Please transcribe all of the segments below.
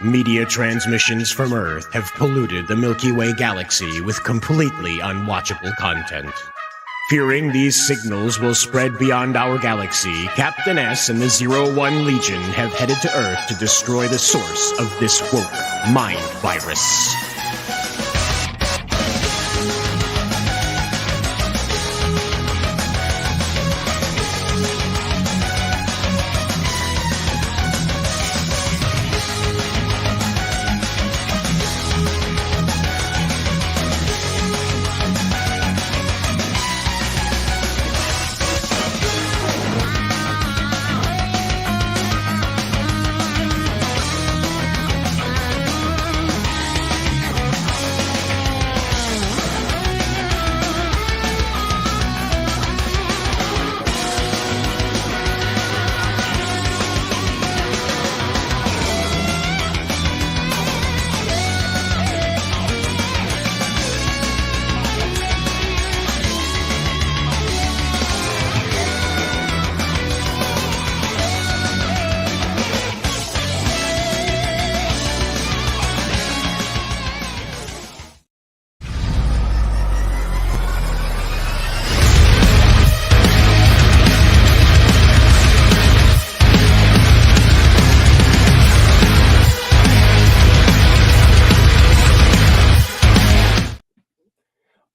Media transmissions from Earth have polluted the Milky Way galaxy with completely unwatchable content. Fearing these signals will spread beyond our galaxy, Captain S and the 01 Legion have headed to Earth to destroy the source of this woke mind virus.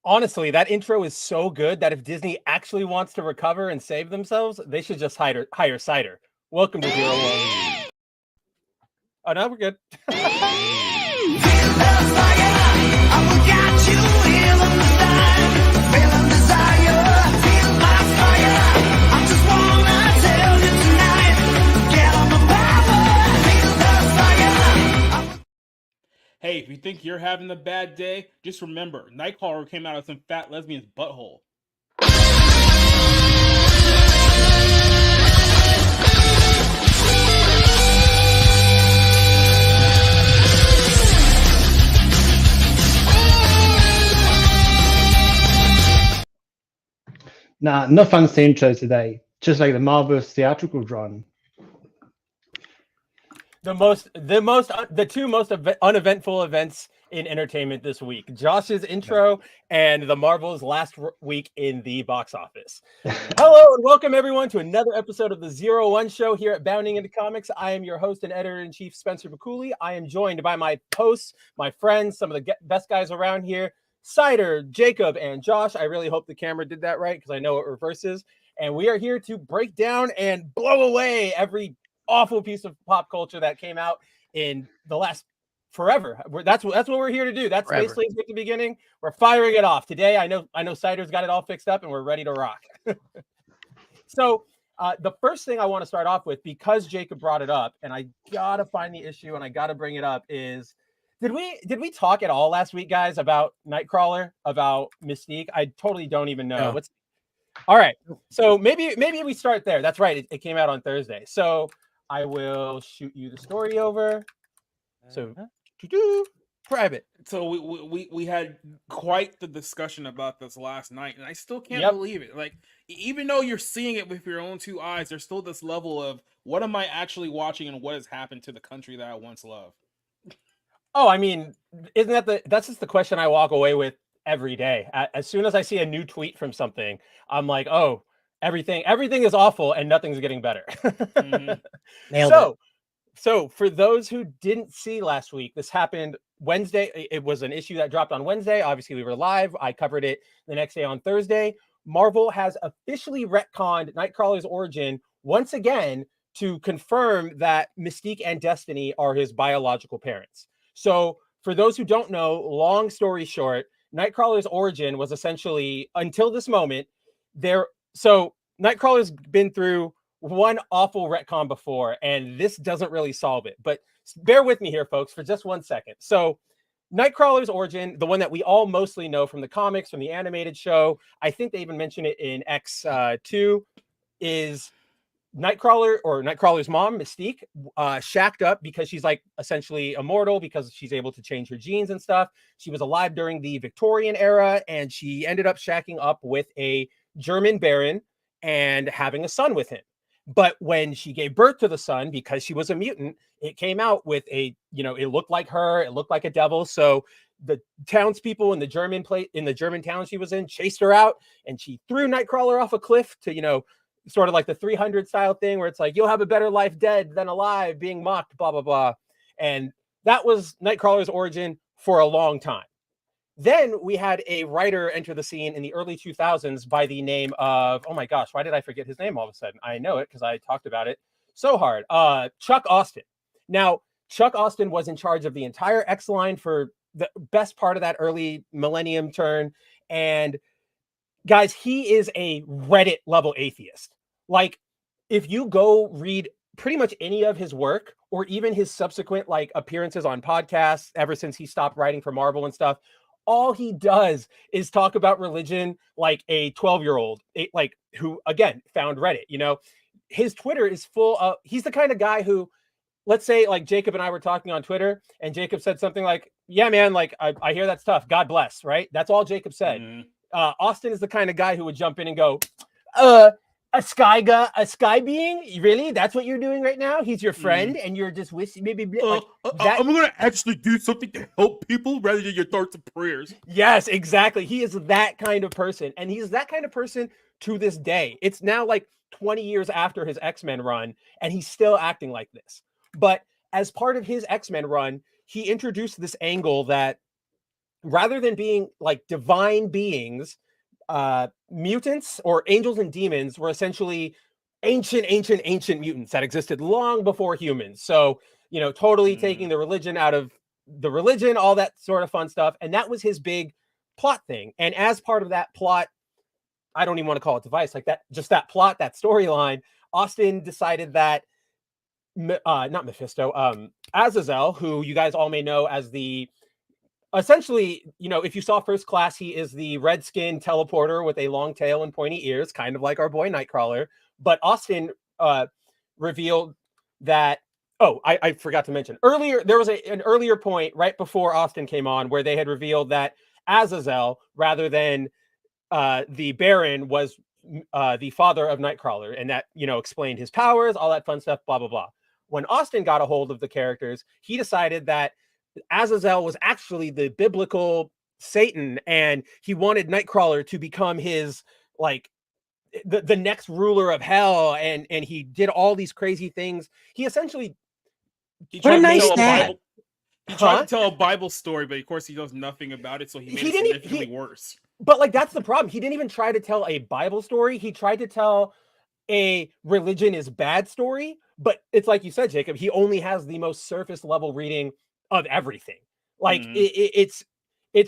Honestly, that intro is so good that if Disney actually wants to recover and save themselves, they should just hire Cider. Welcome to 01. Oh, no, we're good. Hey, if you think you're having a bad day, just remember, Nightcrawler came out of some fat lesbian's butthole. Nah, no fancy intro today. Just like the marvelous theatrical run. The two most uneventful events in entertainment this week: Josh's intro and the Marvel's last week in the box office. Hello and welcome everyone to another episode of the 01 Show here at Bounding Into Comics. I am your host and editor-in-chief, Spencer Bacouli. I am joined by my hosts, my friends, some of the best guys around here, Cider, Jacob, and Josh. I really hope the camera did that right because I know it reverses. And we are here to break down and blow away every awful piece of pop culture that came out in the last forever. That's what we're here to do. That's Forever. basically at the beginning. We're firing it off today. I know Cider's got it all fixed up and we're ready to rock. So the first thing I want to start off with, because Jacob brought it up, and I gotta find the issue and I gotta bring it up, is did we talk at all last week, guys, about Nightcrawler, about Mystique? I totally don't even know. No. All right. So maybe we start there. That's right. It came out on Thursday. So I will shoot you the story over. So, private. So we had quite the discussion about this last night, and I still can't believe it. Like, even though you're seeing it with your own two eyes, there's still this level of what am I actually watching and what has happened to the country that I once loved. Oh, I mean, that's just the question I walk away with every day. As soon as I see a new tweet from something, I'm like, oh, everything is awful and nothing's getting better. Nailed it. So for those who didn't see last week, this happened Wednesday. It was an issue that dropped on Wednesday. Obviously, we were live. I covered it the next day on Thursday. Marvel has officially retconned Nightcrawler's origin once again to confirm that Mystique and Destiny are his biological parents. So for those who don't know, long story short, Nightcrawler's origin was essentially, until this moment, so Nightcrawler's been through one awful retcon before, and this doesn't really solve it. But bear with me here, folks, for just 1 second. So Nightcrawler's origin, the one that we all mostly know from the comics, from the animated show, I think they even mention it in X2, is Nightcrawler, or Nightcrawler's mom, Mystique, shacked up because she's like essentially immortal because she's able to change her genes and stuff. She was alive during the Victorian era, and she ended up shacking up with a German baron and having a son with him. But when she gave birth to the son, because she was a mutant, it came out with a, it looked like her, it looked like a devil. So the townspeople in the German town she was in chased her out, and she threw Nightcrawler off a cliff to, sort of like the 300 style thing where it's like, you'll have a better life dead than alive, being mocked, blah, blah, blah. And that was Nightcrawler's origin for a long time. Then we had a writer enter the scene in the early 2000s by the name of, oh my gosh, why did I forget his name all of a sudden? I know it because I talked about it so hard. Chuck Austin. Now, Chuck Austin was in charge of the entire X line for the best part of that early millennium turn. And guys, he is a Reddit level atheist. Like, if you go read pretty much any of his work, or even his subsequent like appearances on podcasts ever since he stopped writing for Marvel and stuff, all he does is talk about religion like a 12-year-old, like who again found Reddit. His Twitter is full of, he's the kind of guy who, let's say like Jacob and I were talking on Twitter and Jacob said something like, yeah, man, like I hear that's tough. God bless. Right. That's all Jacob said. Austin is the kind of guy who would jump in and go, a sky being? Really? That's what you're doing right now? He's your friend and you're just wishing maybe like I'm gonna actually do something to help people rather than your thoughts and prayers. Yes, exactly. He is that kind of person. And he's that kind of person to this day. It's now like 20 years after his X-Men run, and he's still acting like this. But as part of his X-Men run, he introduced this angle that rather than being like divine beings, mutants or angels and demons were essentially ancient mutants that existed long before humans. So, totally taking the religion out of the religion, all that sort of fun stuff. And that was his big plot thing. And as part of that plot, I don't even want to call it device, like that, just that plot, that storyline, Austin decided that not Mephisto, Azazel, who you guys all may know as the, essentially, if you saw First Class, he is the red-skin teleporter with a long tail and pointy ears, kind of like our boy Nightcrawler. But Austin revealed that, I forgot to mention, earlier, there was an earlier point right before Austin came on where they had revealed that Azazel, rather than the Baron, was the father of Nightcrawler, and that, explained his powers, all that fun stuff, blah, blah, blah. When Austin got a hold of the characters, he decided that Azazel was actually the biblical Satan, and he wanted Nightcrawler to become his, like, the next ruler of hell, and he did all these crazy things. He essentially What a nice dad. He tried to tell a Bible story, but of course he knows nothing about it, so he made it significantly worse. But like, that's the problem. He didn't even try to tell a Bible story. He tried to tell a religion is bad story, but it's like you said, Jacob, he only has the most surface level reading of everything. Like it's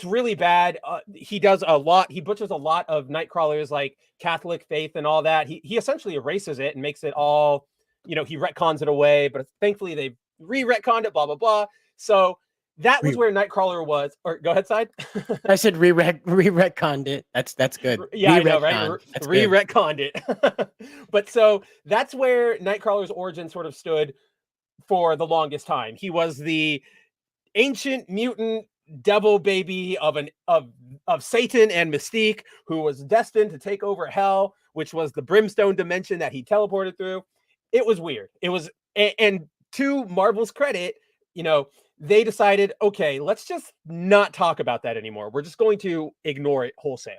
really bad. He does a lot. He butchers a lot of Nightcrawler's like Catholic faith and all that. He essentially erases it and makes it all, he retcons it away, but thankfully they re-retconned it, blah, blah, blah. So that was where Nightcrawler was. Or go ahead, Side. I said re-retconned it. That's good. Yeah, I know, right? Re-retconned it. But so that's where Nightcrawler's origin sort of stood for the longest time. He was the ancient mutant devil baby of Satan and Mystique, who was destined to take over hell, which was the brimstone dimension that he teleported through. It was weird. It was, and to Marvel's credit, they decided, okay, let's just not talk about that anymore. We're just going to ignore it wholesale.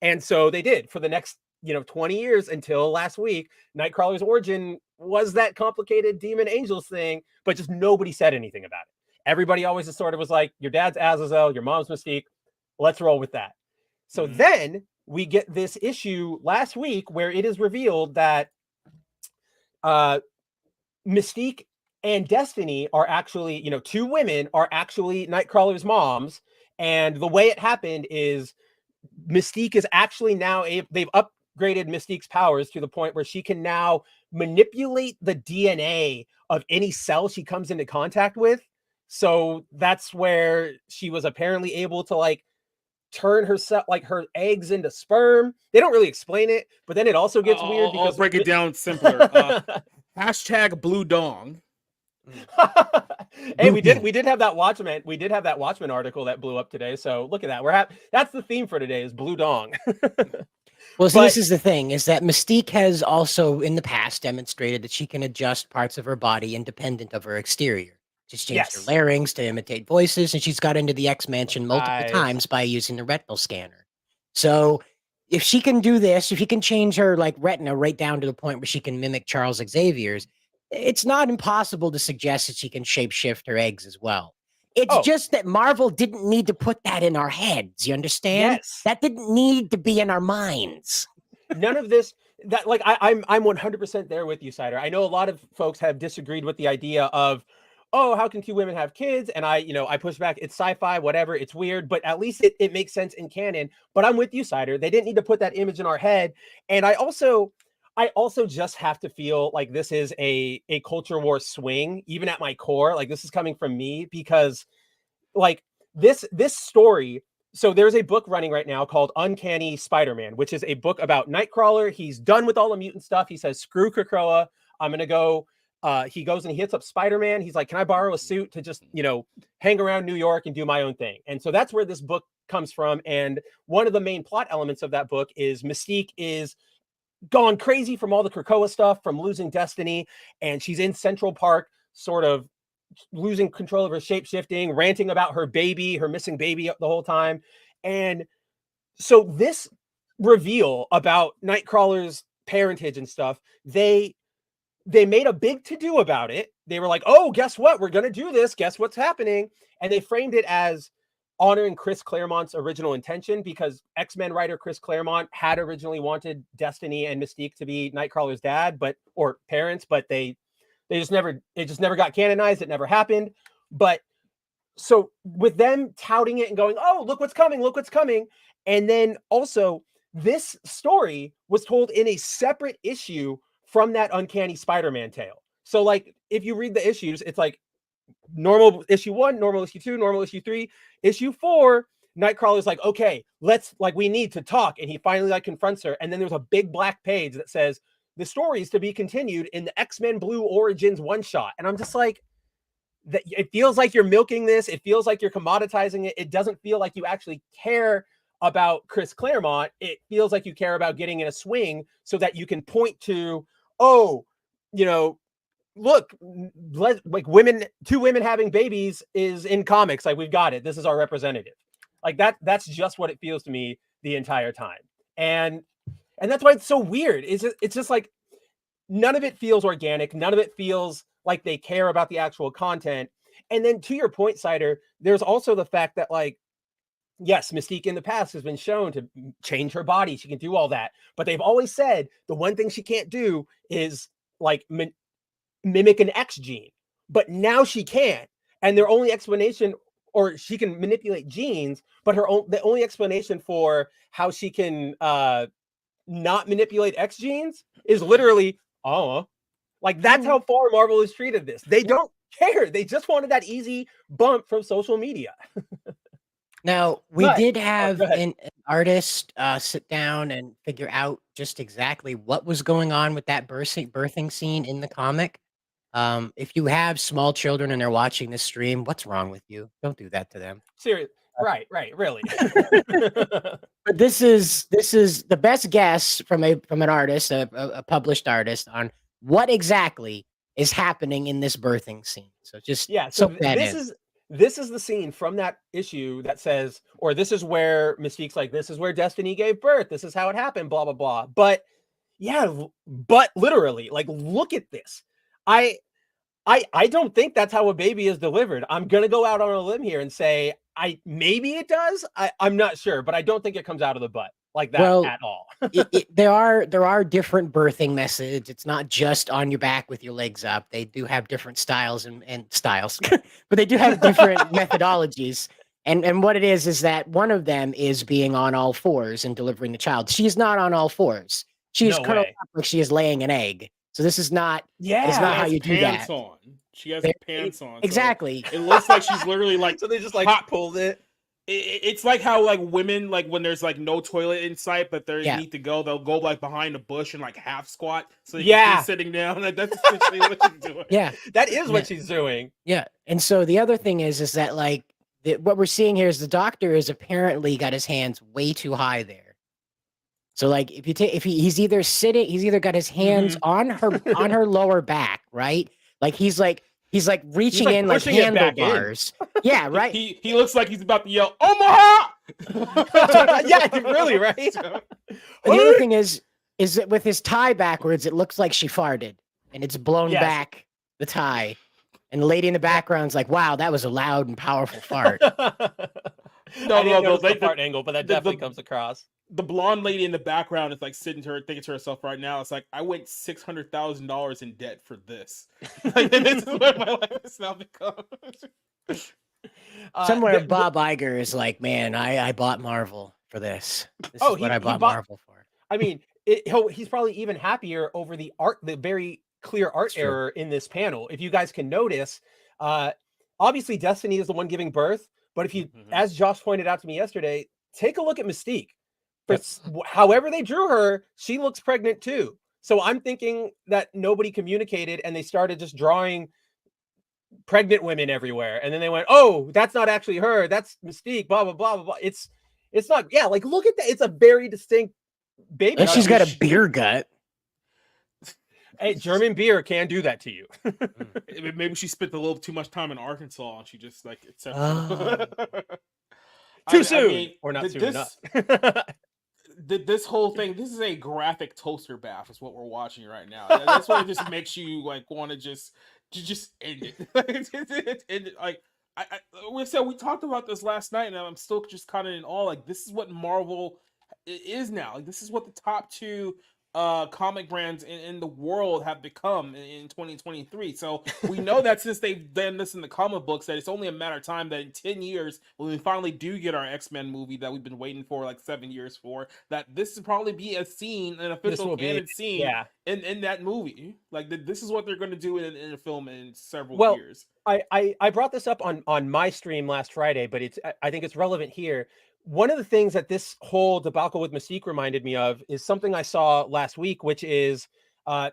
And so they did for the next, 20 years until last week. Nightcrawler's origin was that complicated demon angels thing, but just nobody said anything about it. Everybody always just sort of was like, your dad's Azazel, your mom's Mystique. Let's roll with that. So then we get this issue last week where it is revealed that Mystique and Destiny are actually, two women are actually Nightcrawler's moms. And the way it happened is Mystique is actually now, they've upgraded Mystique's powers to the point where she can now manipulate the DNA of any cell she comes into contact with. So that's where she was apparently able to like turn herself, like her eggs into sperm. They don't really explain it, but then it also gets weird because I'll break it down simpler. Hashtag blue dong. Hey, we did have that Watchmen article that blew up today. So look at that. That's the theme for today is blue dong. Well, so But this is the thing, is that Mystique has also in the past demonstrated that she can adjust parts of her body independent of her exterior. She's changed her yes, larynx to imitate voices, and she's got into the X-Mansion multiple eyes. times by using the retinal scanner. So if she can do this, if she can change her like retina right down to the point where she can mimic Charles Xavier's, it's not impossible to suggest that she can shapeshift her eggs as well. It's Oh, just that Marvel didn't need to put that in our heads. You understand? yes. That didn't need to be in our minds. None of this that like I'm 100% there with you, Cider. I know a lot of folks have disagreed with the idea of, oh, how can two women have kids? And I push back. It's sci-fi, whatever. It's weird, but at least it makes sense in canon. But I'm with you, Cider. They didn't need to put that image in our head. And I also just have to feel like this is a culture war swing, even at my core. Like this is coming from me because like this story. So there's a book running right now called Uncanny Spider-Man, which is a book about Nightcrawler. He's done with all the mutant stuff. He says, screw Krakoa. I'm gonna go. He goes and he hits up Spider-Man. He's like, can I borrow a suit to just, hang around New York and do my own thing? And so that's where this book comes from. And one of the main plot elements of that book is Mystique is gone crazy from all the Krakoa stuff, from losing Destiny, and she's in Central Park, sort of losing control of her shape-shifting, ranting about her baby, her missing baby the whole time. And so this reveal about Nightcrawler's parentage and stuff, they made a big to-do about it. They were like, oh, guess what? We're going to do this. Guess what's happening? And they framed it as honoring Chris Claremont's original intention, because X-Men writer Chris Claremont had originally wanted Destiny and Mystique to be Nightcrawler's dad, or parents, but it just never got canonized. It never happened. But so with them touting it and going, oh, look what's coming. And then also this story was told in a separate issue from that Uncanny Spider-Man tale. So like, if you read the issues, it's like normal issue 1, normal issue 2, normal issue 3, issue 4, Nightcrawler's like, okay, we need to talk. And he finally confronts her. And then there's a big black page that says, the story is to be continued in the X-Men Blue Origins one shot. And I'm just like, that it feels like you're milking this. It feels like you're commoditizing it. It doesn't feel like you actually care about Chris Claremont. It feels like you care about getting in a swing so that you can point to, oh, look, like two women having babies is in comics. Like, we've got it. This is our representative. Like that's just what it feels to me the entire time. And that's why it's so weird. It's just like, none of it feels organic. None of it feels like they care about the actual content. And then to your point, Cider, there's also the fact that, like, yes, Mystique in the past has been shown to change her body. She can do all that. But they've always said the one thing she can't do is like mimic an X gene. But now she can. And their only explanation, or she can manipulate genes, but the only explanation for how she can not manipulate X genes is literally, like, that's how far Marvel has treated this. They don't care. They just wanted that easy bump from social media. Now, we did go have ahead. an artist sit down and figure out just exactly what was going on with that birthing scene in the comic. If you have small children and they're watching this stream, what's wrong with you? Don't do that to them. Seriously. Right, really. But this is the best guess from an artist, a published artist, on what exactly is happening in this birthing scene. So just So soak that in. this is the scene from that issue that says, or this is where Mystique's like, this is where Destiny gave birth. This is how it happened, blah, blah, blah. But yeah, but literally, like, look at this. I don't think that's how a baby is delivered. I'm going to go out on a limb here and say, maybe it does. I'm not sure, but I don't think it comes out of the butt like that at all. There are different birthing methods. It's not just on your back with your legs up. They do have different styles and styles, but they do have different methodologies. And what it is that one of them is being on all fours and delivering the child. She's not on all fours. She's No curled way. up like she is laying an egg. So this is not. Yeah, it's not She how has you do pants that. on. She has There- pants on. so Exactly. it looks like she's literally like so they just like hot- pulled it. It's like how like women, like when there's like no toilet in sight, but they Yeah. need to go, they'll go like behind a bush and like half squat. So you Yeah. can sitting down. Like, that's essentially what she's doing. Yeah. That is what she's doing. Yeah. And so the other thing is that like what we're seeing here is the doctor has apparently got his hands way too high there. So like if you take he's either sitting, he's either got his hands on her lower back, right? Like he's like reaching like in like pushing it back in. handlebars. Yeah, right. He looks like he's about to yell Omaha. Yeah, really, right? And the other thing is that with his tie backwards, it looks like she farted and it's blown Yes. back the tie. And the lady in the background's like, wow, that was a loud and powerful fart. The fart angle, but that definitely comes across. The blonde lady in the background is like thinking to herself right now. It's like, I went $600,000 in debt for this. Like, this is what my life has now become. Somewhere Bob Iger is like, man, I bought Marvel for this. This is what I bought Marvel for. I mean, he's probably even happier over the very clear art error in this panel. If you guys can notice, obviously Destiny is the one giving birth, but if you, as Josh pointed out to me yesterday, take a look at Mystique. However they drew her, she looks pregnant too. So I'm thinking that nobody communicated and they started just drawing pregnant women everywhere. And then they went, oh, that's not actually her. That's Mystique, blah, blah, blah, blah, blah. It's not, yeah, like look at that. It's a very distinct baby. And she's got a beer gut. Hey, German beer can do that to you. Maybe she spent a little too much time in Arkansas and she just like too soon or not soon enough. This whole thing, this is a graphic toaster bath is what we're watching right now. That's what it just makes you like want to just end it. Like we said, we talked about this last night and I'm still just kind of in awe. Like this is what Marvel is now. Like this is what the top two comic brands in the world have become in 2023. So we know that since they've done this in the comic books, that it's only a matter of time that in 10 years, when we finally do get our X-Men movie that we've been waiting for like 7 years for, that this will probably be a scene, an official canon scene in that movie. Like this is what they're going to do in a film in several years. I brought this up on my stream last Friday, but I think it's relevant here. One of the things that this whole debacle with Mystique reminded me of is something I saw last week, which is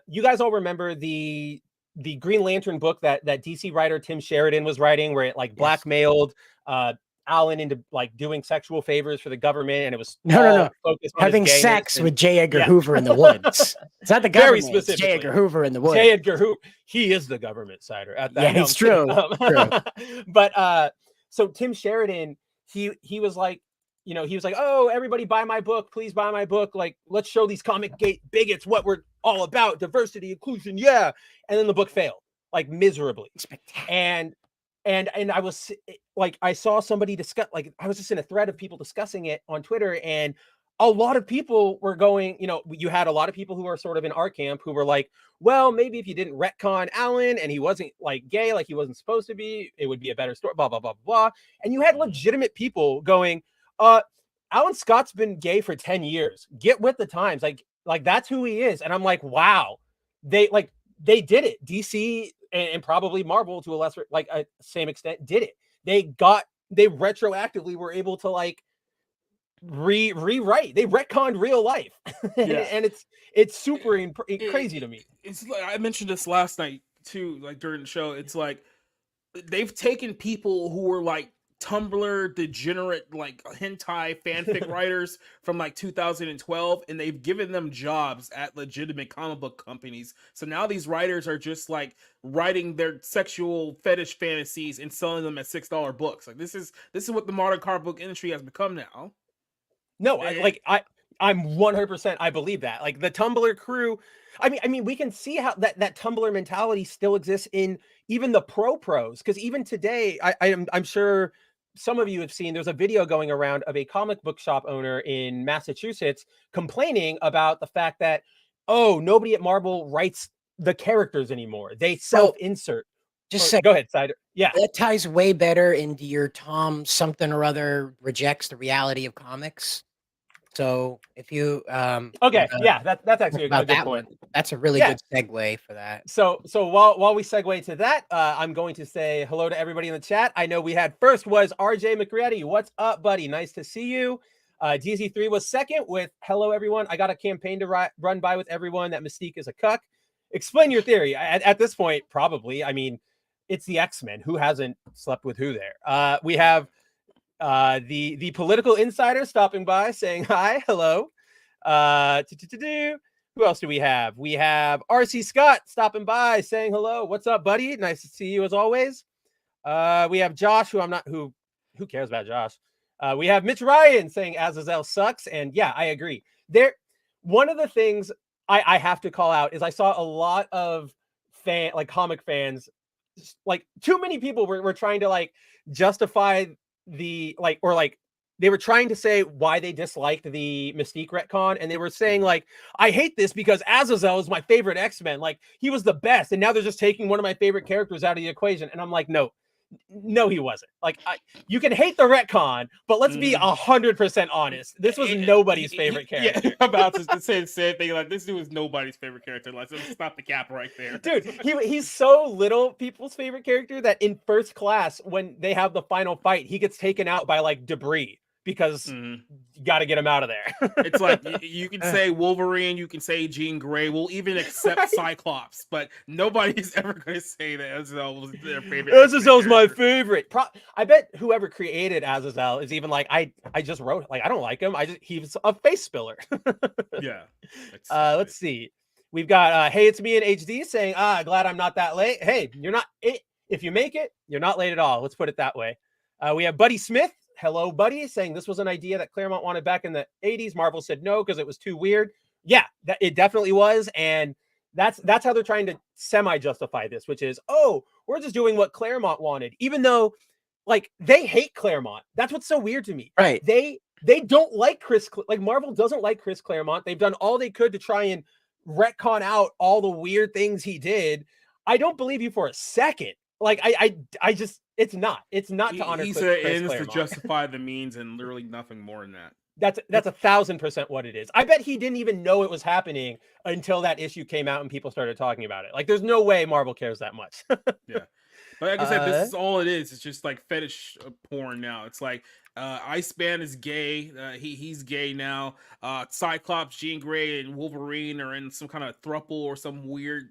you guys all remember the Green Lantern book that DC writer Tim Sheridan was writing, where it like blackmailed Alan into like doing sexual favors for the government, and it was no focused on having sex with J. Edgar Hoover in the woods. It's not the government. Very specifically, J. Edgar Hoover in the woods. J. Edgar Hoover, he is the government sider. It's true. But so Tim Sheridan, he was like, you know, he was like, oh, everybody buy my book. Please buy my book. Like, let's show these comic bigots what we're all about. Diversity, inclusion. Yeah. And then the book failed like miserably. And I was like, I saw somebody discuss, like, I was just in a thread of people discussing it on Twitter. And a lot of people were going, you know, you had a lot of people who are sort of in our camp who were like, well, maybe if you didn't retcon Alan and he wasn't like gay, like he wasn't supposed to be, it would be a better story, blah, blah, blah, blah. And you had legitimate people going, Alan Scott's been gay for 10 years. Get with the times. Like that's who he is. And I'm like, wow, they did it. DC and probably Marvel to a lesser, like a same extent did it. They retroactively were able to like rewrite. They retconned real life. And it's super crazy to me. It's like, I mentioned this last night too, like during the show. It's like they've taken people who were like Tumblr degenerate like hentai fanfic writers from like 2012, and they've given them jobs at legitimate comic book companies. So now these writers are just like writing their sexual fetish fantasies and selling them at $6 books. Like this is what the modern comic book industry has become now. No, I'm 100%. I believe that. Like the Tumblr crew. I mean, we can see how that Tumblr mentality still exists in even the pros. Because even today, I'm sure some of you have seen, there's a video going around of a comic book shop owner in Massachusetts complaining about the fact that, oh, nobody at Marvel writes the characters anymore. They self-insert. Go ahead, Sider. Yeah. That ties way better into your Tom something or other rejects the reality of comics. So if you that's actually a good point. That's a really good segue for that. So while we segue to that, I'm going to say hello to everybody in the chat. I know we had first was RJ McReady. What's up, buddy? Nice to see you. DZ3 was second with hello everyone. I got a campaign to run by with everyone that Mystique is a cuck. Explain your theory. At this point, probably. I mean, it's the X-Men. Who hasn't slept with who there? We have the political insider stopping by saying hi, hello. Who else do we have? We have RC Scott stopping by saying hello. What's up, buddy? Nice to see you as always. We have Josh, who cares about Josh? We have Mitch Ryan saying Azazel sucks. And yeah, I agree. One of the things I have to call out is I saw a lot of comic fans, like too many people were trying to like justify they were trying to say why they disliked the Mystique retcon, and they were saying like, I hate this because Azazel is my favorite X-Men, like he was the best, and now they're just taking one of my favorite characters out of the equation. And I'm like, no, he wasn't. Like, you can hate the retcon, but let's be 100% honest. This was nobody's favorite character. Yeah, I'm about to say the same thing. Like, this dude was nobody's favorite character. Let's stop the cap right there, dude. He's so little people's favorite character that in First Class, when they have the final fight, he gets taken out by like debris because you got to get him out of there. It's like you can say Wolverine, you can say Jean Grey, we'll even accept Cyclops, but nobody's ever going to say that Azazel was their favorite. Azazel's my favorite. I bet whoever created Azazel is even like, I just wrote, like, I don't like him. He's a face spiller. Yeah. Let's see. We've got hey, it's me in HD saying, glad I'm not that late. Hey, you're not it. If you make it, you're not late at all. Let's put it that way. We have Buddy Smith. Hello, Buddy, saying this was an idea that Claremont wanted back in the 80s. Marvel said no because it was too weird. Yeah, it definitely was. And that's how they're trying to semi-justify this, which is, we're just doing what Claremont wanted, even though like they hate Claremont. That's what's so weird to me. Right. They don't like Marvel doesn't like Chris Claremont. They've done all they could to try and retcon out all the weird things he did. I don't believe you for a second. Like I just it's not to honor. He said ends to justify the means, and literally nothing more than that. That's 1,000% what it is. I bet he didn't even know it was happening until that issue came out and people started talking about it. Like, there's no way Marvel cares that much. Yeah. But like I said, this is all it is. It's just like fetish porn now. It's like Iceman is gay. He's gay now. Cyclops, Jean Grey, and Wolverine are in some kind of throuple or some weird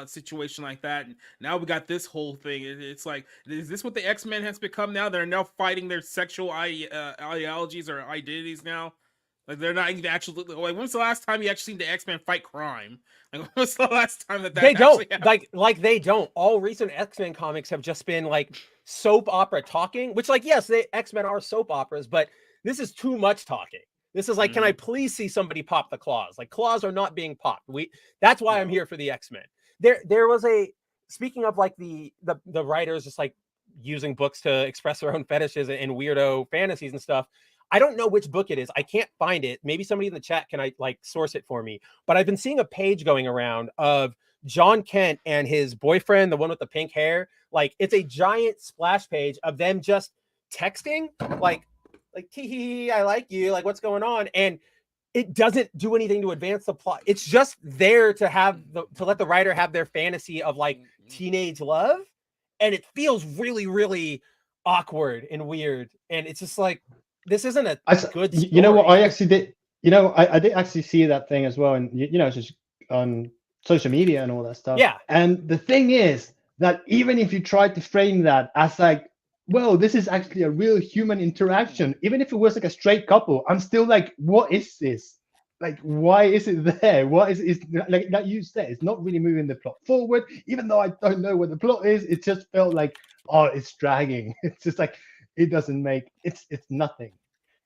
situation like that. And now we got this whole thing. It's like, is this what the X-Men has become now? They're now fighting their sexual ideologies or identities now. Like, they're not even actually like. When's the last time you actually seen the X-Men fight crime? Like, when was the last time that they don't happened? like they don't. All recent X-Men comics have just been like soap opera talking, which, like, yes, the X-Men are soap operas, but this is too much talking. This is like, can I please see somebody pop the claws? Like, claws are not being popped. That's why I'm here for the X-Men. There was speaking of like the writers just like using books to express their own fetishes and weirdo fantasies and stuff. I don't know which book it is. I can't find it. Maybe somebody in the chat can source it for me. But I've been seeing a page going around of John Kent and his boyfriend, the one with the pink hair. Like, it's a giant splash page of them just texting, like tee, I like you, like, what's going on? And it doesn't do anything to advance the plot. It's just there to let the writer have their fantasy of like teenage love, and it feels really, really awkward and weird. And it's just like, this isn't a good story. You know what? I actually did. You know, I did actually see that thing as well, and just on social media and all that stuff. Yeah. And the thing is that even if you try to frame that as like, well, this is actually a real human interaction, even if it was like a straight couple, I'm still like, what is this? Like, why is it there? What is like that you said? It's not really moving the plot forward, even though I don't know what the plot is. It just felt like, it's dragging. It's just like, it doesn't make it's nothing.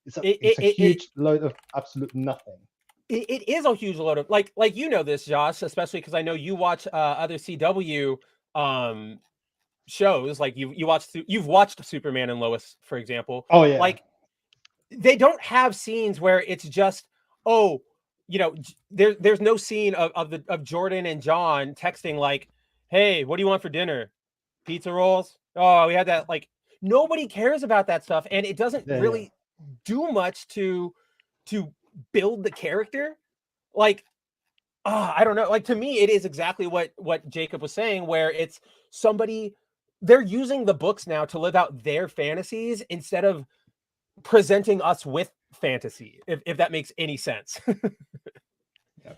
It's a huge load of absolute nothing. It is a huge load of like this, Josh, especially because I know you watch other CW shows. Like you've watched Superman and Lois, for example. Oh yeah. Like, they don't have scenes where it's just there's no scene of Jordan and John texting like, hey, what do you want for dinner? Pizza rolls? Oh, we had that. Like, nobody cares about that stuff, and it doesn't really do much to build the character. Like, I don't know. Like, to me, it is exactly what Jacob was saying, where it's somebody, they're using the books now to live out their fantasies instead of presenting us with fantasy, if that makes any sense.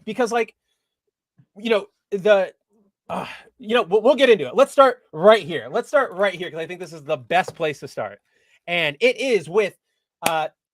Because, like, we'll get into it. Let's start right here. Because I think this is the best place to start. And it is with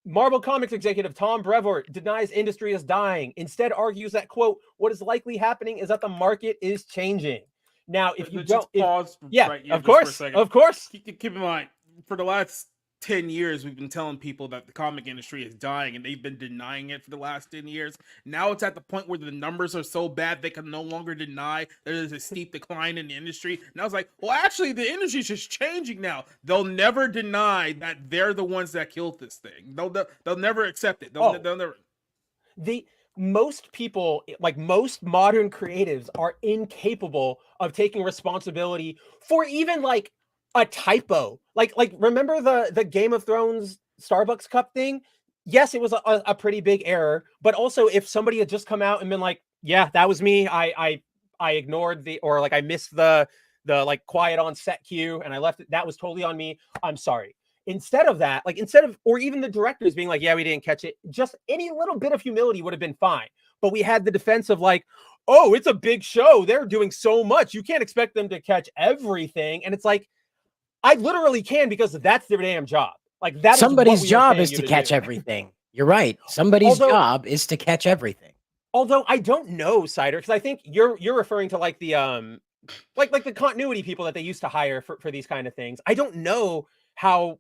Marvel Comics executive Tom Brevoort denies industry is dying. Instead, argues that, quote, what is likely happening is that the market is changing. Now, if you don't, pause, yeah, right here, of just for a course, second. of course. Keep in mind, for the last 10 years, we've been telling people that the comic industry is dying, and they've been denying it for the last 10 years. Now it's at the point where the numbers are so bad they can no longer deny there's a steep decline in the industry. Now it's like, well, actually, the industry is just changing now. They'll never deny that they're the ones that killed this thing. They'll never accept it. They'll never. Most people, like most modern creatives, are incapable of taking responsibility for even like a typo. Like remember the Game of Thrones Starbucks cup thing? Yes, it was a pretty big error, but also if somebody had just come out and been like, yeah, that was me. I ignored the, or like I missed the like quiet on set cue and I left it. That was totally on me. I'm sorry. Instead of that, like or even the directors being like, yeah, we didn't catch it. Just any little bit of humility would have been fine. But we had the defense of like, oh, it's a big show. They're doing so much. You can't expect them to catch everything. And it's like, I literally can, because that's their damn job. Like that. Somebody's job is to catch everything. You're right. Somebody's job is to catch everything. Although I don't know, Cider, because I think you're referring to like the like the continuity people that they used to hire for these kind of things. I don't know how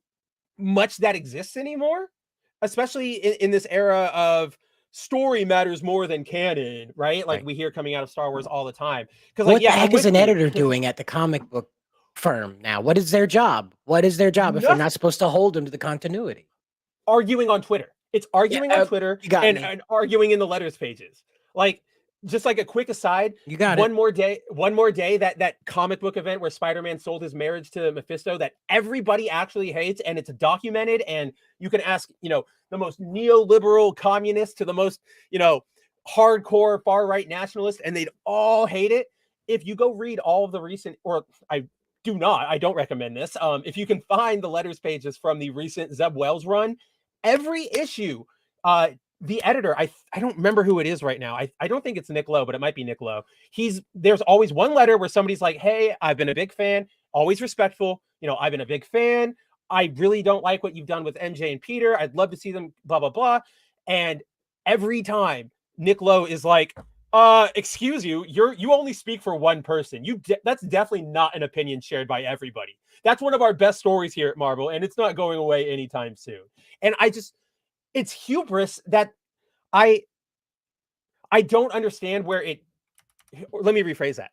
much that exists anymore, especially in this era of story matters more than canon, right? Like we hear coming out of Star Wars all the time. Because what the heck is an editor doing at the comic book firm now? What is their job? What is their job if they're not supposed to hold them to the continuity? Arguing on Twitter. It's arguing on Twitter and arguing in the letters pages. Like, just like a quick aside, you got one more day that comic book event where Spider-Man sold his marriage to Mephisto that everybody actually hates, and it's documented, and you can ask, the most neoliberal communist to the most, hardcore far-right nationalist, and they'd all hate it. If you go read all of the recent, or I don't recommend this. If you can find the letters pages from the recent Zeb Wells run, every issue, the editor, I don't remember who it is right now. I don't think it's Nick Lowe, but it might be Nick Lowe. There's always one letter where somebody's like, hey, I've been a big fan, always respectful. I've been a big fan. I really don't like what you've done with MJ and Peter. I'd love to see them, blah, blah, blah. And every time Nick Lowe is like, excuse you, you only speak for one person. That's definitely not an opinion shared by everybody. That's one of our best stories here at Marvel, and it's not going away anytime soon. And it's hubris that I don't understand where it. Let me rephrase that.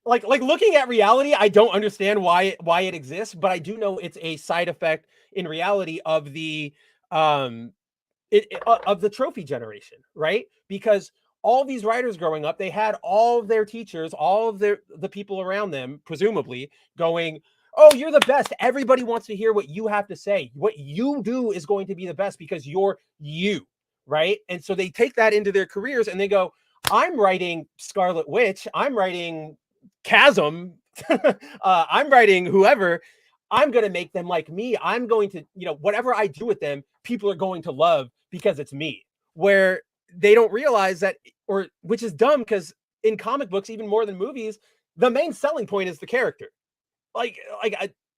Like looking at reality, I don't understand why it exists, but I do know it's a side effect in reality of the of the trophy generation, right? Because all these writers growing up, they had all of their teachers, all of the people around them, presumably going, oh, you're the best. Everybody wants to hear what you have to say. What you do is going to be the best because you're you, right? And so they take that into their careers and they go, I'm writing Scarlet Witch. I'm writing Chasm. I'm writing whoever. I'm going to make them like me. I'm going to, whatever I do with them, people are going to love because it's me. Where they don't realize that, which is dumb, because in comic books, even more than movies, the main selling point is the character.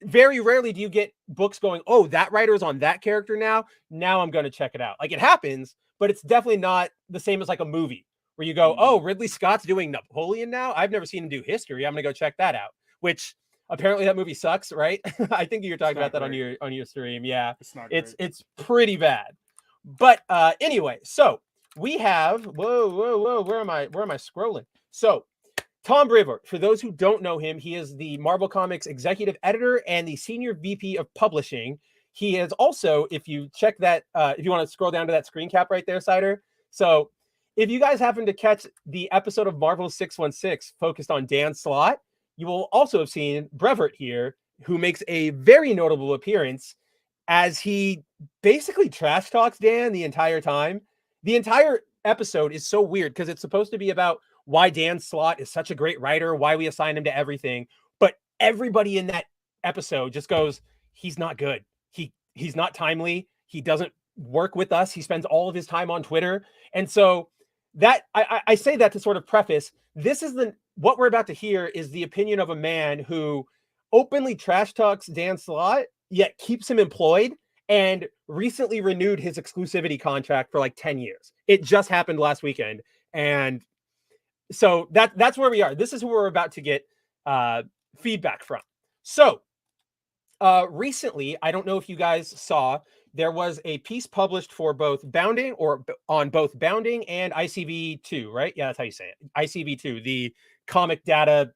Very rarely do you get books going, oh, that writer's on that character now I'm going to check it out. Like, it happens, but it's definitely not the same as like a movie where you go, oh, Ridley Scott's doing Napoleon now. I've never seen him do history. I'm going to go check that out, which apparently that movie sucks, right? I think you're talking about that on your stream. Yeah, it's pretty bad. But anyway, so we have, whoa, where am I scrolling? So Tom Brevoort, for those who don't know him, he is the Marvel Comics executive editor and the senior VP of publishing. He is also, if you check that, if you want to scroll down to that screen cap right there, Cider. So if you guys happen to catch the episode of Marvel 616 focused on Dan Slott, you will also have seen Brevoort here, who makes a very notable appearance as he basically trash talks Dan the entire time. The entire episode is so weird because it's supposed to be about why Dan Slott is such a great writer, why we assign him to everything. But everybody in that episode just goes, he's not good. He's not timely. He doesn't work with us. He spends all of his time on Twitter. And so that I say that to sort of preface, this is what we're about to hear is the opinion of a man who openly trash talks Dan Slott yet keeps him employed and recently renewed his exclusivity contract for like 10 years. It just happened last weekend. And so that's where we are. This is who we're about to get feedback from. So recently, I don't know if you guys saw, there was a piece published for both Bounding or on both Bounding and ICV2, right? Yeah, that's how you say it. ICV2, the comic data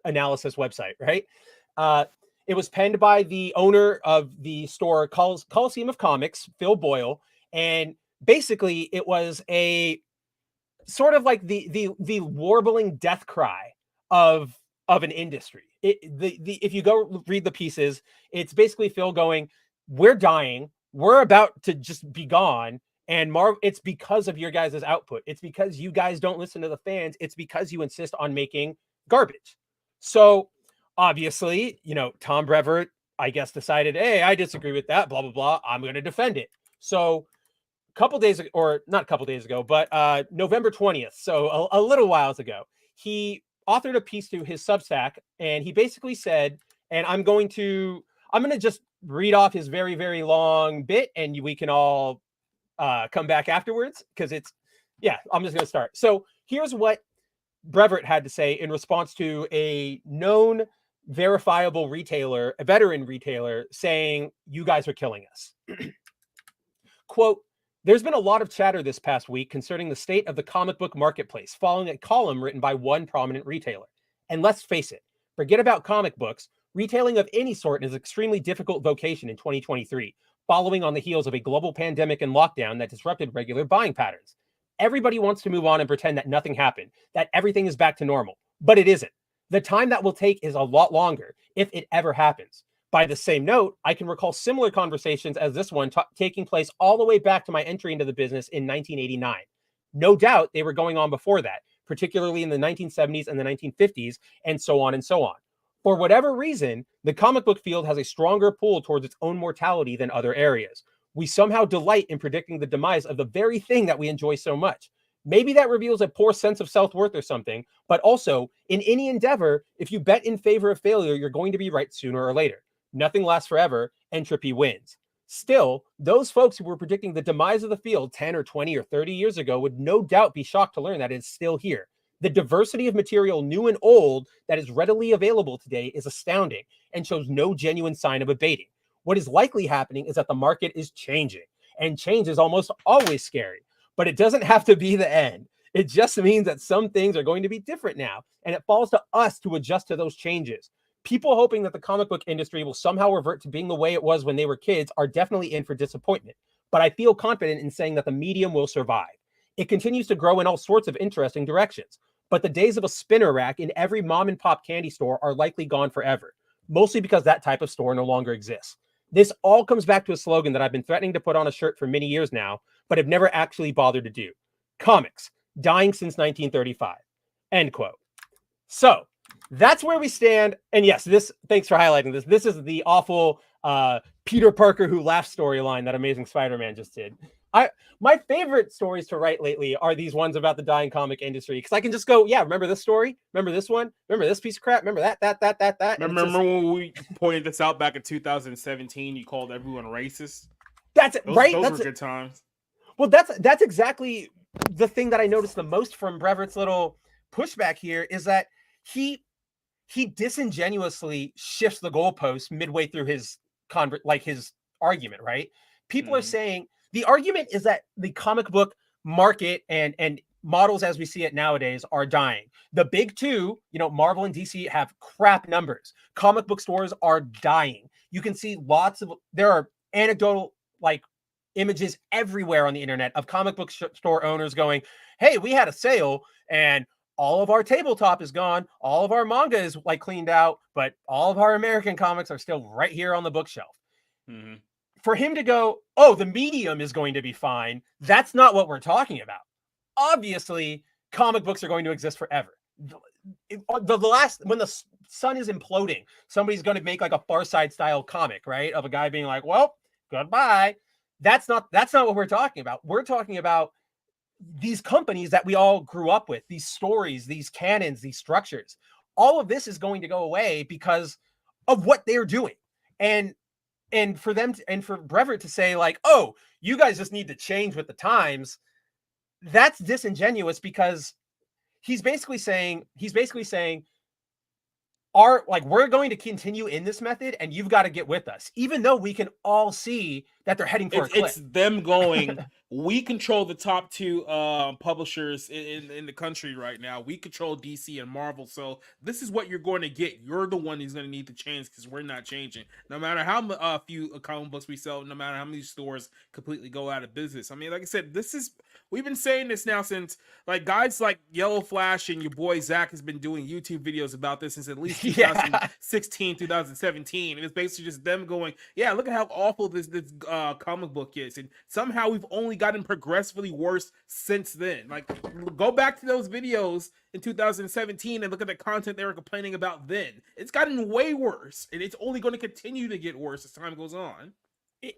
analysis website, right? It was penned by the owner of the store Coliseum of Comics, Phil Boyle, and basically it was a sort of like the warbling death cry of an industry. If you go read the pieces, it's basically Phil going, "We're dying. We're about to just be gone." And it's because of your guys' output. It's because you guys don't listen to the fans. It's because you insist on making garbage. So obviously, Tom Brevoort, I guess, decided, hey, I disagree with that, blah, blah, blah. I'm going to defend it. So a couple days ago, or not a couple days ago, but November 20th, so a little whiles ago, he authored a piece to his Substack, and he basically said, and I'm going to just read off his very, very long bit, and we can all come back afterwards, because I'm just going to start. So here's what Brevoort had to say in response to a known verifiable retailer, a veteran retailer, saying, "You guys are killing us." Quote, "There's been a lot of chatter this past week concerning the state of the comic book marketplace following a column written by one prominent retailer. And let's face it, forget about comic books. Retailing of any sort is an extremely difficult vocation in 2023, following on the heels of a global pandemic and lockdown that disrupted regular buying patterns. Everybody wants to move on and pretend that nothing happened, that everything is back to normal, but it isn't. The time that will take is a lot longer, if it ever happens. By the same note, I can recall similar conversations as this one taking place all the way back to my entry into the business in 1989. No doubt they were going on before that, particularly in the 1970s and the 1950s, and so on and so on. For whatever reason, the comic book field has a stronger pull towards its own mortality than other areas. We somehow delight in predicting the demise of the very thing that we enjoy so much. Maybe that reveals a poor sense of self-worth or something, but also, in any endeavor, if you bet in favor of failure, you're going to be right sooner or later. Nothing lasts forever. Entropy wins. Still, those folks who were predicting the demise of the field 10 or 20 or 30 years ago would no doubt be shocked to learn that it's still here. The diversity of material, new and old, that is readily available today is astounding and shows no genuine sign of abating. What is likely happening is that the market is changing, and change is almost always scary, but it doesn't have to be the end. It just means that some things are going to be different now, and it falls to us to adjust to those changes. People hoping that the comic book industry will somehow revert to being the way it was when they were kids are definitely in for disappointment, but I feel confident in saying that the medium will survive. It continues to grow in all sorts of interesting directions, but the days of a spinner rack in every mom and pop candy store are likely gone forever, mostly because that type of store no longer exists. This all comes back to a slogan that I've been threatening to put on a shirt for many years now, but have never actually bothered to do. Comics, dying since 1935. End quote. So that's where we stand. And yes, thanks for highlighting this. This is the awful Peter Parker who laughs storyline that Amazing Spider-Man just did. My favorite stories to write lately are these ones about the dying comic industry, because I can just go, yeah, remember this story? Remember this one? Remember this piece of crap? Remember that? Remember when we pointed this out back in 2017? You called everyone racist. That's it, right? Those were good times. Well, that's exactly the thing that I noticed the most from Brevoort's little pushback here, is that he disingenuously shifts the goalpost midway through his his argument, right? People are saying the argument is that the comic book market and models as we see it nowadays are dying. The big two, Marvel and DC, have crap numbers. Comic book stores are dying. You can see there are anecdotal images everywhere on the internet of comic book store owners going, hey, we had a sale and all of our tabletop is gone. All of our manga is cleaned out, but all of our American comics are still right here on the bookshelf. Mm-hmm. For him to go, oh, the medium is going to be fine. That's not what we're talking about. Obviously, comic books are going to exist forever. When the sun is imploding, somebody's going to make a Far Side style comic, right? Of a guy being like, well, goodbye. That's not what we're talking about. We're talking about these companies that we all grew up with, these stories, these canons, these structures. All of this is going to go away because of what they're doing. And and for them to, and for Brevoort to say like, oh, you guys just need to change with the times, that's disingenuous, because he's basically saying we're going to continue in this method and you've got to get with us, even though we can all see that they're heading for a cliff. It's them going, we control the top two publishers in the country right now. We control DC and Marvel. So this is what you're going to get. You're the one who's going to need to change, because we're not changing. No matter how few comic books we sell, no matter how many stores completely go out of business. I mean, like I said, we've been saying this now since, like, guys like Yellow Flash and your boy Zach has been doing YouTube videos about this since at least 2016, 2017. And it's basically just them going, yeah, look at how awful this comic book is, and somehow we've only gotten progressively worse since then. Like, go back to those videos in 2017 and look at the content they were complaining about then. It's gotten way worse, and it's only going to continue to get worse as time goes on.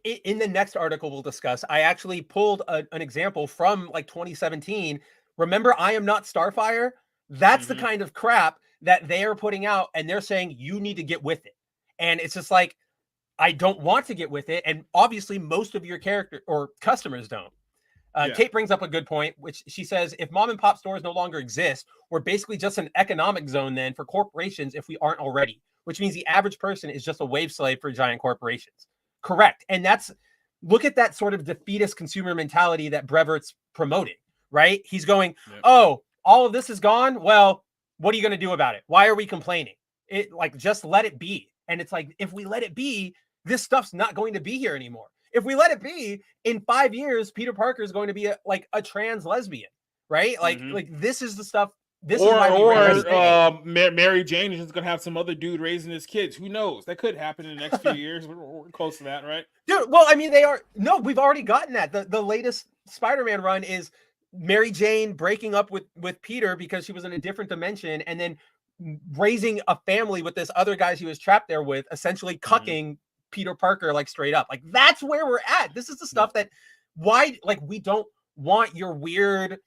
In the next article we'll discuss, I actually pulled an example from like 2017. Remember I Am Not Starfire? That's the kind of crap that they are putting out, and they're saying you need to get with it. And it's just like, I don't want to get with it. And obviously most of your character or customers don't. Kate brings up a good point, which she says, if mom and pop stores no longer exist, we're basically just an economic zone then for corporations if we aren't already, which means the average person is just a wave slave for giant corporations. Correct. And look at that sort of defeatist consumer mentality that Brevoort's promoting, right? He's going, oh, all of this is gone. Well, what are you going to do about it? Why are we complaining? Just let it be. And it's like, if we let it be, this stuff's not going to be here anymore. If we let it be, in 5 years, Peter Parker is going to be a trans lesbian, right? Like this is the stuff. Mary Jane is just gonna have some other dude raising his kids. Who knows? That could happen in the next few years. We're close to that, right? Dude, well, I mean, we've already gotten that. The latest Spider-Man run is Mary Jane breaking up with Peter because she was in a different dimension, and then raising a family with this other guy she was trapped there with, essentially cucking Peter Parker, like, straight up. Like, that's where we're at. This is the stuff that we don't want your weird,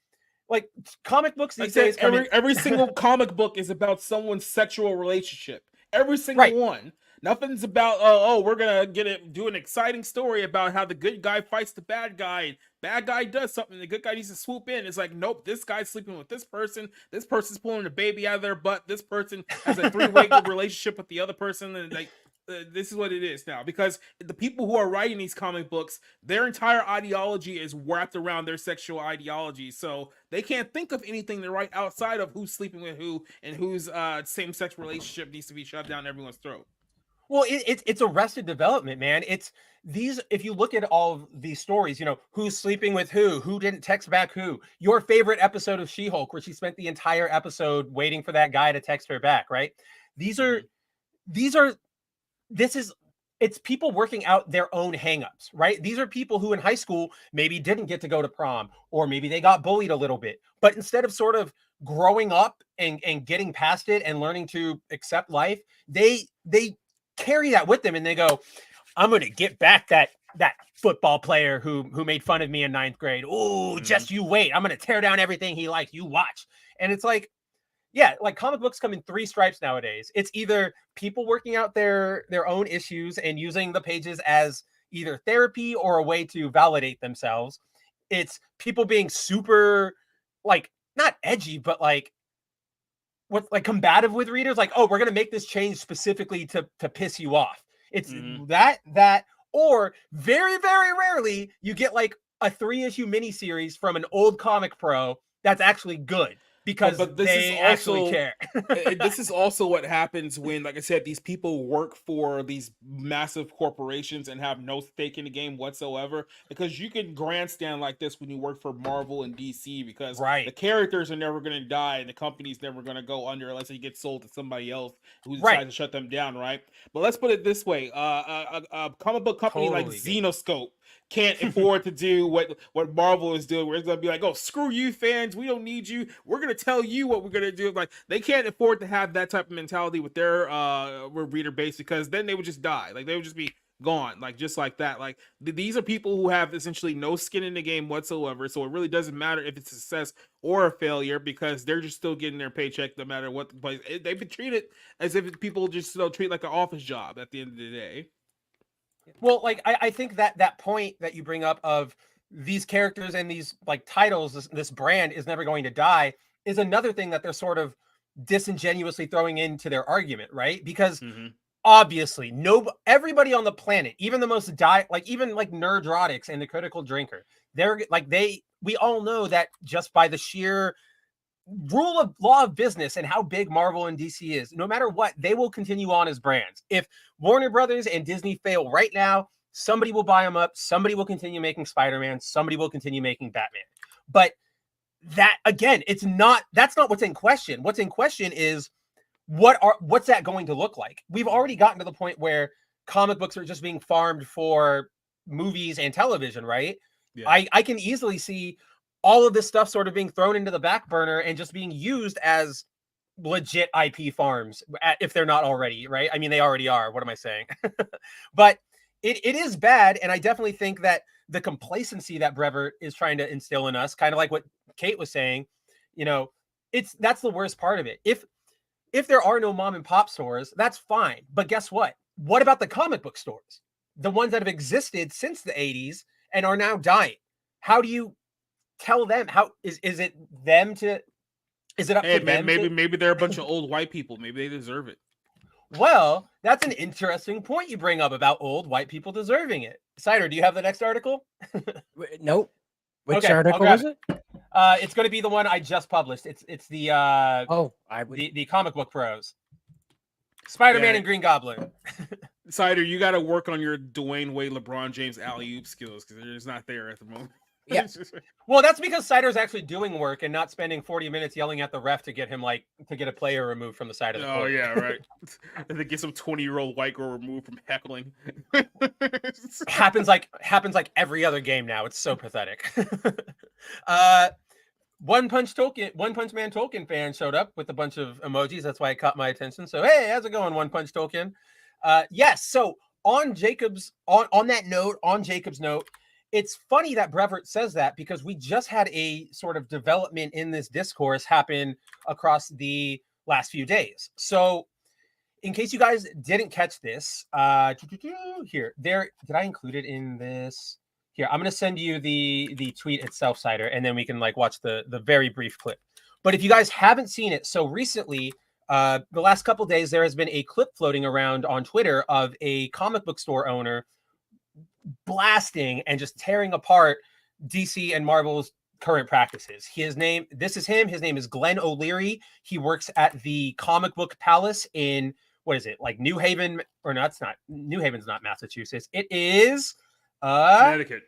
like, comic books these days. Every single comic book is about someone's sexual relationship. Every single one. Nothing's about, we're gonna do an exciting story about how the good guy fights the bad guy, and bad guy does something, the good guy needs to swoop in. It's like, nope, this guy's sleeping with this person's pulling a baby out of their butt, this person has a three-way relationship with the other person, and like, this is what it is now, because the people who are writing these comic books, their entire ideology is wrapped around their sexual ideology, so they can't think of anything to write outside of who's sleeping with who and whose same-sex relationship needs to be shoved down everyone's throat. Well, it's Arrested Development, man. It's these. If you look at all of these stories, who's sleeping with who didn't text back who. Your favorite episode of She-Hulk, where she spent the entire episode waiting for that guy to text her back, right? It's people working out their own hangups, right? These are people who in high school maybe didn't get to go to prom, or maybe they got bullied a little bit, but instead of sort of growing up and getting past it and learning to accept life, they carry that with them, and they go, I'm going to get back that football player who made fun of me in 9th grade. Oh, just you wait. I'm going to tear down everything he liked. You watch. And it's like, yeah, like, comic books come in 3 stripes nowadays. It's either people working out their own issues and using the pages as either therapy or a way to validate themselves. It's people being super, like, not edgy, but like, combative with readers, like, oh, we're gonna make this change specifically to piss you off. It's that, or very, very rarely you get like a 3-issue miniseries from an old comic pro that's actually good, because they actually care. This is also what happens when, like I said, these people work for these massive corporations and have no stake in the game whatsoever. Because you can grandstand like this when you work for Marvel and DC, because the characters are never going to die and the company's never going to go under unless they get sold to somebody else who decides to shut them down, right? But let's put it this way: a comic book company like Xenoscope can't afford to do what Marvel is doing, where it's gonna be like, oh, screw you fans, we don't need you, we're gonna tell you what we're gonna do. Like, they can't afford to have that type of mentality with their reader base, because then they would just die. Like, they would just be gone, like, just like that. Like, these are people who have essentially no skin in the game whatsoever, so it really doesn't matter if it's a success or a failure, because they're just still getting their paycheck no matter what the place. They've been treated as if people just treat like an office job at the end of the day. Well, like I think that point that you bring up of these characters and these like titles, this brand is never going to die, is another thing that they're sort of disingenuously throwing into their argument, right? Because obviously, everybody on the planet, even the most even like Nerdrotics and the Critical Drinker, they're like we all know that just by the sheer law of business and how big Marvel and DC is, no matter what, they will continue on as brands. If Warner Brothers and Disney fail right now, somebody will buy them up. Somebody will continue making Spider-Man. Somebody will continue making Batman. But that again, that's not what's in question. What's in question is what's that going to look like? We've already gotten to the point where comic books are just being farmed for movies and television, right? Yeah. I can easily see all of this stuff sort of being thrown into the back burner and just being used as legit IP farms, if they're not already, right? I mean, they already are. What am I saying? But it is bad. And I definitely think that the complacency that Brevoort is trying to instill in us, kind of like what Kate was saying, that's the worst part of it. If there are no mom and pop stores, that's fine. But guess what? What about the comic book stores? The ones that have existed since the 80s and are now dying. How do you tell them? How is it them to? Is it up to them? Maybe they're a bunch of old white people. Maybe they deserve it. Well, that's an interesting point you bring up about old white people deserving it. Cider, do you have the next article? Nope. Which article was it? It's going to be the one I just published. It's the the comic book pros. Spider-Man and Green Goblin. Cider, you got to work on your Dwayne Wade, LeBron James alley-oop skills because they're just not there at the moment. Yeah. Well, that's because Cider's actually doing work and not spending 40 minutes yelling at the ref to get him to get a player removed from the side of the court. Oh yeah, right. And then get some 20-year-old white girl removed from heckling. happens like every other game now. It's so pathetic. One Punch Man Tolkien fan showed up with a bunch of emojis. That's why it caught my attention. So hey, how's it going, One Punch Tolkien? Yes. So on Jacob's note, it's funny that Brevoort says that because we just had a sort of development in this discourse happen across the last few days. So in case you guys didn't catch this, did I include it in this? Here, I'm going to send you the tweet itself, Cider, and then we can watch the very brief clip. But if you guys haven't seen it, so recently, the last couple of days, there has been a clip floating around on Twitter of a comic book store owner blasting and just tearing apart DC and Marvel's current practices. His name is Glenn O'Leary. He works at the Comic Book Palace in, what is it, like New Haven, or no, it's not. New Haven's not Massachusetts. It is Connecticut.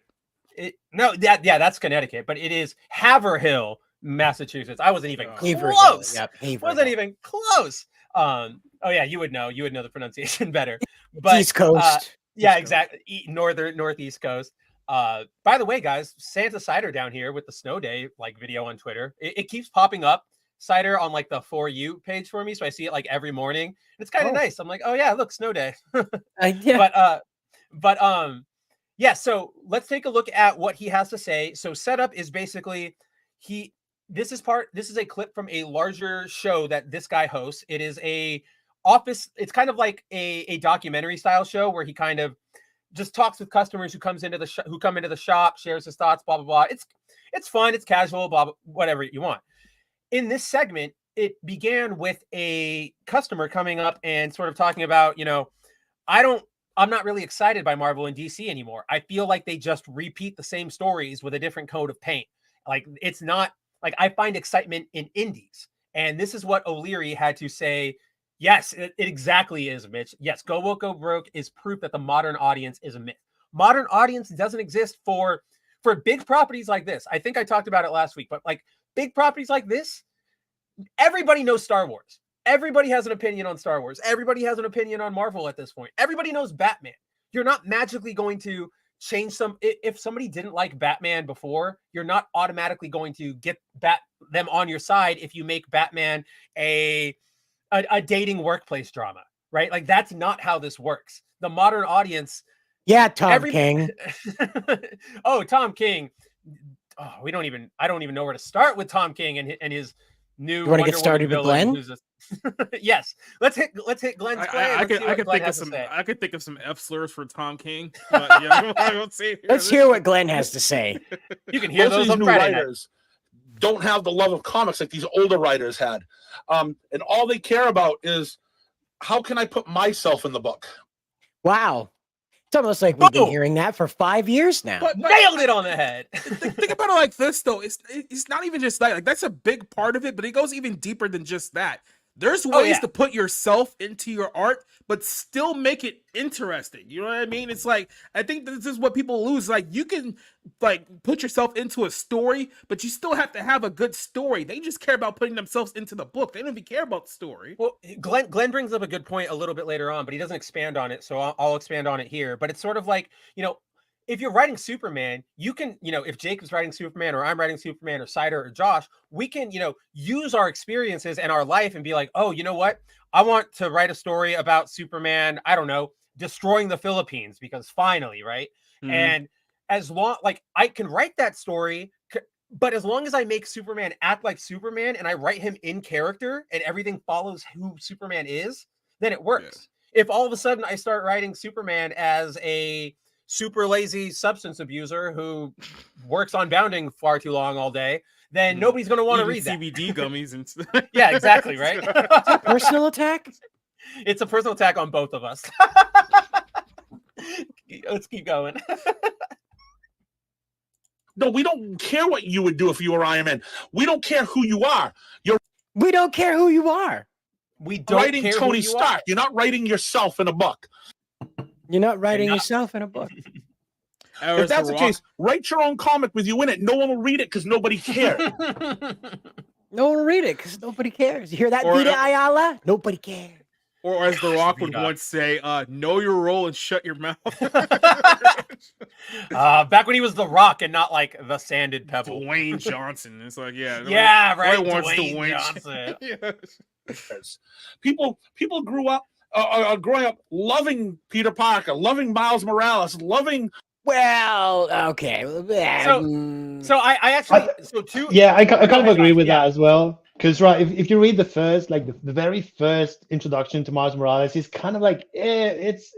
That's Connecticut, but it is Haverhill, Massachusetts. I wasn't even close. Wasn't even close. Oh yeah, you would know the pronunciation better. But East Coast. Yeah, exactly. Northeast coast. By the way, guys, Santa Cider down here with the snow day video on Twitter. It keeps popping up, Cider, on the For You page for me, so I see it every morning. And it's kind of nice. I'm like, oh yeah, look, snow day. Yeah. Yeah. So let's take a look at what he has to say. So setup is basically this is a clip from a larger show that this guy hosts. It is it's kind of like a documentary style show where he kind of just talks with customers who come into the shop, shares his thoughts, blah, blah, blah. It's fun. It's casual, blah, blah, whatever you want. In this segment, it began with a customer coming up and sort of talking about, I'm not really excited by Marvel and DC anymore. I feel like they just repeat the same stories with a different coat of paint. It's not I find excitement in indies. And this is what O'Leary had to say. Yes, it exactly is, Mitch. Yes, Go Woke, Go Broke is proof that the modern audience is a myth. Modern audience doesn't exist for big properties like this. I think I talked about it last week, but big properties like this, everybody knows Star Wars. Everybody has an opinion on Star Wars. Everybody has an opinion on Marvel at this point. Everybody knows Batman. You're not magically going to change if somebody didn't like Batman before, you're not automatically going to get them on your side if you make Batman a dating workplace drama, right? That's not how this works. The modern audience. Yeah, Tom King. Oh, Tom King. Oh, I don't even know where to start with Tom King and his new. You want to get started with Glenn? Yes, let's hit Glenn's play. I could think of some F slurs for Tom King. But yeah, I won't say it here. Let's hear what Glenn has to say. You can hear Most of those these on new Friday night. writers don't have the love of comics like these older writers had, and all they care about is how can I put myself in the book. Wow. It's almost like we've been hearing that for 5 years now. But Nailed it on the head. Think about it like this, though. It's not even just that. Like, that's a big part of it, but it goes even deeper than just that. There's ways to put yourself into your art, but still make it interesting. You know what I mean? It's like, I think this is what people lose. Like, you can like put yourself into a story, but you still have to have a good story. They just care about putting themselves into the book. They don't even care about the story. Well, Glenn brings up a good point a little bit later on, but he doesn't expand on it. So I'll expand on it here. But it's sort of like, if you're writing Superman, you can, if Jacob's writing Superman or I'm writing Superman or Cider or Josh, we can, use our experiences and our life and be like, oh, you know what? I want to write a story about Superman, I don't know, destroying the Philippines because finally, right? Mm-hmm. And as long, like, I can write that story, but as long as I make Superman act like Superman and I write him in character and everything follows who Superman is, then it works. Yeah. If all of a sudden I start writing Superman as a super lazy substance abuser who works on bounding far too long all day, then nobody's going to want to read that. CBD gummies and yeah, exactly, right? Personal attack? It's a personal attack on both of us. Let's keep going. No, we don't care what you would do if you were Iron Man. We don't care who you are. We don't care who you are. We don't writing care Tony who you Stark. Are. You're not writing yourself in a book. You're not writing yourself in a book. If that's the case, write your own comic with you in it. No one will read it because nobody cares. No one will read it because nobody cares. You hear that, Vita Ayala? Nobody cares. Or as The Rock would once say, know your role and shut your mouth. Back when he was The Rock and not like the sanded pebble. Dwayne Johnson. It's like, yeah, right. Dwayne Johnson. Yes. People grew up growing up loving Peter Parker, loving Miles Morales, loving. Well, okay. So I actually I kind of agree with that as well. Because if you read the first, like the very first introduction to Miles Morales, it's kind of like it's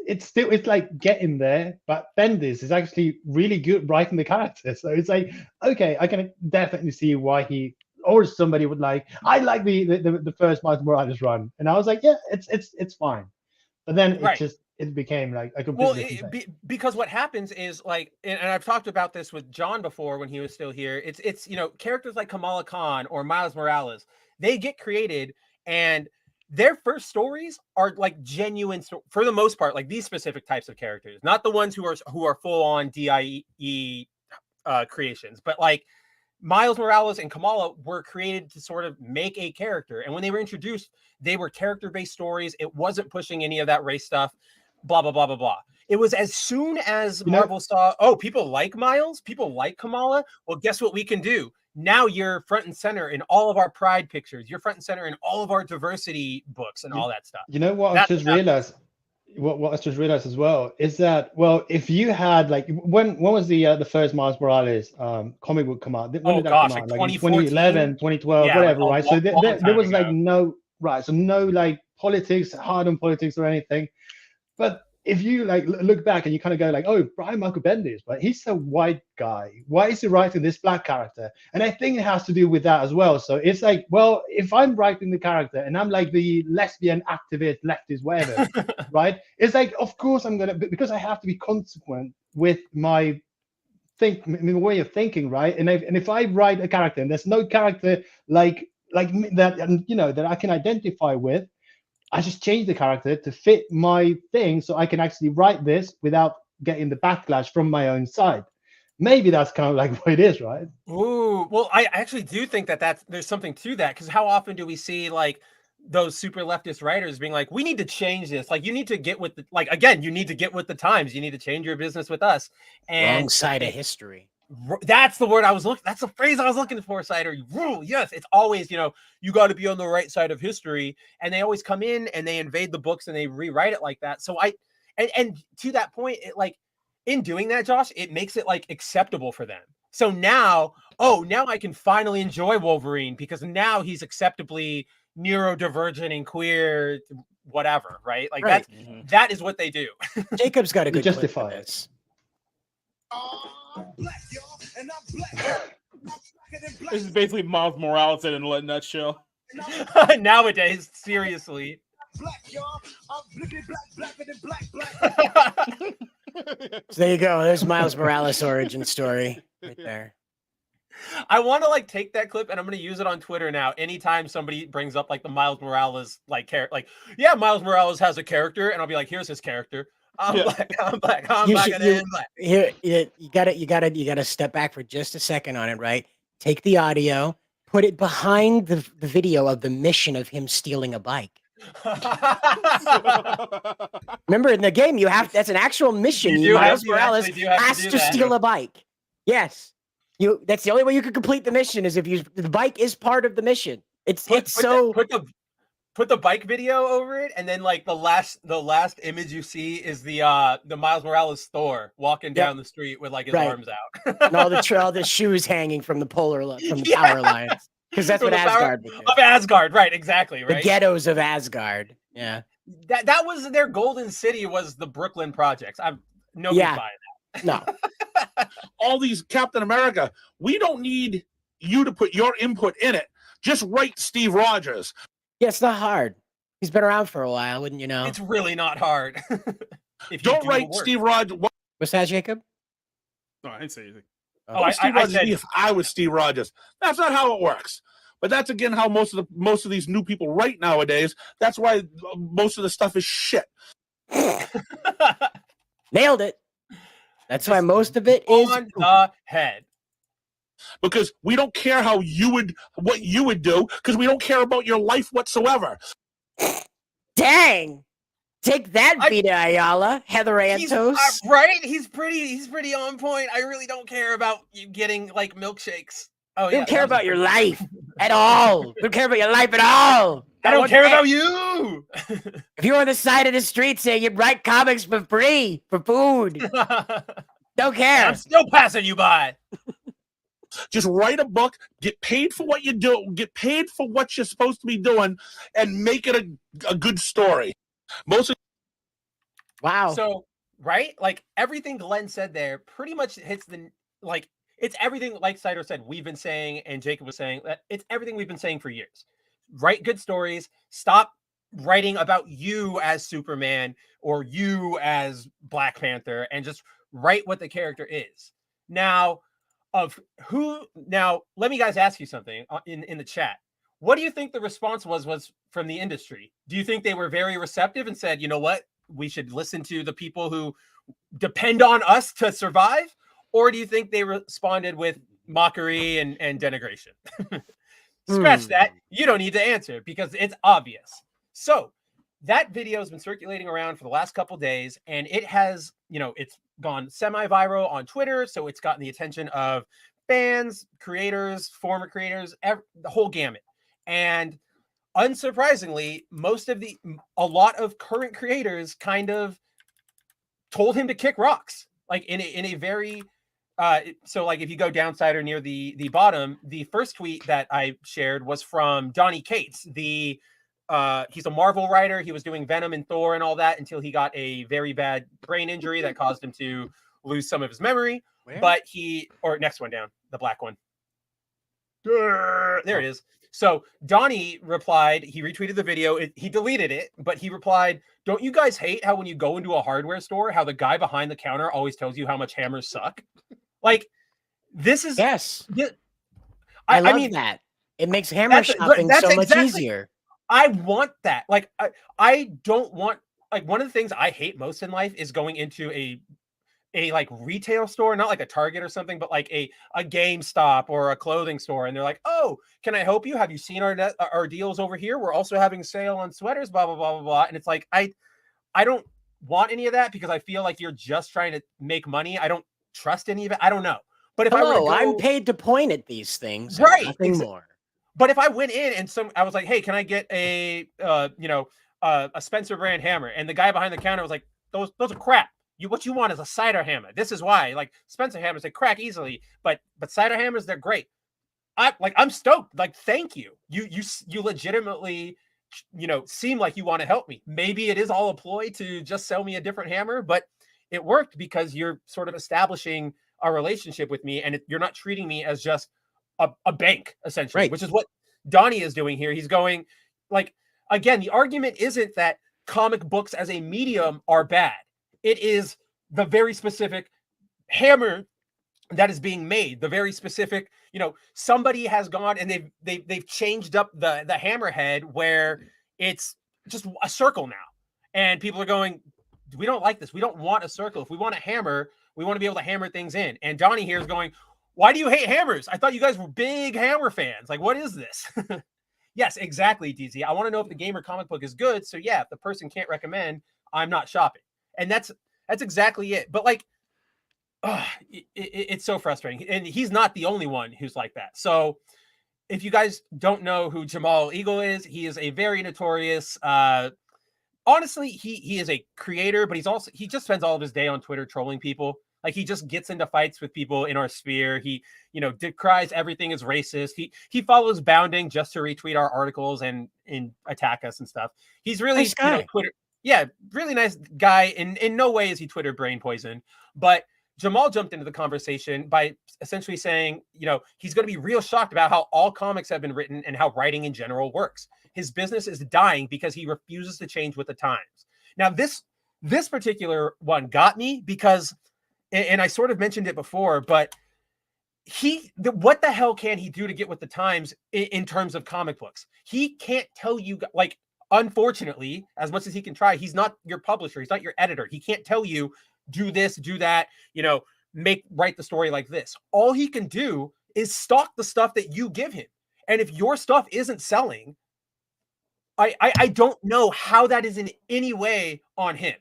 like getting there. But Bendis is actually really good writing the character, so it's like, okay, I can definitely see why he or somebody would like. I like the first Miles Morales run, and I was like, yeah, it's fine. But then it became like a completely because what happens is like, and I've talked about this with John before when he was still here. It's characters like Kamala Khan or Miles Morales, they get created and their first stories are like genuine for the most part, like these specific types of characters, not the ones who are full on DIE creations, but like Miles Morales and Kamala were created to sort of make a character. And when they were introduced, they were character-based stories. It wasn't pushing any of that race stuff, blah, blah, blah, blah, blah. It was as soon as Marvel saw, people like Miles, people like Kamala. Well, guess what we can do? Now you're front and center in all of our pride pictures. You're front and center in all of our diversity books and all that stuff. You know what I just realized? What I just realized as well is that, well, if you had like when was the first Miles Morales comic book come out? When did that come out? Like 2011, 2012, whatever, right? So there was like no like politics, hard on politics or anything. But if you like look back and you kind of go like, oh, Brian Michael Bendis, but he's a white guy. Why is he writing this black character? And I think it has to do with that as well. So it's like, well, if I'm writing the character and I'm like the lesbian activist, leftist, whatever, right? It's like, of course I'm gonna, because I have to be consequent with my way of thinking, right? And if I write a character and there's no character like that, and that I can identify with, I just change the character to fit my thing so I can actually write this without getting the backlash from my own side. Maybe that's kind of like what it is, right? Ooh, well, I actually do think that there's something to that, because how often do we see like those super leftist writers being like, we need to change this. Like, you need to get with the, like, again, you need to get with the times. You need to change your business with us. And wrong side of history. That's the word I was looking. That's the phrase I was looking for. Cider. Yes, it's always, you got to be on the right side of history, and they always come in and they invade the books and they rewrite it like that. So and to that point, it like in doing that, Josh, it makes it like acceptable for them. So now I can finally enjoy Wolverine because now he's acceptably, neurodivergent and queer, whatever, right? Like Right. that is what they do. Jacob's got a good justify clip for it. this. This is basically Miles Morales in a nutshell. Nowadays, seriously. So there you go. There's Miles Morales' origin story right there. I want to like take that clip and I'm going to use it on Twitter now. Anytime somebody brings up like the Miles Morales like character, like yeah, Miles Morales has a character, and I'll be like, here's his character. I'm black. I'm black. I'm You black. should- And black. Here, you gotta step back for just a second on it, right? Take the audio, put it behind the video of the mission of him stealing a bike. Remember, in the game, that's an actual mission. You Miles actually Morales do have to has do to that. steal a bike. Yes, that's the only way you can complete the mission is if the bike is part of the mission. Put the bike video over it, and then like the last image you see is the Miles Morales Thor walking down the street with like his arms out, and all the shoes hanging from the power lines, because that's what Asgard would do. Of Asgard, right? Exactly, right. The ghettos of Asgard. Yeah, that was their golden city, was the Brooklyn projects. Nobody's buying that. No. All these Captain America, we don't need you to put your input in it. Just write Steve Rogers. Yeah, it's not hard. He's been around for a while, wouldn't you know? It's really not hard. Don't write Steve Rogers. What's that, Jacob? No, I didn't say anything. I said if I was Steve Rogers. That's not how it works. But that's again how most of these new people write nowadays. That's why most of the stuff is shit. Nailed it. That's why most of it is on the head. Because we don't care what you would do, because we don't care about your life whatsoever. Dang. Take that, Vita Ayala, Heather Antos. Right? He's pretty on point. I really don't care about you getting like milkshakes. Oh, I don't care about your life at all. I don't care about your life at all. I don't care about you. If you're on the side of the street saying you write comics for free, for food, don't care. I'm still passing you by. Just write a book, get paid for what you do, get paid for what you're supposed to be doing, and make it a good story. Wow. So, right? Like everything Glenn said there pretty much hits it's everything like Cider said we've been saying, and Jacob was saying, that it's everything we've been saying for years. Write good stories. Stop writing about you as Superman or you as Black Panther, and just write what the character is. Now, let me guys ask you something in the chat. What do you think the response was from the industry? Do you think they were very receptive and said, you know what, we should listen to the people who depend on us to survive? Or do you think they responded with mockery and denigration? Scratch that. You don't need to answer because it's obvious. So that video has been circulating around for the last couple days, and it has, it's gone semi-viral on Twitter. So it's gotten the attention of fans, creators, former creators, the whole gamut. And unsurprisingly, a lot of current creators kind of told him to kick rocks, like in a very, so like if you go downside or near the bottom, the first tweet that I shared was from Donny Cates. He's a Marvel writer. He was doing Venom and Thor and all that until he got a very bad brain injury that caused him to lose some of his memory. Where? But next one down, the black one. There it is. So Donnie replied, he retweeted the video, he deleted it, but he replied, "Don't you guys hate how when you go into a hardware store, how the guy behind the counter always tells you how much hammers suck?" Like, this is... Yes. I mean that. It makes hammer shopping so much easier. I want that. Like, I don't want... Like, one of the things I hate most in life is going into a like retail store, not like a Target or something, but like a GameStop or a clothing store, and they're like, "Oh, can I help you? Have you seen our deals over here? We're also having a sale on sweaters, blah blah blah blah blah." And it's like, I don't want any of that because I feel like you're just trying to make money. I don't trust any of it. I don't know. But if I'm paid to point at these things, right? Nothing more. But if I went in and I was like, "Hey, can I get a Spencer brand hammer?" And the guy behind the counter was like, "Those are crap. What you want is a cider hammer. This is why, like, Spencer hammers, they crack easily, but cider hammers, they're great." I'm stoked. Like, thank you. You legitimately, seem like you want to help me. Maybe it is all a ploy to just sell me a different hammer, but it worked because you're sort of establishing a relationship with me, and you're not treating me as just a bank, essentially, Right. which is what Donnie is doing here. He's going, like, again, the argument isn't that comic books as a medium are bad. It is the very specific hammer that is being made, the very specific, somebody has gone and they've changed up the hammerhead where it's just a circle now, and people are going, we don't like this. We don't want a circle. If we want a hammer, we want to be able to hammer things in. And Donnie here is going, why do you hate hammers? I thought you guys were big hammer fans. Like, what is this? Yes, exactly, DZ. I want to know if the gamer comic book is good. So yeah, if the person can't recommend, I'm not shopping. And that's exactly it. But like, it's so frustrating. And he's not the only one who's like that. So if you guys don't know who Jamal Eagle is, he is a very notorious, honestly, he is a creator, but he just spends all of his day on Twitter trolling people. Like, he just gets into fights with people in our sphere. He, decries everything as racist. He follows Bounding just to retweet our articles and attack us and stuff. He's really, Nice guy. Twitter. Yeah, really nice guy. In no way is he Twitter brain poison, but Jamal jumped into the conversation by essentially saying, he's going to be real shocked about how all comics have been written and how writing in general works. His business is dying because he refuses to change with the times. Now, this particular one got me because, and I sort of mentioned it before, but what the hell can he do to get with the times in terms of comic books? He can't tell you, like, unfortunately, as much as he can try, he's not your publisher. He's not your editor. He can't tell you, do this, do that, write the story like this. All he can do is stock the stuff that you give him. And if your stuff isn't selling, I don't know how that is in any way on him.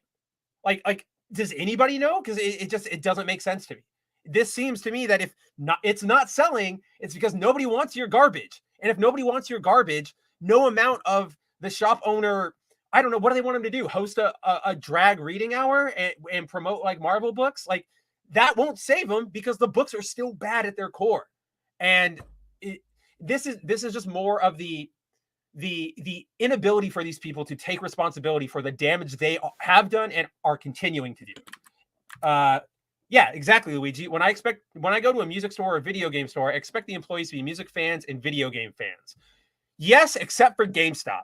Like, does anybody know? Because it doesn't make sense to me. This seems to me that if it's not selling, it's because nobody wants your garbage. And if nobody wants your garbage, no amount of the shop owner, I don't know, what do they want him to do? Host a drag reading hour and promote like Marvel books? Like, that won't save them because the books are still bad at their core. And this is just more of the inability for these people to take responsibility for the damage they have done and are continuing to do. Yeah, exactly, Luigi. When I go to a music store or a video game store, I expect the employees to be music fans and video game fans. Yes, except for GameStop.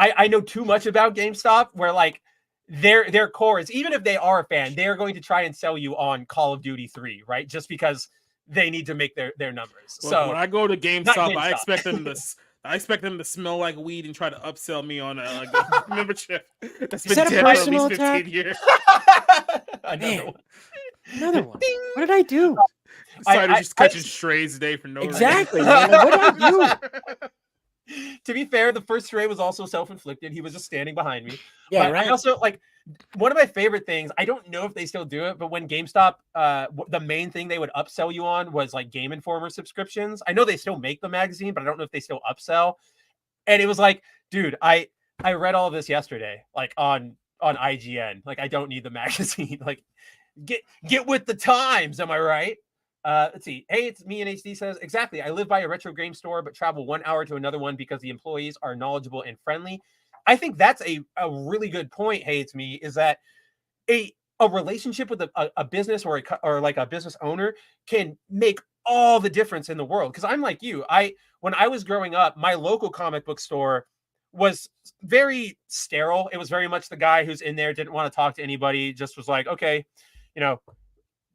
I know too much about GameStop where, like, their core is, even if they are a fan, they're going to try and sell you on Call of Duty 3, right? Just because they need to make their numbers. Well, so when I go to GameStop, I GameStop. expect them to smell like weed and try to upsell me on a membership that's Is been that a dead for at personal least 15 years. Another one. What did I do? Cider's just catching strays today for no Exactly, reason. man. Like, what did I do? To be fair, the first stray was also self-inflicted. He was just standing behind me. Yeah, but right. I also, like, one of my favorite things, I don't know if they still do it, but when GameStop, the main thing they would upsell you on was like Game Informer subscriptions. I know they still make the magazine, but I don't know if they still upsell. And it was like, dude, I read all this yesterday, like on IGN. Like, I don't need the magazine. Like, get with the times. Am I right? Let's see. Hey, it's me, and HD says, exactly. I live by a retro game store, but travel 1 hour to another one because the employees are knowledgeable and friendly. I think that's a really good point. Hey, it's me, is that a relationship with a business or like a business owner can make all the difference in the world. Because I'm like you. When I was growing up, my local comic book store was very sterile. It was very much the guy who's in there, didn't want to talk to anybody, just was like, okay,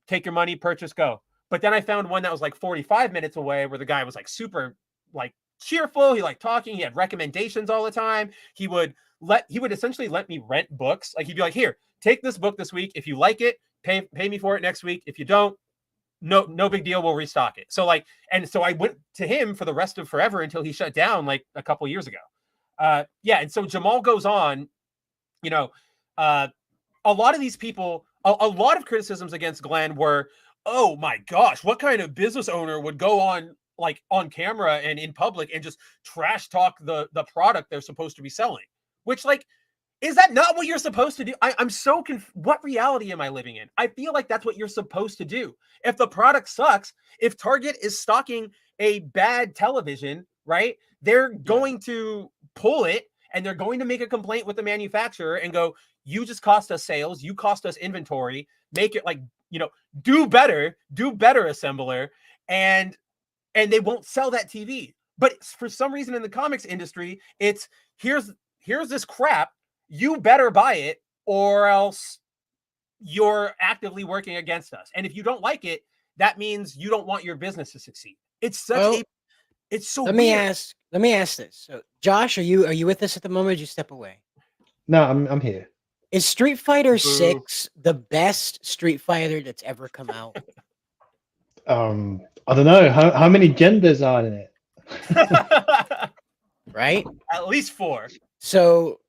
take your money, purchase, go. But then I found one that was like 45 minutes away where the guy was like super like cheerful. He liked talking. He had recommendations all the time. He would essentially let me rent books. Like, he'd be like, here, take this book this week. If you like it, pay me for it next week. If you don't, no big deal. We'll restock it. So like, and so I went to him for the rest of forever until he shut down like a couple years ago. Yeah. And so Jamal goes on, a lot of these people, a lot of criticisms against Glenn were, oh my gosh, what kind of business owner would go on camera and in public and just trash talk the product they're supposed to be selling? Which, like, Is that not what you're supposed to do? I'm so what reality am I living in? I feel like that's what you're supposed to do. If the product sucks, if Target is stocking a bad television, right? They're going to pull it and they're going to make a complaint with the manufacturer and go, you just cost us sales, you cost us inventory, make it like, do better assembler, and they won't sell that TV. But for some reason in the comics industry, it's here's this crap, you better buy it or else you're actively working against us. And if you don't like it, that means you don't want your business to succeed. It's such it's so let weird. Let me ask this. So Josh, are you with us at the moment? Or did you step away? No, I'm here. Is Street Fighter 6 the best Street Fighter that's ever come out? I don't know how many genders are in it. Right? At least 4. So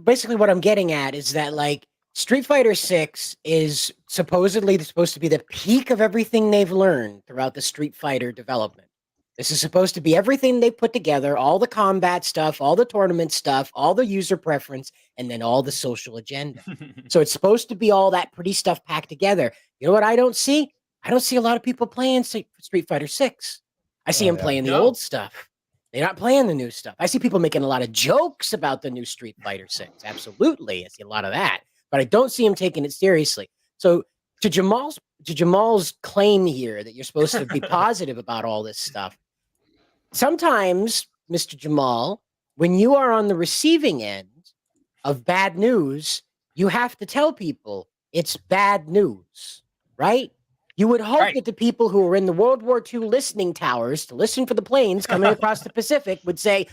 basically what I'm getting at is that like Street Fighter 6 is supposedly supposed to be the peak of everything they've learned throughout the Street Fighter development. This is supposed to be everything they put together, all the combat stuff, all the tournament stuff, all the user preference, and then all the social agenda. So it's supposed to be all that pretty stuff packed together. You know what I don't see? I don't see a lot of people playing Street Fighter 6. I see them playing the old stuff. They're not playing the new stuff. I see people making a lot of jokes about the new Street Fighter 6. Absolutely. I see a lot of that. But I don't see them taking it seriously. So to Jamal's claim here that you're supposed to be positive about all this stuff, sometimes, Mr. Jamal, when you are on the receiving end of bad news, you have to tell people it's bad news, right? You would hope that the people who are in the World War II listening towers to listen for the planes coming across the Pacific would say,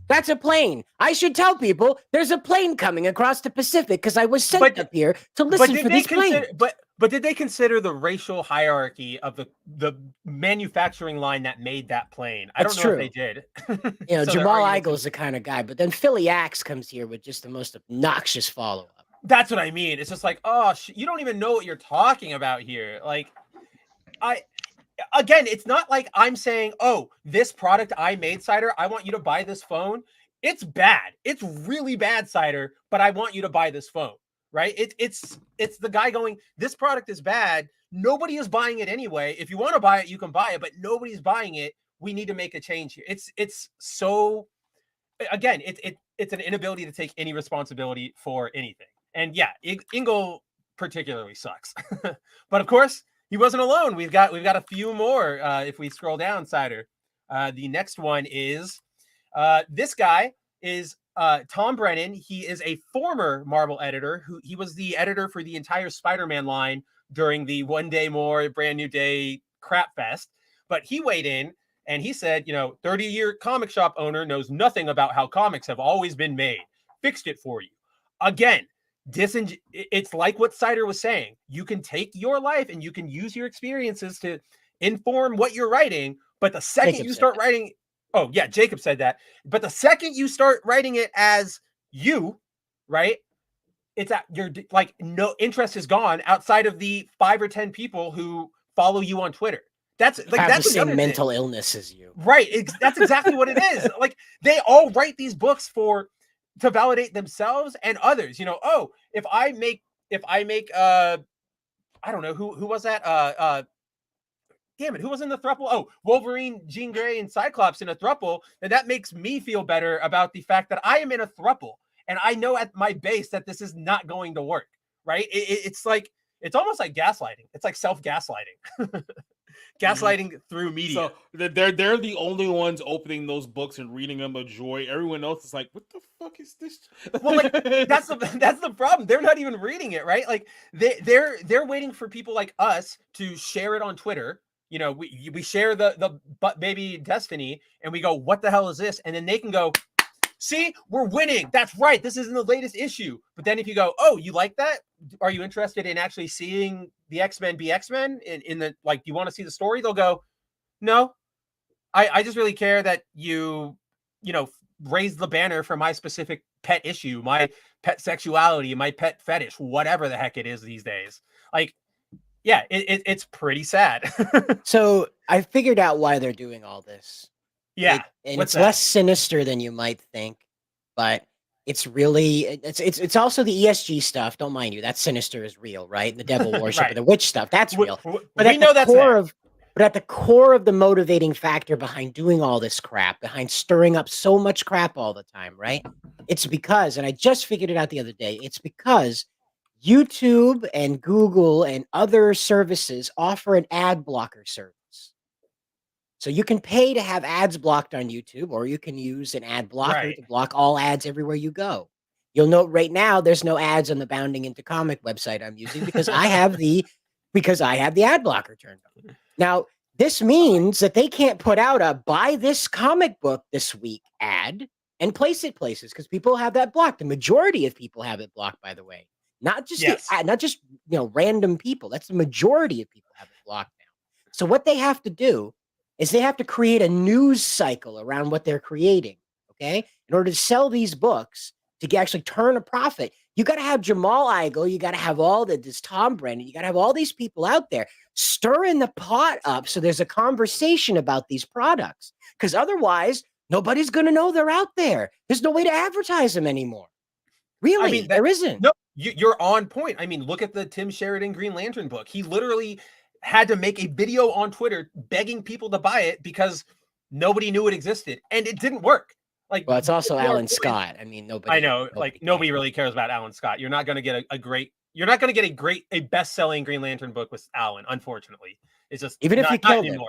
that's a plane. I should tell people there's a plane coming across the Pacific because I was sent up here to listen for this plane. But did they consider the racial hierarchy of the manufacturing line that made that plane? I don't know if they did. So Jamal Eigel's the kind of guy, but then Philly Axe comes here with just the most obnoxious follow-up. That's what I mean. It's just like, you don't even know what you're talking about here. Like, again, it's not like I'm saying, this product I made, Cider, I want you to buy this phone. It's bad. It's really bad, Cider, but I want you to buy this phone, right? It's the guy going, this product is bad. Nobody is buying it anyway. If you want to buy it, you can buy it, but nobody's buying it. We need to make a change here. It's so, again, it's an inability to take any responsibility for anything. And yeah, Ingle particularly sucks. But of course, he wasn't alone. We've got a few more if we scroll down, Cider. The next one is this guy is Tom Brennan. He is a former Marvel editor he was the editor for the entire Spider-Man line during the One Day More Brand New Day crap fest. But he weighed in and he said, 30-year comic shop owner knows nothing about how comics have always been made. Fixed it for you. Again, it's like what Cider was saying. You can take your life and you can use your experiences to inform what you're writing, but the second you start writing, Jacob said that. But the second you start writing it as you, right? It's you're like, no interest is gone outside of the 5 or 10 people who follow you on Twitter. That's like that's the same mental illness as you, right? That's exactly what it is. Like they all write these books to validate themselves and others. If I make I don't know who was that? Damn it, who was in the throuple? Wolverine, Jean Grey, and Cyclops in a throuple, and that makes me feel better about the fact that I am in a throuple and I know at my base that this is not going to work. Right? It's like it's almost like gaslighting. It's like self-gaslighting. Gaslighting through media. So they're the only ones opening those books and reading them with joy. Everyone else is like, what the fuck is this? Well, like that's the problem. They're not even reading it, right? Like they're waiting for people like us to share it on Twitter. We share the butt baby Destiny and we go, what the hell is this? And then they can go, see, we're winning. That's right. This isn't the latest issue. But then if you go, you like that? Are you interested in actually seeing the X-Men be X-Men in the, like, you want to see the story? They'll go, no, I just really care that you raise the banner for my specific pet issue, my pet sexuality, my pet fetish, whatever the heck it is these days. Like, yeah, it's pretty sad. So I figured out why they're doing all this. Yeah. And it's less sinister than you might think, but It's really it's also the ESG stuff. Don't mind you. That sinister is real, right? And the devil worship Right. and the witch stuff. That's real. But We know that's there. But at the core of the motivating factor behind doing all this crap, behind stirring up so much crap all the time, right? It's because, and I just figured it out the other day, it's because YouTube and Google and other services offer an ad blocker service. So you can pay to have ads blocked on YouTube, or you can use an ad blocker to block all ads everywhere you go. You'll note right now there's no ads on the Bounding Into Comic website I'm using because I have the ad blocker turned on. Now, this means that they can't put out a buy this comic book this week ad and place it places because people have that blocked. The majority of people have it blocked, by the way. Not just not just random people. That's the majority of people have it blocked now. So what they have to do is they have to create a news cycle around what they're creating, okay? In order to sell these books, to actually turn a profit, you got to have Jamal Igle, you got to have this Tom Brennan, you got to have all these people out there stirring the pot up so there's a conversation about these products. Because otherwise, nobody's going to know they're out there. There's no way to advertise them anymore. Really, there isn't. No, you're on point. I mean, look at the Tim Sheridan Green Lantern book. He literally had to make a video on Twitter begging people to buy it because nobody knew it existed, and it didn't work. Like, well, it's also Alan Scott. I mean, nobody. I know, nobody really cares about Alan Scott. You're not going to get a best-selling Green Lantern book with Alan. Unfortunately, it's just even if you killed him.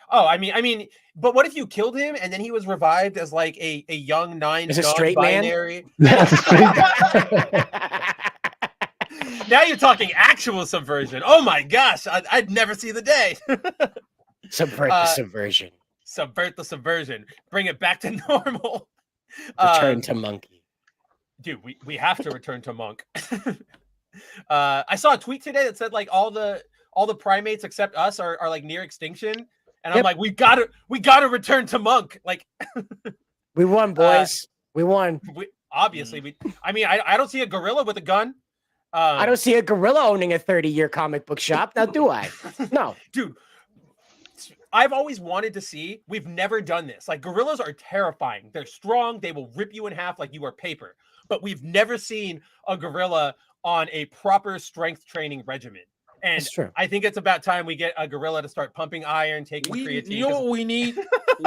Oh, I mean, but what if you killed him and then he was revived as like a young non-binary? That's a straight. Now you're talking actual subversion. Oh my gosh, I'd never see the day. Subvert the subversion. Subvert the subversion. Bring it back to normal. Return to monkey. Dude, we have to return to monk. I saw a tweet today that said like all the primates except us are like near extinction, and I'm like, we gotta return to monk. Like, we won, boys. We won. Obviously, I don't see a gorilla with a gun. I don't see a gorilla owning a 30-year comic book shop. Now, do I? No. Dude, I've always wanted to see. We've never done this. Like, gorillas are terrifying. They're strong. They will rip you in half like you are paper. But we've never seen a gorilla on a proper strength training regimen. And I think it's about time we get a gorilla to start pumping iron, taking creatine. You know what we need?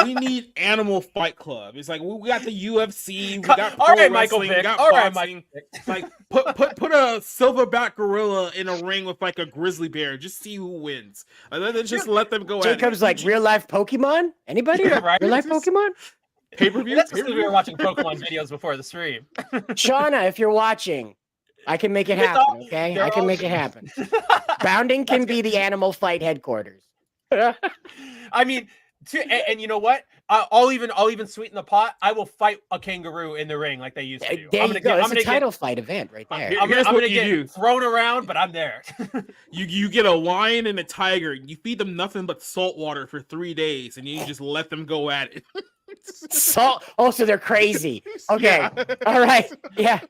We need Animal Fight Club. It's like we got the UFC, we got all right, Michael Vick. We got boxing. Like put a silverback gorilla in a ring with like a grizzly bear. Just see who wins, and then just let them go. Jacob's like real life Pokemon. Anybody? Yeah, right? Real life Pokemon. Pay-per-view. That's because we were watching Pokemon videos before the stream. Shauna, if you're watching, I can make it happen. Okay, I can make it happen. Bounding can be the animal fight headquarters. I mean, and you know what? I'll even sweeten the pot. I will fight a kangaroo in the ring like they used to do. There you go. It's a title fight event right there. I'm gonna get thrown around, but I'm there. You get a lion and a tiger. You feed them nothing but salt water for 3 days, and you just let them go at it. Salt. Oh, so they're crazy. Okay. Yeah. All right. Yeah.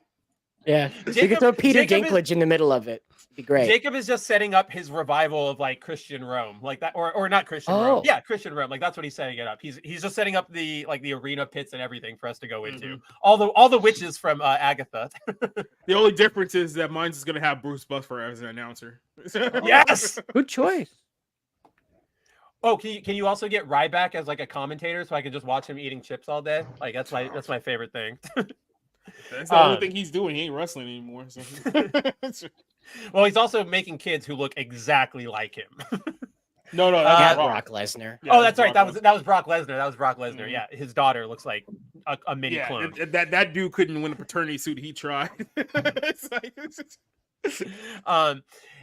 Yeah. You can throw Peter Dinklage in the middle of it. It'd be great. Jacob is just setting up his revival of like Christian Rome, like that, or not Christian Rome. Yeah, Christian Rome. Like that's what he's setting it up. He's just setting up the arena pits and everything for us to go into. All the witches from Agatha. The only difference is that mine's is gonna have Bruce Buffer as an announcer. Yes. Good choice. Oh, can you also get Ryback as like a commentator so I can just watch him eating chips all day? Like that's my favorite thing. That's the only thing he's doing. He ain't wrestling anymore. So. Well, he's also making kids who look exactly like him. No, that's Brock Lesnar. Yeah, oh, that's right. That was Brock Lesnar. That was Brock Lesnar. Mm-hmm. Yeah, his daughter looks like a mini clone. That dude couldn't win a paternity suit. He tried.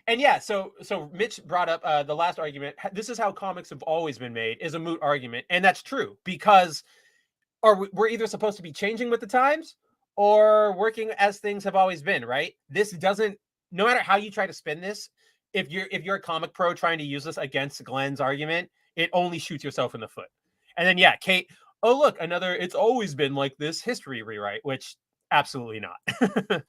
And yeah, so Mitch brought up the last argument. This is how comics have always been made, is a moot argument, and that's true because we're either supposed to be changing with the times or working as things have always been, right? This doesn't. No matter how you try to spin this, if you're a comic pro trying to use this against Glenn's argument, it only shoots yourself in the foot. And then yeah, Kate. Oh look, another. It's always been like this history rewrite, which absolutely not.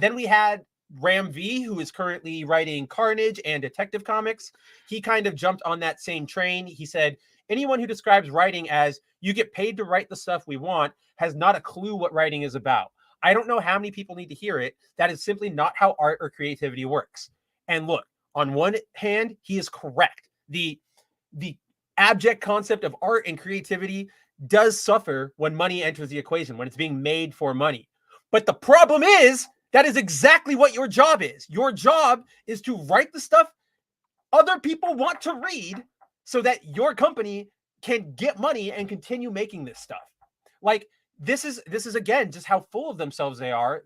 Then we had Ram V, who is currently writing Carnage and Detective Comics. He kind of jumped on that same train. He said, anyone who describes writing as You get paid to write the stuff we want, has not a clue what writing is about. I don't know how many people need to hear it. That is simply not how art or creativity works. And look, on one hand, he is correct. The abject concept of art and creativity does suffer when money enters the equation, when it's being made for money. But the problem is that is exactly what your job is. Your job is to write the stuff other people want to read so that your company can get money and continue making this stuff. Like, this is again just how full of themselves they are.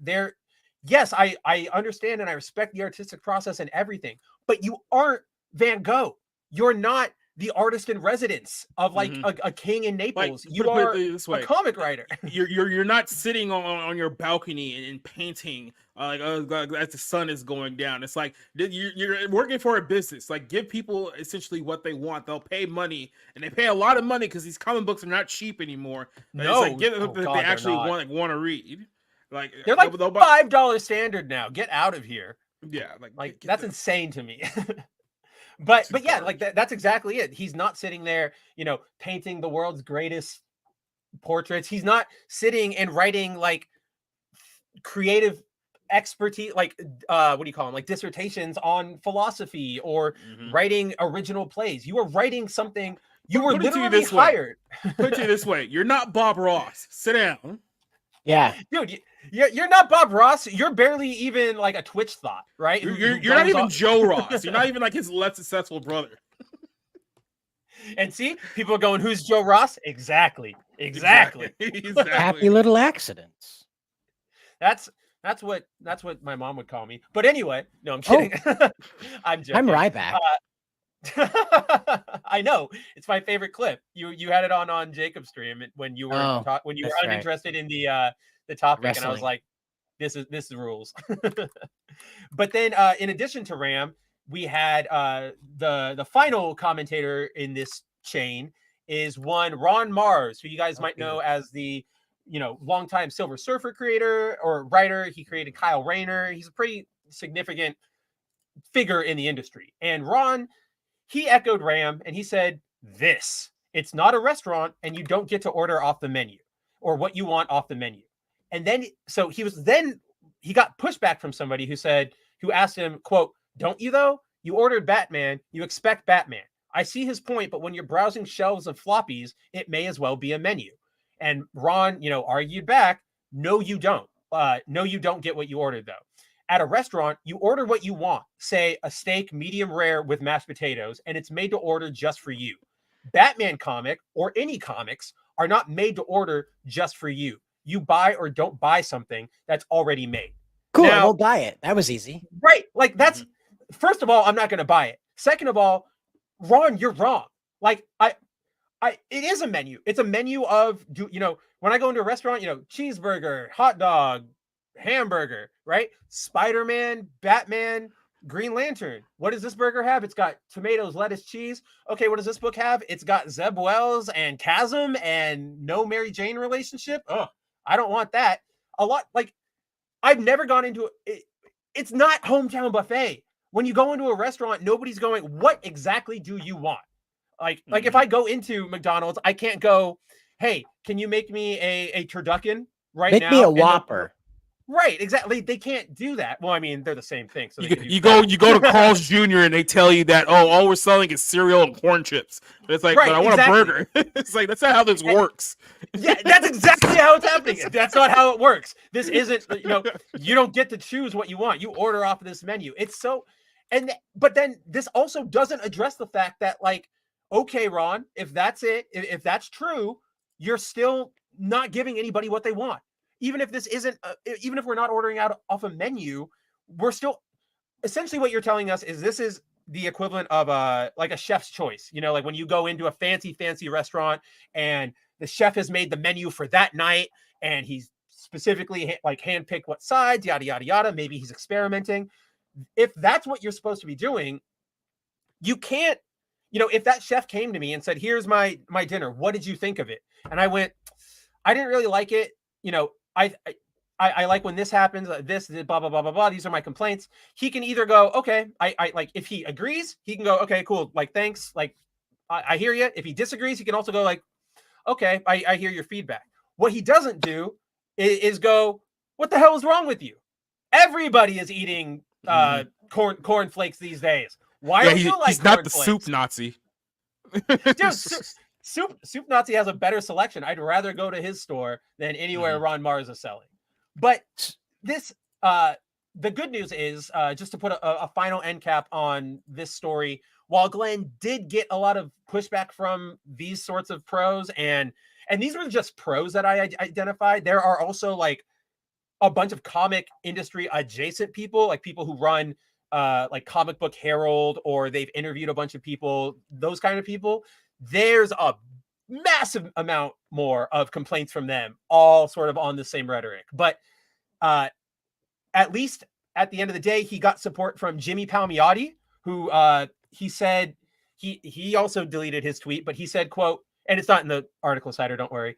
Yes, I understand and I respect the artistic process and everything, but you aren't Van Gogh. You're not the artist in residence of like a king in Naples. Like, you are a comic writer. You're not sitting on your balcony and painting as the sun is going down. It's like you're working for a business. Like, give people essentially what they want. They'll pay money, and they pay a lot of money because these comic books are not cheap anymore. No, it's like, give them they actually want to read. Like, they're like $5 standard now. Get out of here. Yeah, like that's insane to me. But yeah, like that's exactly it. He's not sitting there, painting the world's greatest portraits. He's not sitting and writing like creative expertise, like what do you call them? Like dissertations on philosophy or writing original plays. You are writing something. You were literally hired. Put it to you this way: you're not Bob Ross. Sit down. Yeah, dude, you're not Bob Ross. You're barely even like a Twitch thought, right? You're not even Joe Ross. You're not even like his less successful brother. And see, people are going, "Who's Joe Ross?" Exactly. Happy little accidents. That's what my mom would call me. But anyway, no, I'm kidding. I'm joking. I'm Ryback. I know, it's my favorite clip. You had it on Jacob's stream when you were uninterested in the topic, wrestling. And I was like, this is rules. But then in addition to Ram, we had the final commentator in this chain is one Ron Mars, who you guys might know as the longtime Silver Surfer creator or writer. He created Kyle Rayner. He's a pretty significant figure in the industry. And Ron, he echoed Ram and he said, it's not a restaurant and you don't get to order off the menu or what you want off the menu. And then, so he got pushback from somebody who asked him, quote, "Don't you though? You ordered Batman. You expect Batman. I see his point, but when you're browsing shelves of floppies, it may as well be a menu." And Ron, argued back, "No, you don't. No, you don't get what you ordered though. At a restaurant, you order what you want, say a steak medium rare with mashed potatoes, and it's made to order just for you. Batman comic or any comics are not made to order just for you. You buy or don't buy something that's already made." Cool, I won't buy it. That was easy. Right. Like that's, first of all, I'm not going to buy it. Second of all, Ron, you're wrong. Like it is a menu. It's a menu of, when I go into a restaurant, cheeseburger, hot dog, hamburger, right? Spider-Man, Batman, Green Lantern. What does this burger have? It's got tomatoes, lettuce, cheese. Okay, what does this book have? It's got Zeb Wells and Chasm and no Mary Jane relationship. Oh, I don't want that. A lot, like, I've never gone into it. It's not hometown buffet. When you go into a restaurant, nobody's going, "What exactly do you want?" Like if I go into McDonald's, I can't go, "Hey, can you make me a turducken right now?" Make me a Whopper. Right, exactly. They can't do that. Well, I mean, they're the same thing. So you go to Carl's Jr. and they tell you that, all we're selling is cereal and corn chips. But it's like, right, but I want a burger. It's like, that's not how this works. Yeah, that's exactly how it's happening. That's not how it works. This isn't, you don't get to choose what you want. You order off of this menu. It's so, but then this also doesn't address the fact that, like, okay, Ron, if that's it, if that's true, you're still not giving anybody what they want. Even if this isn't, even if we're not ordering out off a menu, we're still, essentially what you're telling us is this is the equivalent of like a chef's choice. Like when you go into a fancy restaurant and the chef has made the menu for that night and he's specifically like handpicked what sides, yada, yada, yada. Maybe he's experimenting. If that's what you're supposed to be doing, you can't, if that chef came to me and said, "Here's my dinner. What did you think of it?" And I went, "I didn't really like it. I like when this happens, this, blah, blah, blah, blah, blah. These are my complaints." He can either go, "Okay, I like," if he agrees, he can go, "Okay, cool. Like, thanks. Like, I hear you." If he disagrees, he can also go like, okay, I hear your feedback. What he doesn't do is go, what the hell is wrong with you? Everybody is eating corn flakes these days. Why don't you like he's not the cornflakes? soup Nazi. Dude, Soup Nazi has a better selection. I'd rather go to his store than anywhere Ron Mars is selling. But this, the good news is, just to put a final end cap on this story, while Glenn did get a lot of pushback from these sorts of pros, and these were just pros that I identified, there are also like a bunch of comic industry adjacent people, like people who run like Comic Book Herald, or they've interviewed a bunch of people, those kind of people. There's a massive amount more of complaints from them, all sort of on the same rhetoric. But at least at the end of the day, he got support from Jimmy Palmiotti, who he said he also deleted his tweet, but he said, quote, and it's not in the article, Cider, don't worry.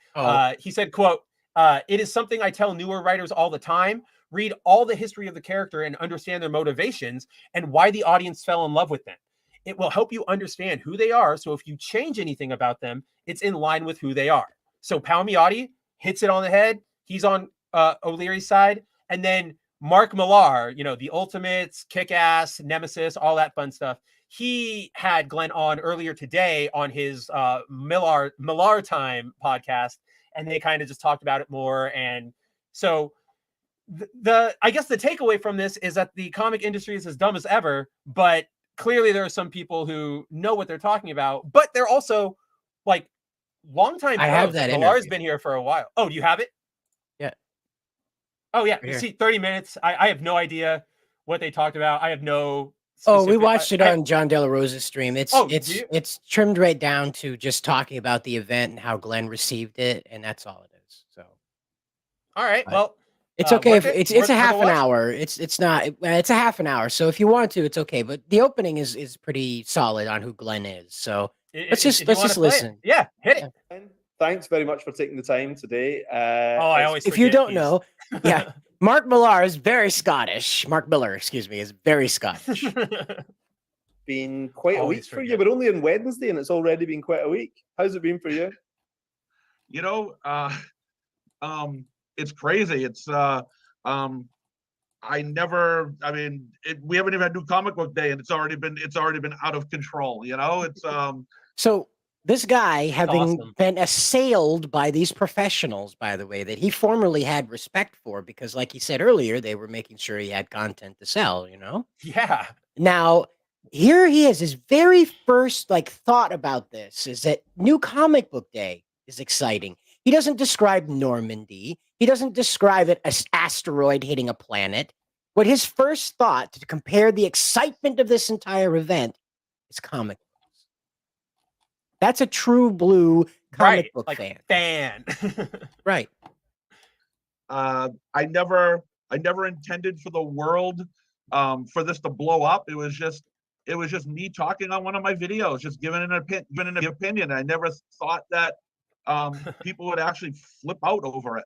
He said, quote, it is something I tell newer writers all the time. Read all the history of the character and understand their motivations and why the audience fell in love with them. It will help you understand who they are. So if you change anything about them, it's in line with who they are. So Palmiotti hits it on the head. He's on O'Leary's side. And then Mark Millar, you know, the Ultimates, Kick-Ass, Nemesis, all that fun stuff. He had Glenn on earlier today on his Millar Time podcast, and they kind of just talked about it more. And so I guess the takeaway from this is that the comic industry is as dumb as ever, but clearly there are some people who know what they're talking about, but they're also like longtime pros. I have that. Millar's been here for a while. Oh, do you have it? Yeah. Oh yeah. You see, 30 minutes. I have no idea what they talked about. I have no specific... we watched it on John De La Rosa's stream. It's trimmed right down to just talking about the event and how Glenn received it, and that's all it is. So all right. Well, it's okay if it's a half an hour. It's a half an hour. So if you want to, it's okay. But the opening is pretty solid on who Glenn is. So let's just listen. Yeah, hit it. Thanks very much for taking the time today. I always if you don't know, yeah, Mark Millar is very Scottish. Mark Miller, excuse me, is very Scottish. Been quite a week for you. We're only on Wednesday, and it's already been quite a week. How's it been for you? You know, it's crazy. It's we haven't even had New Comic Book Day, and it's already been out of control. You know, it's So this guy, having been assailed by these professionals, by the way, that he formerly had respect for, because like he said earlier, they were making sure he had content to sell, you know? Yeah. Now, here he is. His very first thought about this is that New Comic Book Day is exciting. He doesn't describe Normandy. He doesn't describe it as asteroid hitting a planet. What his first thought to compare the excitement of this entire event is comic books. That's a true blue comic book fan. Right. I never intended for the world for this to blow up. It was just me talking on one of my videos, just giving an opinion. I never thought that people would actually flip out over it.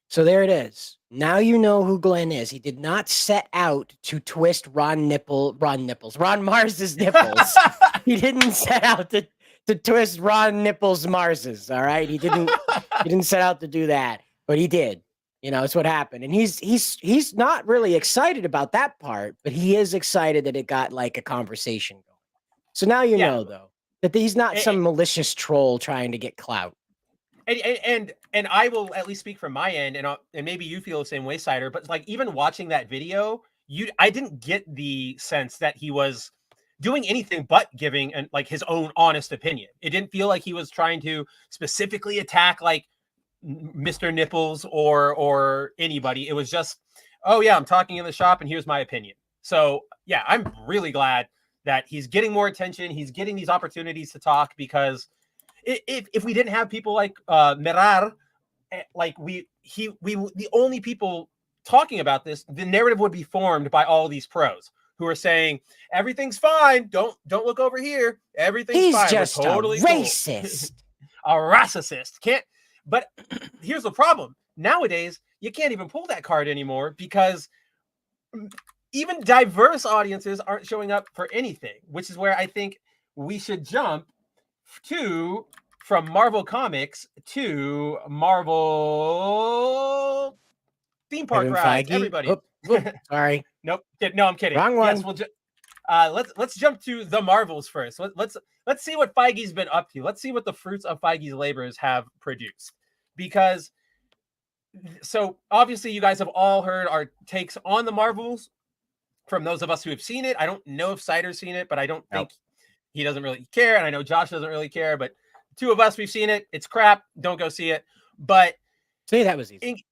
So there it is. Now you know who Glenn is. He did not set out to twist Ron Mars's nipples. He didn't set out to twist Ron Nipples Mars's. All right, he didn't set out to do that, but he did. You know, it's what happened, and he's not really excited about that part, but he is excited that it got a conversation going. So now you know though that he's not some malicious troll trying to get clout. And I will at least speak from my end, and maybe you feel the same way, Cider. But even watching that video, I didn't get the sense that he was doing anything but giving his own honest opinion. It didn't feel like he was trying to specifically attack Mr. Nipples or anybody. It was just, oh yeah, I'm talking in the shop and here's my opinion. So yeah, I'm really glad that he's getting more attention. He's getting these opportunities to talk, because if we didn't have people like Mirar, the only people talking about this, the narrative would be formed by all these pros who are saying everything's fine. Don't look over here. Everything's fine. He's just totally a racist. A racist. But here's the problem. Nowadays, you can't even pull that card anymore, because even diverse audiences aren't showing up for anything, which is where I think we should jump to from Marvel Comics to Marvel theme park Kevin rides. Feige. Everybody. Sorry. Nope. No, I'm kidding. Wrong one. Yes, we'll let's jump to the Marvels first. Let's see what Feige's been up to. Let's see what the fruits of Feige's labors have produced. Because so obviously you guys have all heard our takes on the Marvels from those of us who have seen it. I don't know if Cider's seen it, but I don't think he doesn't really care. And I know Josh doesn't really care, but two of us, we've seen it. It's crap. Don't go see it. But see, that was easy.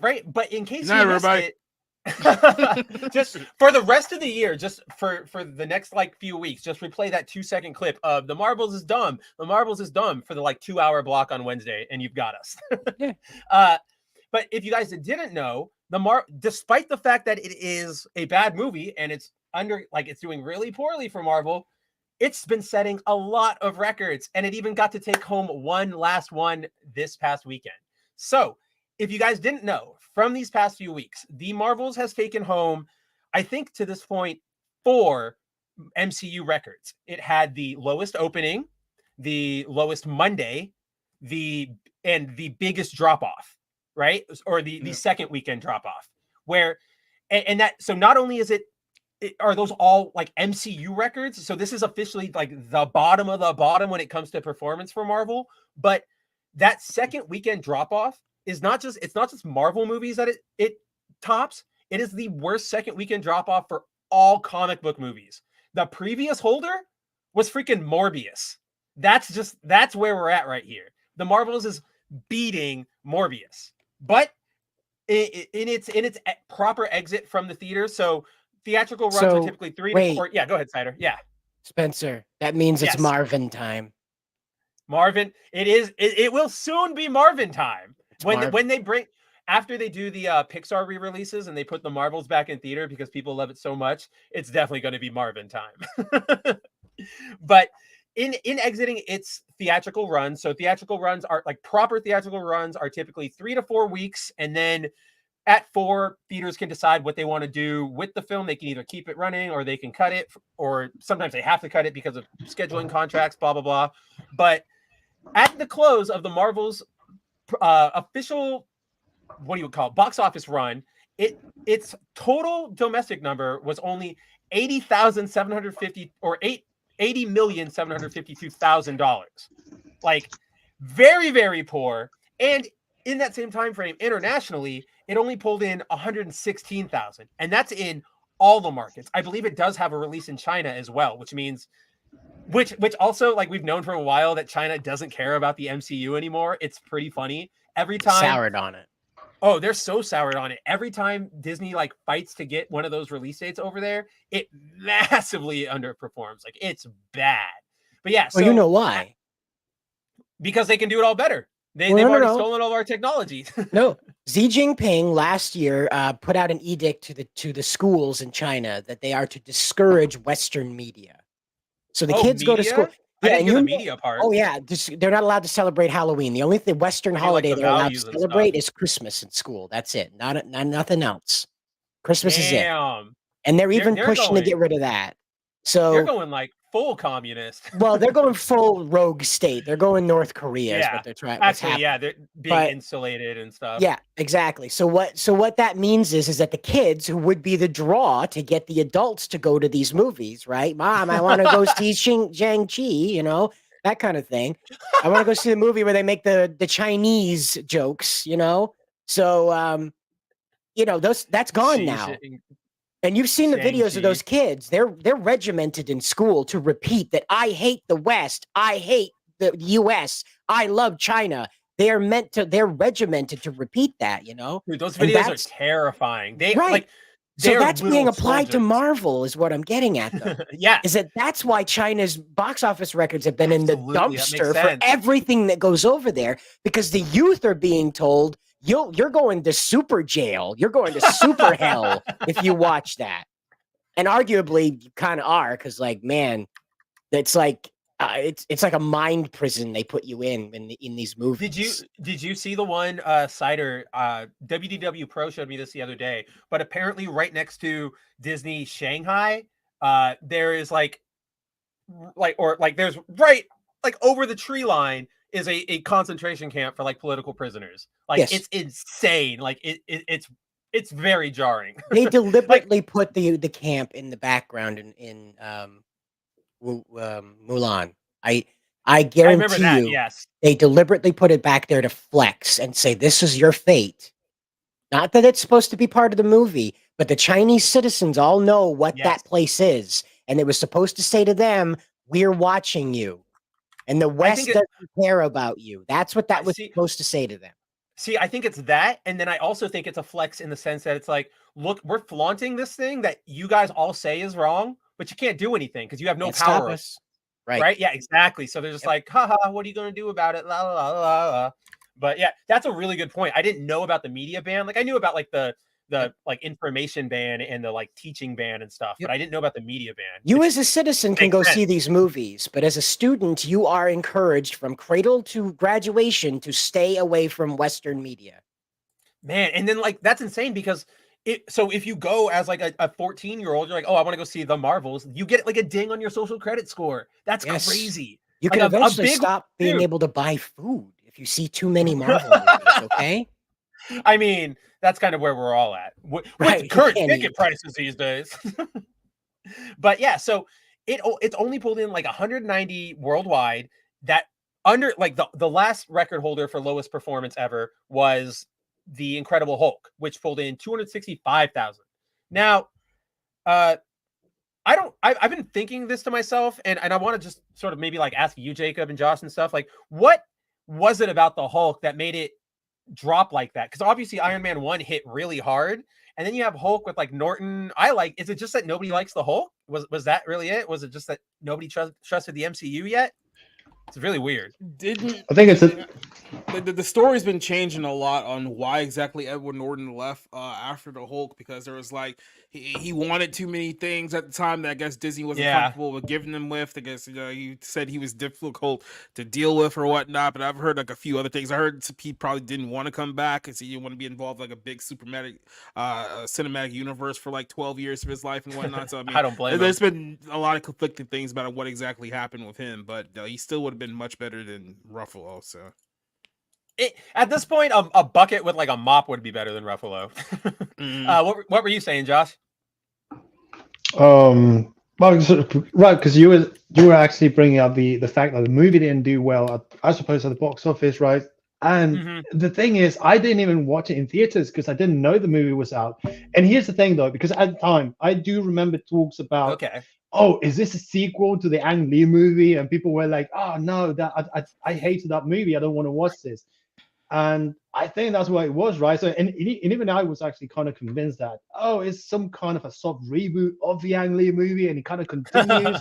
Right. But in case Not you missed everybody. it, just for the rest of the year, just for the next like few weeks, just replay that 2-second clip of the Marvels is dumb. The Marvels is dumb for the like 2-hour block on Wednesday, and you've got us. Yeah. But if you guys didn't know, despite the fact that it is a bad movie and it's it's doing really poorly for Marvel, it's been setting a lot of records, and it even got to take home one last one this past weekend. So if you guys didn't know, from these past few weeks, the Marvels has taken home, I think to this point, 4 MCU records. It had the lowest opening, the lowest Monday, and the biggest drop off, right? Or the second weekend drop off, where and that, so not only is are those all like MCU records? So this is officially like the bottom of the bottom when it comes to performance for Marvel, but that second weekend drop off is it's not just Marvel movies that it tops. It is the worst second weekend drop off for all comic book movies. The previous holder was freaking Morbius. That's where we're at right here. The Marvels is beating Morbius, but in its proper exit from the theater. So theatrical runs are typically 3 to 4. Yeah, go ahead, Cider. Yeah, Spencer, that means it's Marvin time. Marvin, it will soon be Marvin time. When they bring, after they do the Pixar re-releases and they put the Marvels back in theater because people love it so much, it's definitely going to be Marvin time. But in exiting its theatrical run, so theatrical runs are like proper theatrical runs are typically 3 to 4 weeks, and then at 4, theaters can decide what they want to do with the film. They can either keep it running or they can cut it, or sometimes they have to cut it because of scheduling contracts, blah blah blah. But at the close of the Marvels official, what do you call it, box office run, its total domestic number was only $80,750 or $80,752,000. Like very, very poor. And in that same time frame, internationally, it only pulled in 116,000, and that's in all the markets. I believe it does have a release in China as well, which means which also, like, we've known for a while that China doesn't care about the MCU anymore. It's pretty funny. Every time soured on it. Oh, they're so soured on it. Every time Disney like fights to get one of those release dates over there, it massively underperforms. Like, it's bad. But yeah, so well, you know why? Because they can do it all better. They've already stolen all of our technology. No, Xi Jinping last year put out an edict to the schools in China that they are to discourage Western media. So the kids go to school. Yeah, I didn't hear the media part. Oh yeah, they're not allowed to celebrate Halloween. The only Western holiday they're allowed to celebrate is Christmas in school. That's it. Not nothing else. Christmas is it. And they're even pushing to get rid of that. So they're going like full communist. Well, they're going full rogue state. They're going North Korea is what they're trying. Actually, yeah, they're being insulated and stuff. Yeah, exactly. So what that means is that the kids who would be the draw to get the adults to go to these movies, right? Mom, I want to go see Shang-Chi, you know, that kind of thing. I want to go see the movie where they make the Chinese jokes, you know? So you know, that's gone now. And you've seen the videos of those kids. They're regimented in school to repeat that I hate the West. I hate the US. I love China. They're regimented to repeat that, you know? Dude, those videos are terrifying. So that's being applied to Marvel is what I'm getting at, though. Yeah. Is that's why China's box office records have been in the dumpster for everything that goes over there, because the youth are being told, you're going to super jail. You're going to super hell if you watch that. And arguably you kind of are, because like, man, it's like it's like a mind prison they put you in these movies. Did you see the one Cider WDW Pro showed me this the other day, but apparently right next to Disney Shanghai, there is there's right like over the tree line is a concentration camp for like political prisoners. Like Yes. it's insane. Like it's very jarring. They deliberately put the camp in the background in Mulan. I I remember guarantee that. you, Yes. they deliberately put it back there to flex and say, "This is your fate." Not that it's supposed to be part of the movie, but the Chinese citizens all know what Yes. that place is, and it was supposed to say to them, "We're watching you," and the West doesn't care about you. That's what that was supposed to say to them. See, I think it's that, and then I also think it's a flex in the sense that it's like, look, we're flaunting this thing that you guys all say is wrong, but you can't do anything because you have no Can't power. stop us. Right. Right? Yeah, exactly. So they're just like, haha, what are you going to do about it? La, la, la, la, la. But yeah, that's a really good point. I didn't know about the media ban. Like I knew about like the like information ban and the like teaching ban and stuff, but I didn't know about the media ban. You as a citizen can go sense. see these movies, but as a student, you are encouraged from cradle to graduation to stay away from Western media. Man, and then like that's insane because so if you go as like a 14-year-old, you're like, oh, I want to go see the Marvels, you get like a ding on your social credit score. That's crazy. You like can eventually stop being able to buy food if you see too many Marvel movies, okay? I mean, that's kind of where we're all at. With current ticket prices these days. But yeah, so it's only pulled in like 190 worldwide. That under like the last record holder for lowest performance ever was the Incredible Hulk, which pulled in 265,000. Now, I've been thinking this to myself, and I want to just sort of maybe like ask you, Jacob and Josh and stuff, like what was it about the Hulk that made it drop like that? Because obviously Iron Man 1 hit really hard, and then you have Hulk with like Norton. Is it just that nobody likes the Hulk? Was that really it? Was it just that nobody trusted the MCU yet? It's really weird. I think it's the story's been changing a lot on why exactly Edward Norton left after the Hulk, because there was like he wanted too many things at the time that I guess Disney wasn't comfortable with giving him with. I guess he said he was difficult to deal with or whatnot. But I've heard like a few other things. I heard he probably didn't want to come back because he didn't want to be involved like a big cinematic universe for like 12 years of his life and whatnot. So I mean, I don't blame him. There's been a lot of conflicting things about what exactly happened with him, but he still would have been much better than Ruffalo. So at this point, a bucket with like a mop would be better than Ruffalo. What were you saying, Josh? Well, right, because you were actually bringing up the fact that the movie didn't do well, I suppose, at the box office, right? And the thing is, I didn't even watch it in theaters because I didn't know the movie was out. And here's the thing, though, because at the time, I do remember talks about, oh, is this a sequel to the Ang Lee movie? And people were like, oh, no, I hated that movie. I don't want to watch this. And I think that's what it was, right? So, and even I was actually kind of convinced that, oh, it's some kind of a soft reboot of the Ang Lee movie, and it kind of continues.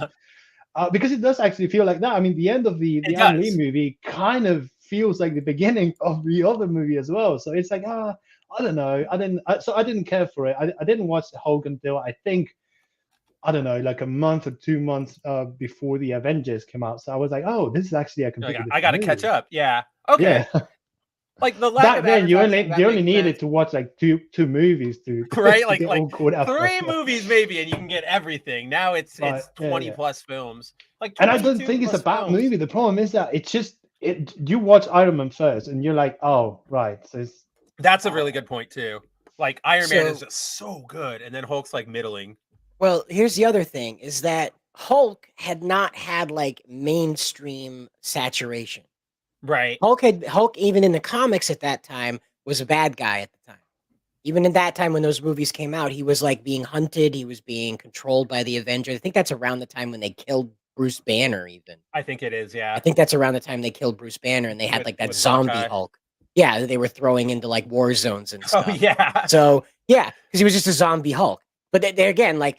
Because it does actually feel like that. I mean, the end of the Ang Lee movie kind of feels like the beginning of the other movie as well. So it's like, I don't know. I didn't care for it. I didn't watch the Hulk until I think, I don't know, like a month or 2 months before the Avengers came out. So I was like, oh, this is actually a completely different I got to catch up. Yeah. Okay. Yeah. Like the lack back of then, you advertising, only needed to watch like two movies to right, to like get all caught up. 3 movies maybe, and you can get everything. Now it's 20 plus films. Like, and I don't think it's a bad movie. The problem is that it's just you watch Iron Man first, and you're like, oh, right. So that's a really good point too. Like Iron Man is just so good, and then Hulk's like middling. Well, here's the other thing: is that Hulk had not had like mainstream saturation. Right. Hulk, even in the comics at that time, was a bad guy at the time. Even in that time when those movies came out, he was like being hunted. He was being controlled by the Avengers. I think that's around the time when they killed Bruce Banner, even. I think it is, yeah. I think that's around the time they killed Bruce Banner, and they had like that zombie Hulk. Yeah, they were throwing into like war zones and stuff. Oh, yeah. So, yeah, because he was just a zombie Hulk. But there again, like,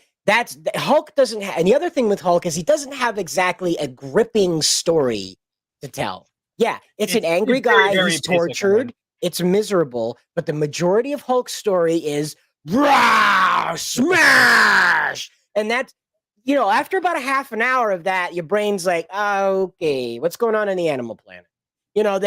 Hulk doesn't have, and the other thing with Hulk is he doesn't have exactly a gripping story to tell. Yeah, it's an angry guy who's tortured. It's miserable, but the majority of Hulk's story is rah, smash, and that's, you know, after about a half an hour of that, your brain's like, okay, what's going on in the Animal Planet? You know,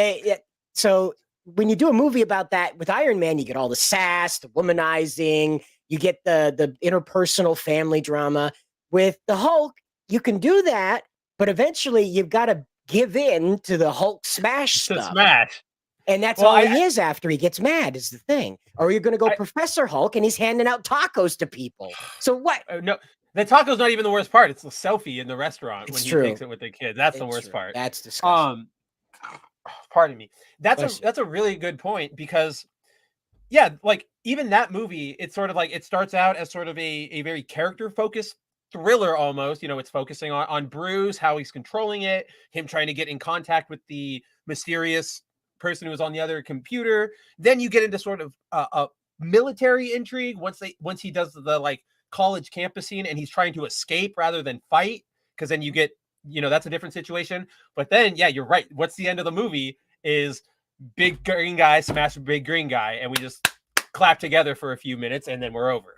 so when you do a movie about that with Iron Man, you get all the sass, the womanizing, you get the interpersonal family drama. With the Hulk, you can do that, but eventually you've got to give in to the Hulk smash To stuff. smash. And that's Well, all he is after he gets mad is the thing. Or you're going to go Professor Hulk and he's handing out tacos to people. So what? No, the taco's not even the worst part. It's the selfie in the restaurant when he takes it with the kid. That's the worst part. That's disgusting. Pardon me. That's a really good point because, yeah, like even that movie, it's sort of like it starts out as sort of a very character focused thriller almost. You know, it's focusing on Bruce, how he's controlling it, him trying to get in contact with the mysterious person who was on the other computer. Then you get into sort of a military intrigue once he does the like college campus scene and he's trying to escape rather than fight, because then you get, you know, that's a different situation. But then, yeah, you're right. What's the end of the movie is big green guy smash a big green guy, and we just clap together for a few minutes, and then we're over.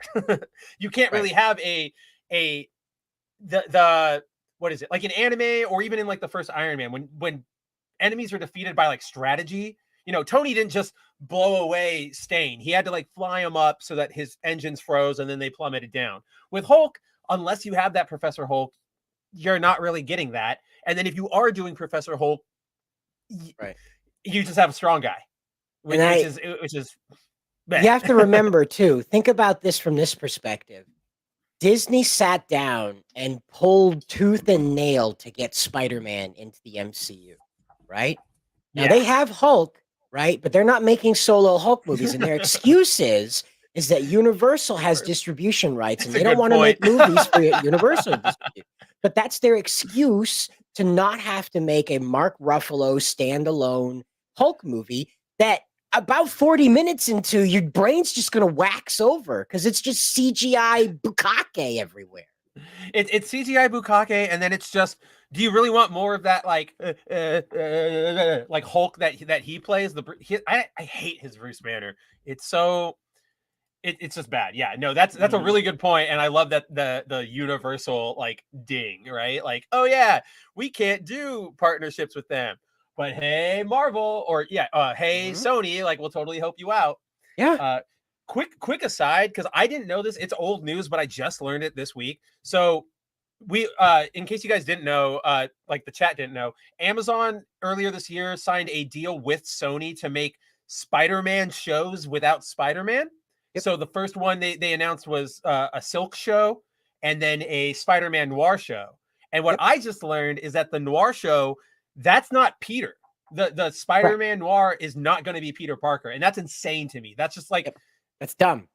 You can't really have the what is it, like in anime or even in like the first Iron Man when enemies are defeated by like strategy. You know, Tony didn't just blow away Stain. He had to like fly him up so that his engines froze and then they plummeted down. With Hulk, unless you have that Professor Hulk, you're not really getting that. And then if you are doing Professor Hulk, you just have a strong guy, which is bad. You have to remember too, think about this from this perspective. Disney sat down and pulled tooth and nail to get Spider-Man into the MCU, right? Now they have Hulk, right? But they're not making solo Hulk movies, and their excuse is that Universal has distribution rights, and they don't want to make movies for Universal distribution. But that's their excuse to not have to make a Mark Ruffalo standalone Hulk movie that about 40 minutes into, your brain's just going to wax over because it's just CGI bukkake everywhere. It's CGI bukkake, and then it's just, do you really want more of that like Hulk that he plays? I hate his Bruce Banner. It's so it's just bad. Yeah, no, that's a really good point, and I love that the Universal like ding, right? Like, oh yeah, we can't do partnerships with them, but hey, Marvel, or hey, Sony, like we'll totally help you out. Yeah. Quick aside, because I didn't know this. It's old news, but I just learned it this week. So we, in case you guys didn't know, like the chat didn't know, Amazon earlier this year signed a deal with Sony to make Spider-Man shows without Spider-Man. Yep. So the first one they announced was a Silk show, and then a Spider-Man noir show. And what I just learned is that the noir show, that's not Peter. The Spider-Man noir is not going to be Peter Parker, and that's insane to me. That's just like that's dumb.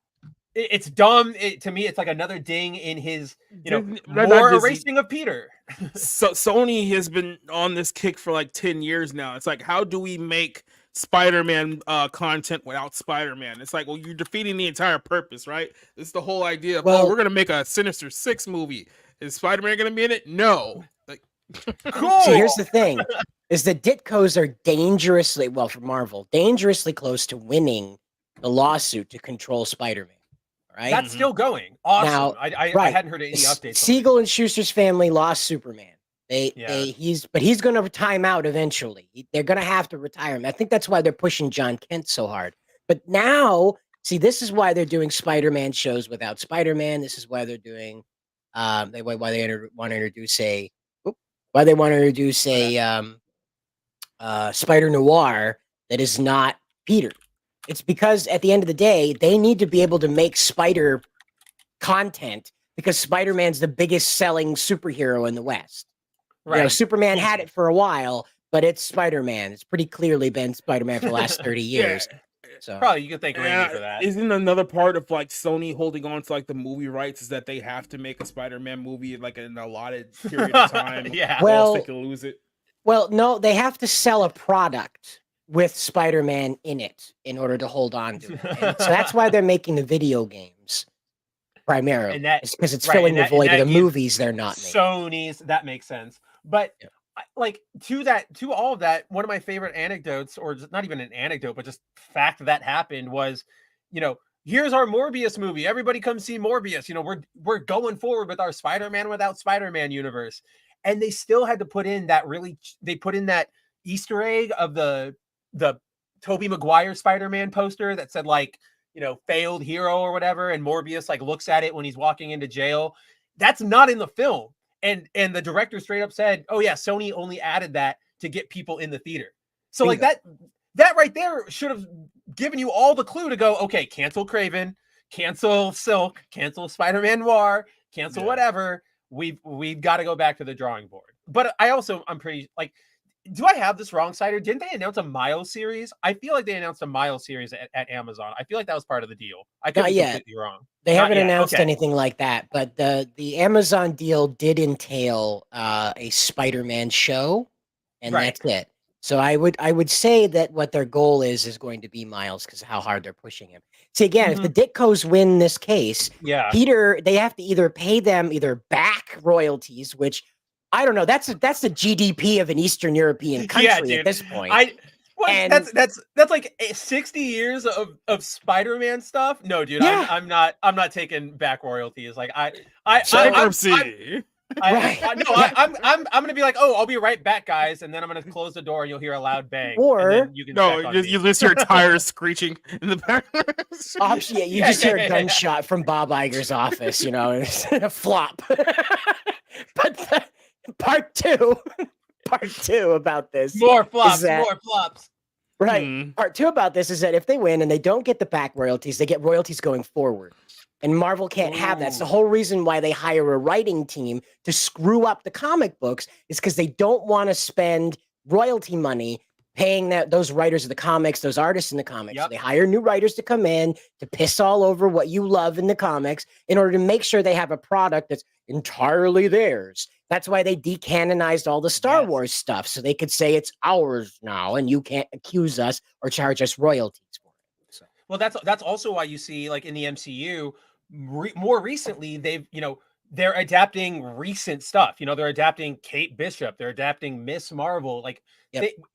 It's dumb. To me, it's like another ding in his, more erasing of Peter. So Sony has been on this kick for like 10 years now. It's like, how do we make Spider-Man content without Spider-Man? It's like, well, you're defeating the entire purpose, right? This is the whole idea of, we're going to make a Sinister Six movie. Is Spider-Man going to be in it? No. Like, cool. See, here's the thing, is the Ditkos are dangerously, for Marvel, dangerously close to winning the lawsuit to control Spider-Man. Right? That's still going. Awesome. Now, I hadn't heard any updates. Siegel and Schuster's family lost Superman. He's going to time out eventually. They're going to have to retire him. I think that's why they're pushing John Kent so hard. But now, see, this is why they're doing Spider-Man shows without Spider-Man. This is why they're doing why they want to introduce a Spider Noir that is not Peter. It's because at the end of the day, they need to be able to make Spider content because Spider-Man's the biggest selling superhero in the West. Right. You know, Superman had it for a while, but it's Spider-Man. It's pretty clearly been Spider-Man for the last 30 years. So probably you could thank Randy for that. Isn't another part of like Sony holding on to like the movie rights is that they have to make a Spider-Man movie like in an allotted period of time? Well, they can lose it. Well, no, they have to sell a product with Spider-Man in it in order to hold on to it. And so that's why they're making the video games primarily. And that, because it's filling the void of the movies they're not making. Sony's, that makes sense. But like to all of that, one of my favorite anecdotes, or just not even an anecdote, but just fact that happened was, here's our Morbius movie. Everybody come see Morbius. We're going forward with our Spider-Man without Spider-Man universe. And they still had to put in that they put in that Easter egg of the Tobey Maguire Spider-Man poster that said like, failed hero or whatever. And Morbius like looks at it when he's walking into jail. That's not in the film. And the director straight up said, oh yeah, Sony only added that to get people in the theater. So like that right there should have given you all the clue to go, okay, cancel Kraven, cancel Silk, cancel Spider-Man Noir, cancel whatever. We've got to go back to the drawing board. But I'm pretty like, do I have this wrong, Cider? Didn't they announce a Miles series? I feel like they announced a Miles series at Amazon. I feel like that was part of the deal. I could be completely wrong. They haven't announced anything like that, but the Amazon deal did entail a Spider-Man show, and that's it. So I would say that what their goal is going to be Miles because of how hard they're pushing him. See, again, if the Ditkos win this case, Peter, they have to either pay them back royalties, which I don't know. That's the GDP of an Eastern European country at this point. That's like 60 years of Spider-Man stuff. No, dude, I'm not taking back royalties. Like I'm gonna be like, oh, I'll be right back, guys, and then I'm gonna close the door and you'll hear a loud bang. Or you listen your tires screeching in the background. You just hear a gunshot from Bob Iger's office, it's a flop. But part two about this. More flops. Right. Part two about this is that if they win and they don't get the back royalties, they get royalties going forward. And Marvel can't have that. It's the whole reason why they hire a writing team to screw up the comic books is because they don't want to spend royalty money paying those writers of the comics, those artists in the comics. So they hire new writers to come in to piss all over what you love in the comics in order to make sure they have a product that's entirely theirs. That's why they decanonized all the Star Wars stuff, so they could say it's ours now, and you can't accuse us or charge us royalties for it. So. Well, that's also why you see, like in the MCU, more recently they're adapting recent stuff. They're adapting Kate Bishop, they're adapting Miss Marvel. Like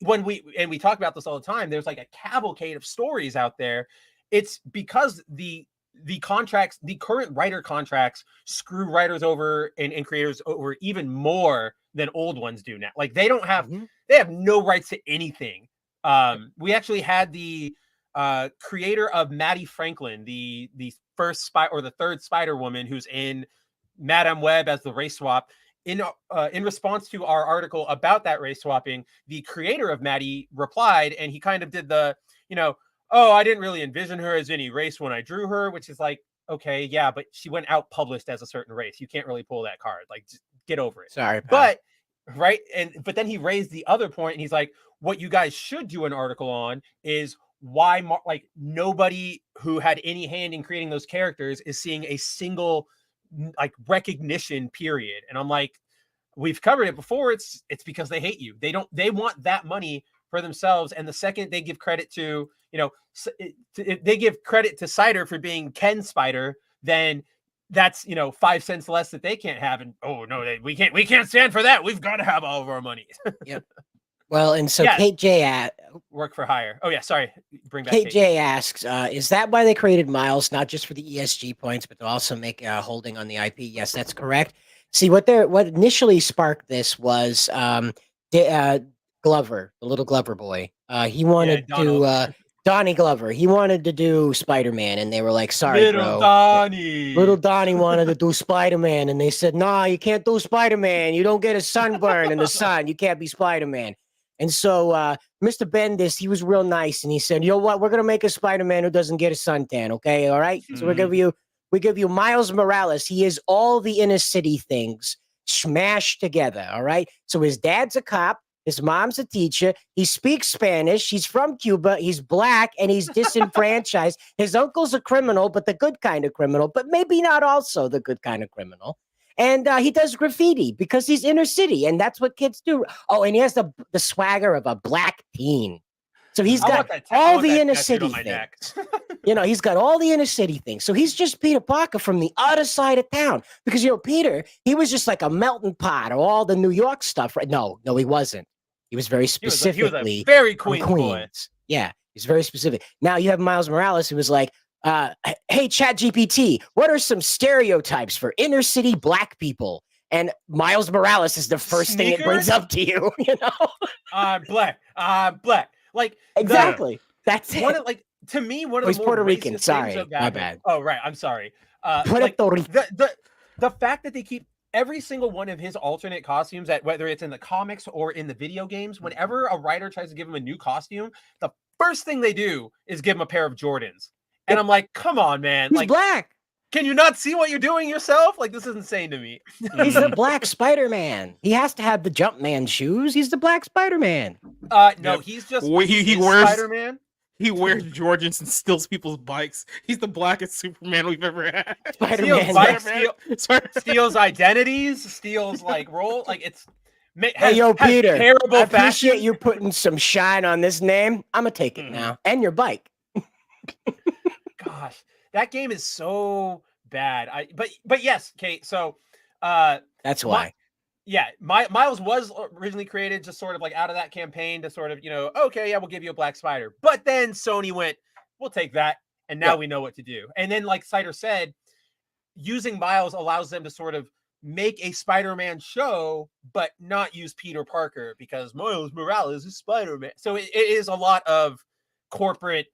we talk about this all the time. There's like a cavalcade of stories out there. It's because the contracts, the current writer contracts, screw writers over and creators over even more than old ones do now. Like they have no rights to anything. We actually had the creator of Maddie Franklin, the first the third Spider-Woman, who's in Madame Web as the race swap. In response to our article about that race swapping, the creator of Maddie replied, and he kind of did the, oh, I didn't really envision her as any race when I drew her, which is like, okay, yeah, but she went out published as a certain race. You can't really pull that card. Like, just get over it. Sorry, pal. But then he raised the other point, and he's like, what you guys should do an article on is why nobody who had any hand in creating those characters is seeing a single recognition period. And I'm like, we've covered it before. It's because they hate you. They want that money for themselves. And the second they give credit to, they give credit to Cider for being Ken Spider, then that's 5 cents less that they can't have. And we can't stand for that. We've got to have all of our money. Yep. Well, and so Kate J work for hire. Oh yeah, sorry. Bring back Kate J asks, is that why they created Miles, not just for the ESG points, but to also make a holding on the IP? Yes, that's correct. See, what initially sparked this was Glover, the little Glover boy. He wanted to Donnie Glover. He wanted to do Spider-Man, and they were like, "Sorry, little Donnie." Little Donnie wanted to do Spider-Man, and they said, "Nah, you can't do Spider-Man. You don't get a sunburn in the sun. You can't be Spider-Man." And so Mr. Bendis, he was real nice, and he said, "You know what? We're gonna make a Spider-Man who doesn't get a suntan, okay? All right. So we give you Miles Morales. He is all the inner city things smashed together. All right. So his dad's a cop, his mom's a teacher. He speaks Spanish. He's from Cuba. He's black, and he's disenfranchised. His uncle's a criminal, but the good kind of criminal, but maybe not also the good kind of criminal." And he does graffiti because he's inner city, and that's what kids do. Oh, and he has the swagger of a black teen. So he's got all the inner city things. He's got all the inner city things. So he's just Peter Parker from the other side of town. Because, Peter, he was just like a melting pot of all the New York stuff. Right? No, he wasn't. He was very specifically he was a very Queens boy. Yeah, he's very specific. Now you have Miles Morales, who was like, hey, ChatGPT, what are some stereotypes for inner city black people? And Miles Morales is the first thing it brings up to you, Black. Like exactly. That's it. To me, one of the he's more Puerto Rican. racist Sorry, things my bad. Oh, right. I'm sorry. Puerto Rican. The fact that they keep every single one of his alternate costumes, that whether it's in the comics or in the video games, whenever a writer tries to give him a new costume, the first thing they do is give him a pair of Jordans. And I'm like, come on, man. He's like, black. Can you not see what you're doing yourself? Like, this is insane to me. He's the Black Spider-Man. He has to have the Jumpman shoes. He's the Black Spider-Man. No, he's just he wears Spider-Man. He wears Jordans and steals people's bikes. He's the blackest Superman we've ever had. Steals identities, steals like role. Like it's. Hey, yo, Peter. Terrible I appreciate fashion. you putting some shine on this name. I'm gonna take it now, and your bike. Gosh, that game is so bad. But yes, Kate. So that's why. Miles was originally created just sort of like out of that campaign to sort of, okay, yeah, we'll give you a Black Spider. But then Sony went, we'll take that, and now we know what to do. And then, like Cider said, using Miles allows them to sort of make a Spider-Man show, but not use Peter Parker because Miles Morales is Spider-Man. So it is a lot of corporate,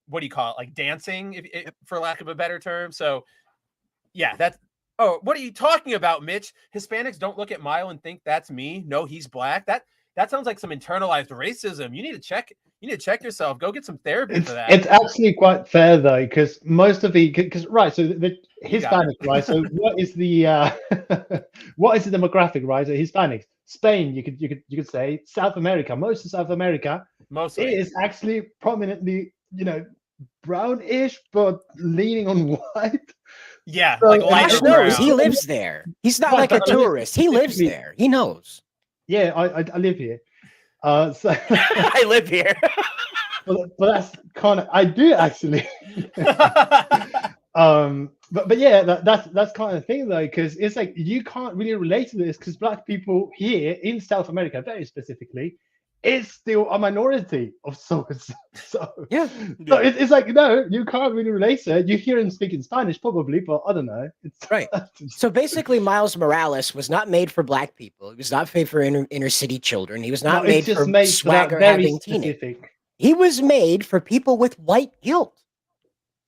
what do you call it, like dancing, for lack of a better term. So yeah, that's. Oh, what are you talking about, Mitch? Hispanics don't look at Mile and think that's me. No, he's black. That sounds like some internalized racism. You need to check. You need to check yourself. Go get some therapy for that. It's actually quite fair though, because most of right. So the Hispanic, right? So what is the what is the demographic, right? So Hispanics, Spain. You could say South America. Most of South America, mostly, is actually prominently, brownish, but leaning on white. Yeah, so, like lighter brown. He lives there. He's not like a tourist. He lives there. He knows. Yeah, I live here. So I live here. but that's kind of, I do actually. But yeah, that's kind of thing though, because it's like you can't really relate to this because black people here in South America, very specifically, is still a minority of sorts. So it's like, no, you can't really relate to it. You hear him speaking Spanish probably, but I don't know. It's right. So basically, Miles Morales was not made for black people. He was not made for inner city children. He was not made for swagger having teenagers. He was made for people with white guilt.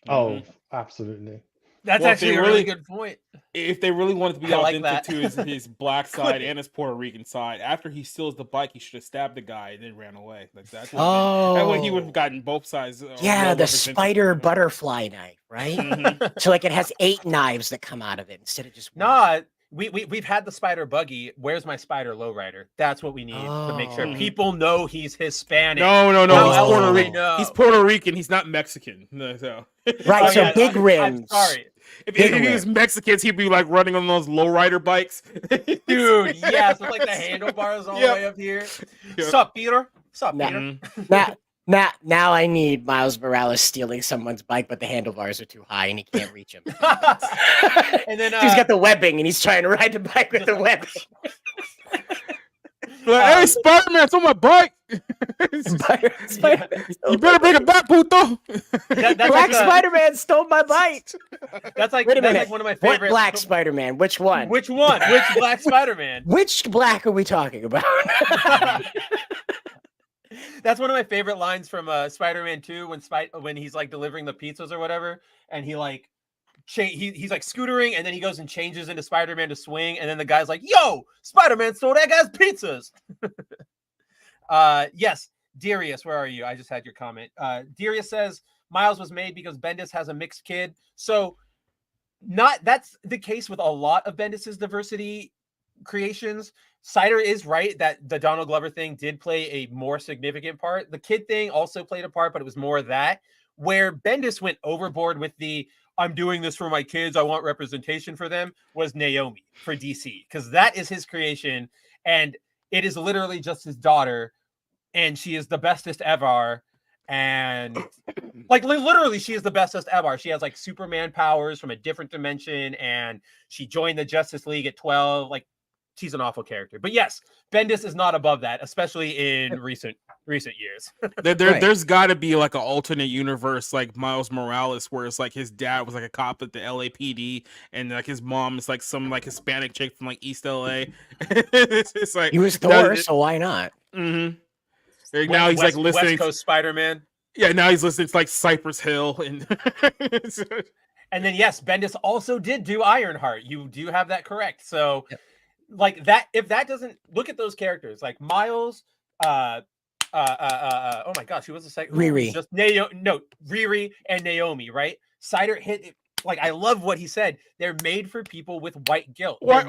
Oh, absolutely. That's actually a really good point. If they really wanted to be authentic to his black side and his Puerto Rican side, after he steals the bike, he should have stabbed the guy and then ran away. Like that's that way he would have gotten both sides. Yeah, the spider butterfly knife, right? Mm-hmm. So like it has 8 knives that come out of it instead of just one. Nah, we've had the spider buggy. Where's my spider lowrider? That's what we need to make sure people know he's Hispanic. No, he's Puerto Rican. He's Puerto Rican. He's not Mexican. No, so. Right, so big rims. I'm sorry. If he was Mexicans, he'd be like running on those lowrider bikes. Dude, yes, with like the handlebars all the way up here. Sup, Peter? Sup, Peter? Now I need Miles Morales stealing someone's bike, but the handlebars are too high and he can't reach them. And then he's got the webbing and he's trying to ride the bike with the webbing. Like, hey, Spider-Man, it's on my bike. Spider-Man. You better bring it back, puto. Black Spider-Man stole my bike. That's like, wait a minute. Like one of my favorite. What Black Spider-Man? Which one? Which one? Which Black Spider-Man? Which black are we talking about? That's one of my favorite lines from Spider-Man 2 when he's like delivering the pizzas or whatever, and he like he's like scootering, and then he goes and changes into Spider-Man to swing, and then the guy's like, "Yo, Spider-Man stole that guy's pizzas." Yes, Darius, where are you? I just had your comment. Darius says Miles was made because Bendis has a mixed kid. So that's the case with a lot of Bendis's diversity creations. Cider is right that the Donald Glover thing did play a more significant part. The kid thing also played a part, but it was more that where Bendis went overboard with the "I'm doing this for my kids, I want representation for them" was Naomi for DC, because that is his creation, and it is literally just his daughter, and she is the bestest ever. And like literally, she is the bestest ever. She has like Superman powers from a different dimension, and she joined the Justice League at 12. Like, she's an awful character. But yes, Bendis is not above that, especially in recent years. There's got to be like an alternate universe like Miles Morales, where it's like his dad was like a cop at the LAPD, and like his mom is like some like Hispanic chick from like East LA. it's like he was Thor, so why not? Mm-hmm. Now he's like listening. West Coast Spider-Man. Yeah, now he's listening to like Cypress Hill and And then yes, Bendis also did do Ironheart. You do have that correct. So Yep. like that, if that doesn't look at those characters like Miles, oh my gosh, who was the second? Riri. Just Riri and Naomi, right? Cider hit it. Like I love what he said. They're made for people with white guilt. Why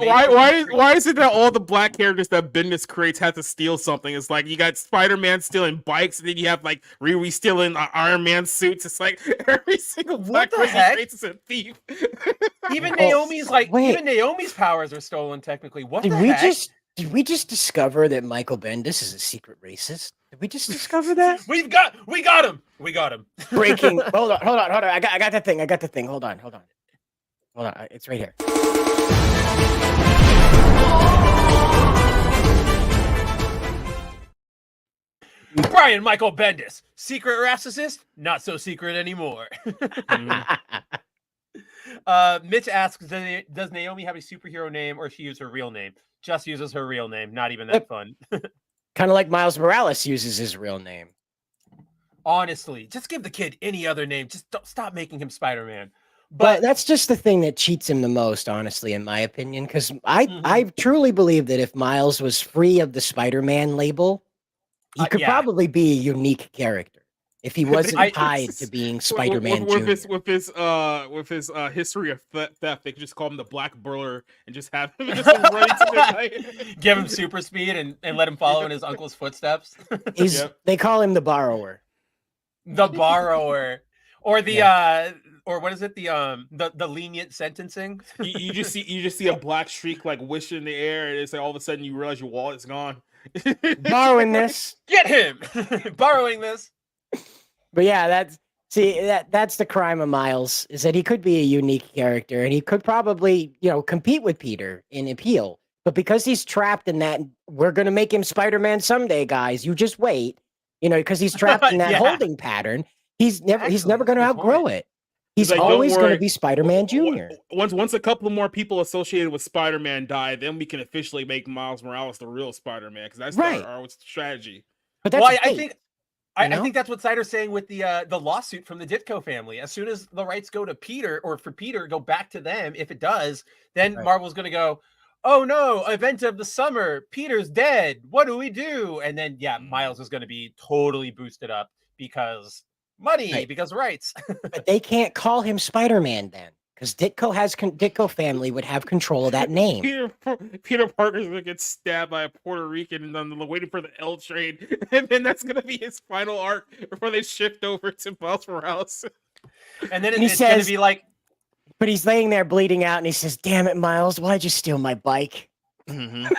is it that all the black characters that Bendis creates have to steal something? It's like you got Spider-Man stealing bikes, and then you have like Riri stealing Iron Man suits. It's like every single black person creates is a thief. Even Naomi's even Naomi's powers are stolen technically. What Did the we heck? Did we just discover that Michael Bendis is a secret racist? Did we just discover that? we got him. We got him. Breaking. Hold on. I got the thing. Hold on. It's right here. Brian Michael Bendis, secret racist, not so secret anymore. Mitch asks, does Naomi have a superhero name or she use her real name? Just uses her real name. Not even that fun. Kind of like Miles Morales uses his real name. Honestly, just give the kid any other name. Just don't stop making him Spider-Man. But that's just the thing that cheats him the most, honestly, in my opinion. Because I truly believe that if Miles was free of the Spider-Man label, he could probably be a unique character. If he wasn't tied to being Spider-Man with his history of theft, they could just call him the Black Burler and just have him just run into the night. Give him super speed and let him follow in his uncle's footsteps. They call him the Borrower. The Borrower, or the or what is it? The lenient sentencing. You just see a black streak like wish in the air, and it's like all of a sudden you realize your wallet's gone. Borrowing this. Get him. Borrowing this. But yeah, that's the crime of Miles, is that he could be a unique character and he could probably, compete with Peter in appeal. But because he's trapped in that, we're going to make him Spider-Man someday, guys. You just wait, because he's trapped in that holding pattern. He's never going to outgrow it. He's like, always going to be Spider-Man Jr. Once a couple more people associated with Spider-Man die, then we can officially make Miles Morales the real Spider-Man, because that's our strategy. But that's I think that's what Cider's saying with the lawsuit from the Ditko family. As soon as the rights go to Peter, or for Peter go back to them, if it does, then Marvel's going to go, oh no, event of the summer, Peter's dead. What do we do? And then Miles is going to be totally boosted up because money, because rights. But they can't call him Spider-Man then, because Ditko family would have control of that name. Peter Parker's gonna get stabbed by a Puerto Rican, and then waiting for the L train, and then that's gonna be his final arc before they shift over to Miles Morales. And then it's gonna be like, but he's laying there bleeding out, and he says, "Damn it, Miles, why'd you steal my bike?" Miles,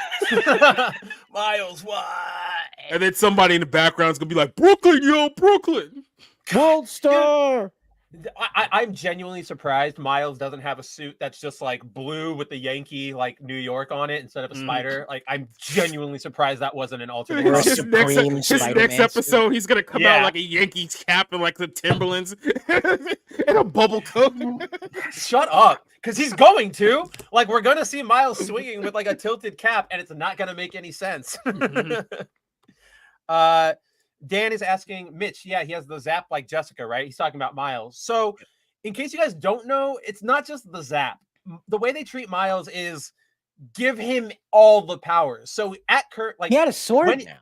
why? And then somebody in the background is gonna be like, "Brooklyn, yo, Brooklyn, World Star." I'm genuinely surprised Miles doesn't have a suit that's just like blue with the Yankee like New York on it instead of a spider. Like, I'm genuinely surprised that wasn't an alternate. His next episode, he's gonna come out like a Yankees cap and like the Timberlands and a bubble coat. Shut up, because he's going to. Like, we're gonna see Miles swinging with like a tilted cap, and it's not gonna make any sense. Dan is asking Mitch, he has the zap like Jessica, right? He's talking about Miles. So in case you guys don't know, it's not just the zap. The way they treat Miles is give him all the powers. So at Kurt, like, he had a sword now.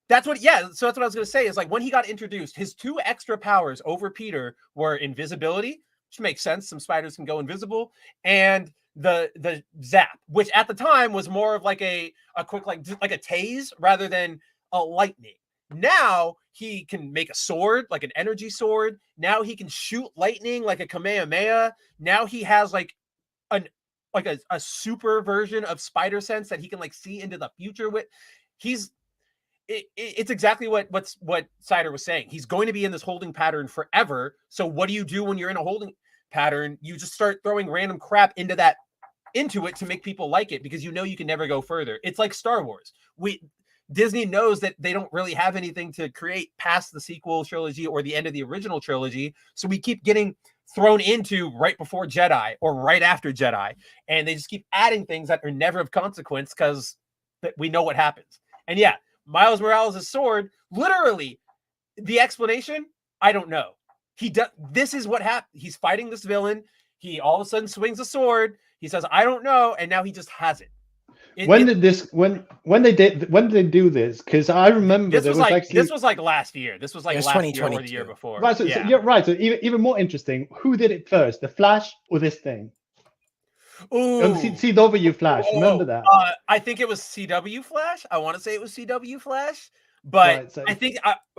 That's what, so that's what I was going to say, is like when he got introduced, his 2 extra powers over Peter were invisibility, which makes sense. Some spiders can go invisible, and the zap, which at the time was more of like a quick, like a tase rather than a lightning. Now he can make a sword, like an energy sword. Now he can shoot lightning like a Kamehameha. Now he has like a super version of spider sense that he can like see into the future with. It's exactly what Cider was saying. He's going to be in this holding pattern forever. So what do you do when you're in a holding pattern? You just start throwing random crap into it to make people like it, because you can never go further. It's like Star Wars. Disney knows that they don't really have anything to create past the sequel trilogy or the end of the original trilogy. So we keep getting thrown into right before Jedi or right after Jedi. And they just keep adding things that are never of consequence because we know what happens. And Miles Morales' sword, literally, the explanation, I don't know. This is what happened. He's fighting this villain. He all of a sudden swings a sword. He says, "I don't know," and now he just has it. When did they do this? Because I remember this there was was like actually this was like last year. This was like was last year or the 2022. year before. right. So, yeah. so you're right. So even more interesting, who did it first, the Flash or this thing? Ooh. CW Flash. Remember that? I think it was CW Flash. I want to say it was CW Flash, but Right, so-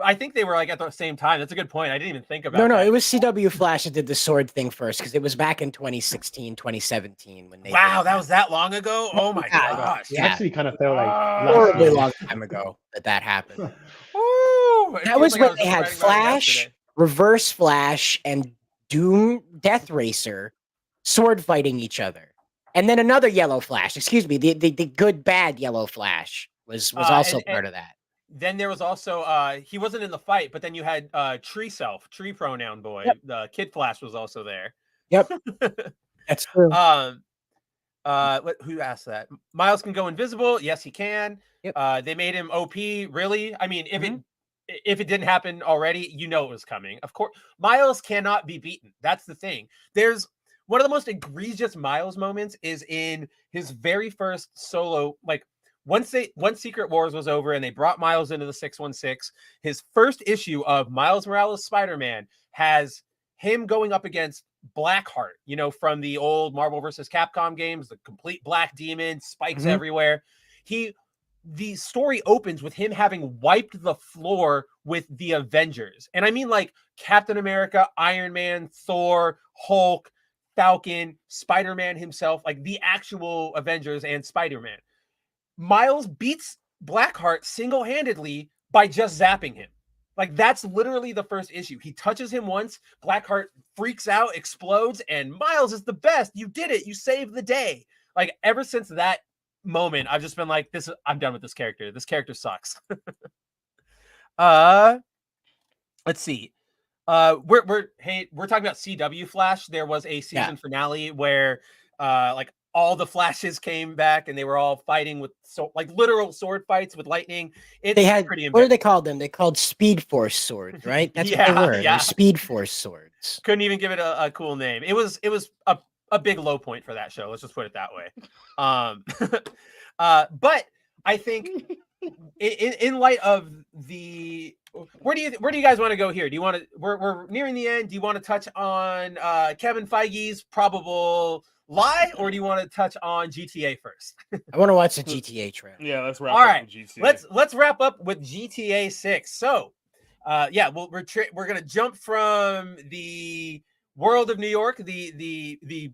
I think they were like at the same time. That's a good point. I didn't even think about that. No, it was CW Flash that did the sword thing first because it was back in 2016, 2017 when they. Wow, that was that long ago. Oh my gosh! It actually kind of felt like Horribly long time ago that happened. Woo! That was when they had Flash, Reverse Flash, and Doom Death Racer sword fighting each other. And then another Yellow Flash, excuse me, the good bad Yellow Flash was also part of that. Then there was also he wasn't in the fight, but then you had Tree Pronoun Boy. Yep. The Kid Flash was also there. Yep. That's true. Who asked that? Miles can go invisible. Yes, he can. Yep. They made him OP. Really? I mean, if it didn't happen already, you know it was coming. Of course, Miles cannot be beaten. That's the thing. There's one of the most egregious Miles moments is in his very first solo. Like once Secret Wars was over and they brought Miles into the 616, his first issue of Miles Morales Spider-Man has him going up against Blackheart, from the old Marvel vs. Capcom games, the complete black demon, spikes everywhere. The story opens with him having wiped the floor with the Avengers. And I mean like Captain America, Iron Man, Thor, Hulk, Falcon, Spider-Man himself, like the actual Avengers and Spider-Man. Miles beats Blackheart single-handedly by just zapping him. Like that's literally the first issue. He touches him once, Blackheart freaks out, explodes, and Miles is the best. You did it. You saved the day. Like ever since that moment, I've just been like, I'm done with this character. This character sucks. Let's see. We're talking about CW Flash. There was a season finale where like all the Flashes came back and they were all fighting with literal sword fights with lightning. They had pretty. What do they call them? They called Speed Force swords, right? That's what they were. They're Speed Force swords. Couldn't even give it a cool name. It was a big low point for that show. Let's just put it that way. But I think in light of the where do you guys want to go here? Do you want to? We're nearing the end. Do you want to touch on Kevin Feige's probable lie, or do you want to touch on GTA first? I want to watch the GTA trailer. Yeah, let's wrap up with GTA. Let's wrap up with GTA 6. So, we're gonna jump from the world of New York, the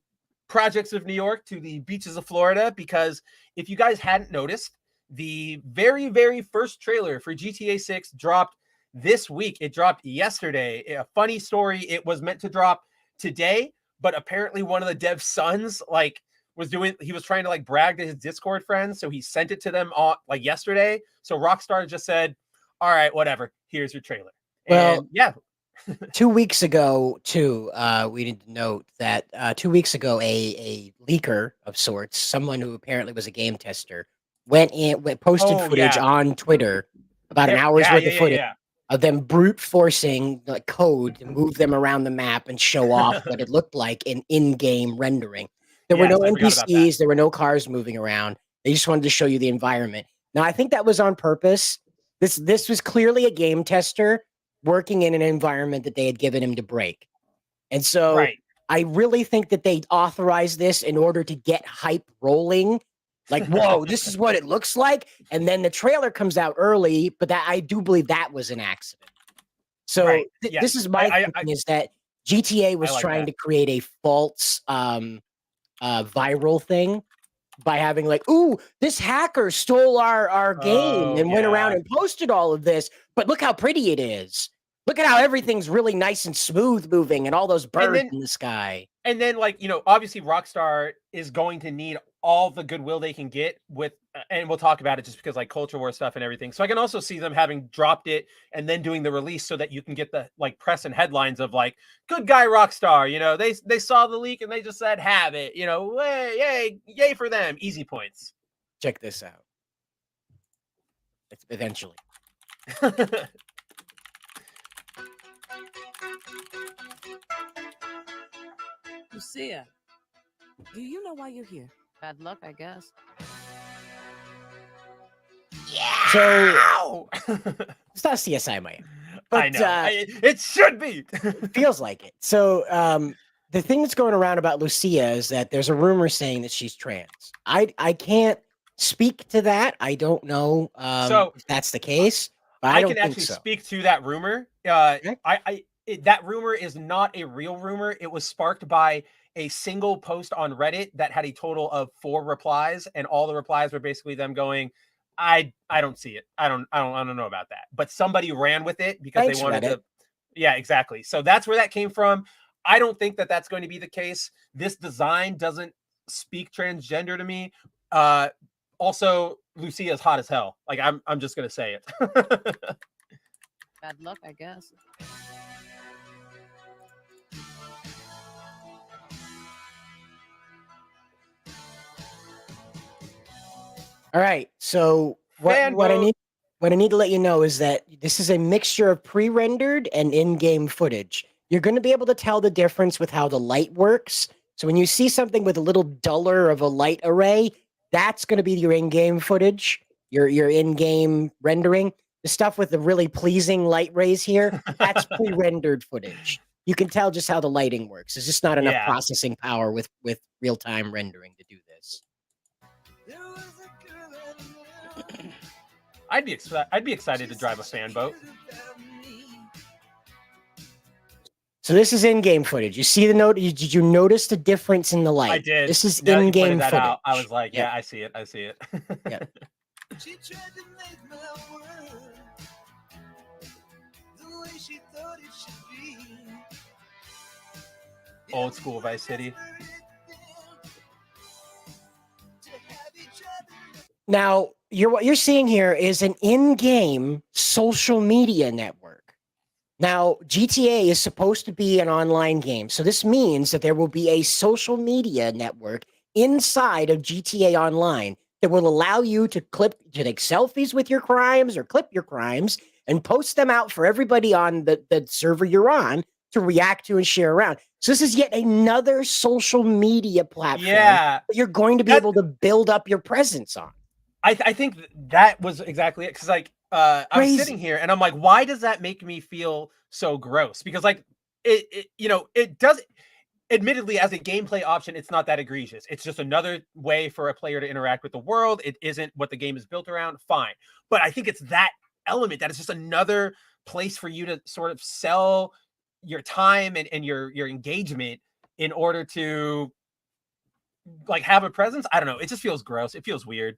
projects of New York, to the beaches of Florida, because if you guys hadn't noticed, the very, very first trailer for GTA 6 dropped this week. It dropped yesterday. A funny story, it was meant to drop today, but apparently one of the dev's sons he was trying to brag to his Discord friends, so he sent it to them yesterday. So Rockstar just said, all right, whatever, here's your trailer. Well, and yeah. 2 weeks ago, too, we need to note that 2 weeks ago, a leaker of sorts, someone who apparently was a game tester, posted footage on Twitter, about an hour's worth of footage of them brute forcing code to move them around the map and show off what it looked like in-game rendering. There were no NPCs, there were no cars moving around. They just wanted to show you the environment. Now, I think that was on purpose. This was clearly a game tester working in an environment that they had given him to break. And so I really think that they authorized this in order to get hype rolling. Like, whoa, this is what it looks like. And then the trailer comes out early, but I do believe that was an accident. So this is my thinking, is that GTA was trying to create a false viral thing by having ooh, this hacker stole our game and went around and posted all of this, but look how pretty it is. Look at how everything's really nice and smooth moving and all those birds in the sky. And then obviously Rockstar is going to need all the goodwill they can get with, and we'll talk about it just because culture war stuff and everything. So I can also see them having dropped it and then doing the release so that you can get the press and headlines of good guy Rockstar, they saw the leak and they just said, have it, yay for them. Easy points. Check this out. It's eventually. Lucia, do you know why you're here? Bad luck, I guess. So it's not CSI Miami, but I know it should be. It feels like it. So the thing that's going around about Lucia is that there's a rumor saying that she's trans. I can't speak to that. I don't know if that's the case. But I don't can actually speak to that rumor. That rumor is not a real rumor. It was sparked by a single post on Reddit that had a total of 4 replies, and all the replies were basically them going, I don't see it. I don't know about that. But somebody ran with it because they wanted to. Yeah, exactly. So that's where that came from. I don't think that that's going to be the case. This design doesn't speak transgender to me. Also, Lucia is hot as hell. Like I'm just gonna say it. Bad luck, I guess. All right. So what I need to let you know is that this is a mixture of pre-rendered and in-game footage. You're going to be able to tell the difference with how the light works. So when you see something with a little duller of a light array, that's going to be your in-game footage, your in-game rendering. The stuff with the really pleasing light rays here, that's pre-rendered footage. You can tell just how the lighting works. There's just not enough processing power with real-time rendering to do this. I'd be excited to drive a fan boat. So this is in-game footage. You see the note? Did you notice the difference in the light? I did. This is in-game footage. Out, I was like, yeah, I see it. I see it. Yeah. Old school Vice City. Now, what you're seeing here is an in-game social media network. Now, GTA is supposed to be an online game, so this means that there will be a social media network inside of GTA Online that will allow you to take selfies with your crimes or clip your crimes and post them out for everybody on the server you're on to react to and share around. So this is yet another social media platform that you're going to be able to build up your presence on. I think that was exactly it. Because like I'm sitting here and I'm like, why does that make me feel so gross? Because like it does. Admittedly, as a gameplay option, it's not that egregious. It's just another way for a player to interact with the world. It isn't what the game is built around. Fine. But I think it's that element that it's just another place for you to sort of sell your time and your engagement in order to like have a presence. I don't know. It just feels gross. It feels weird.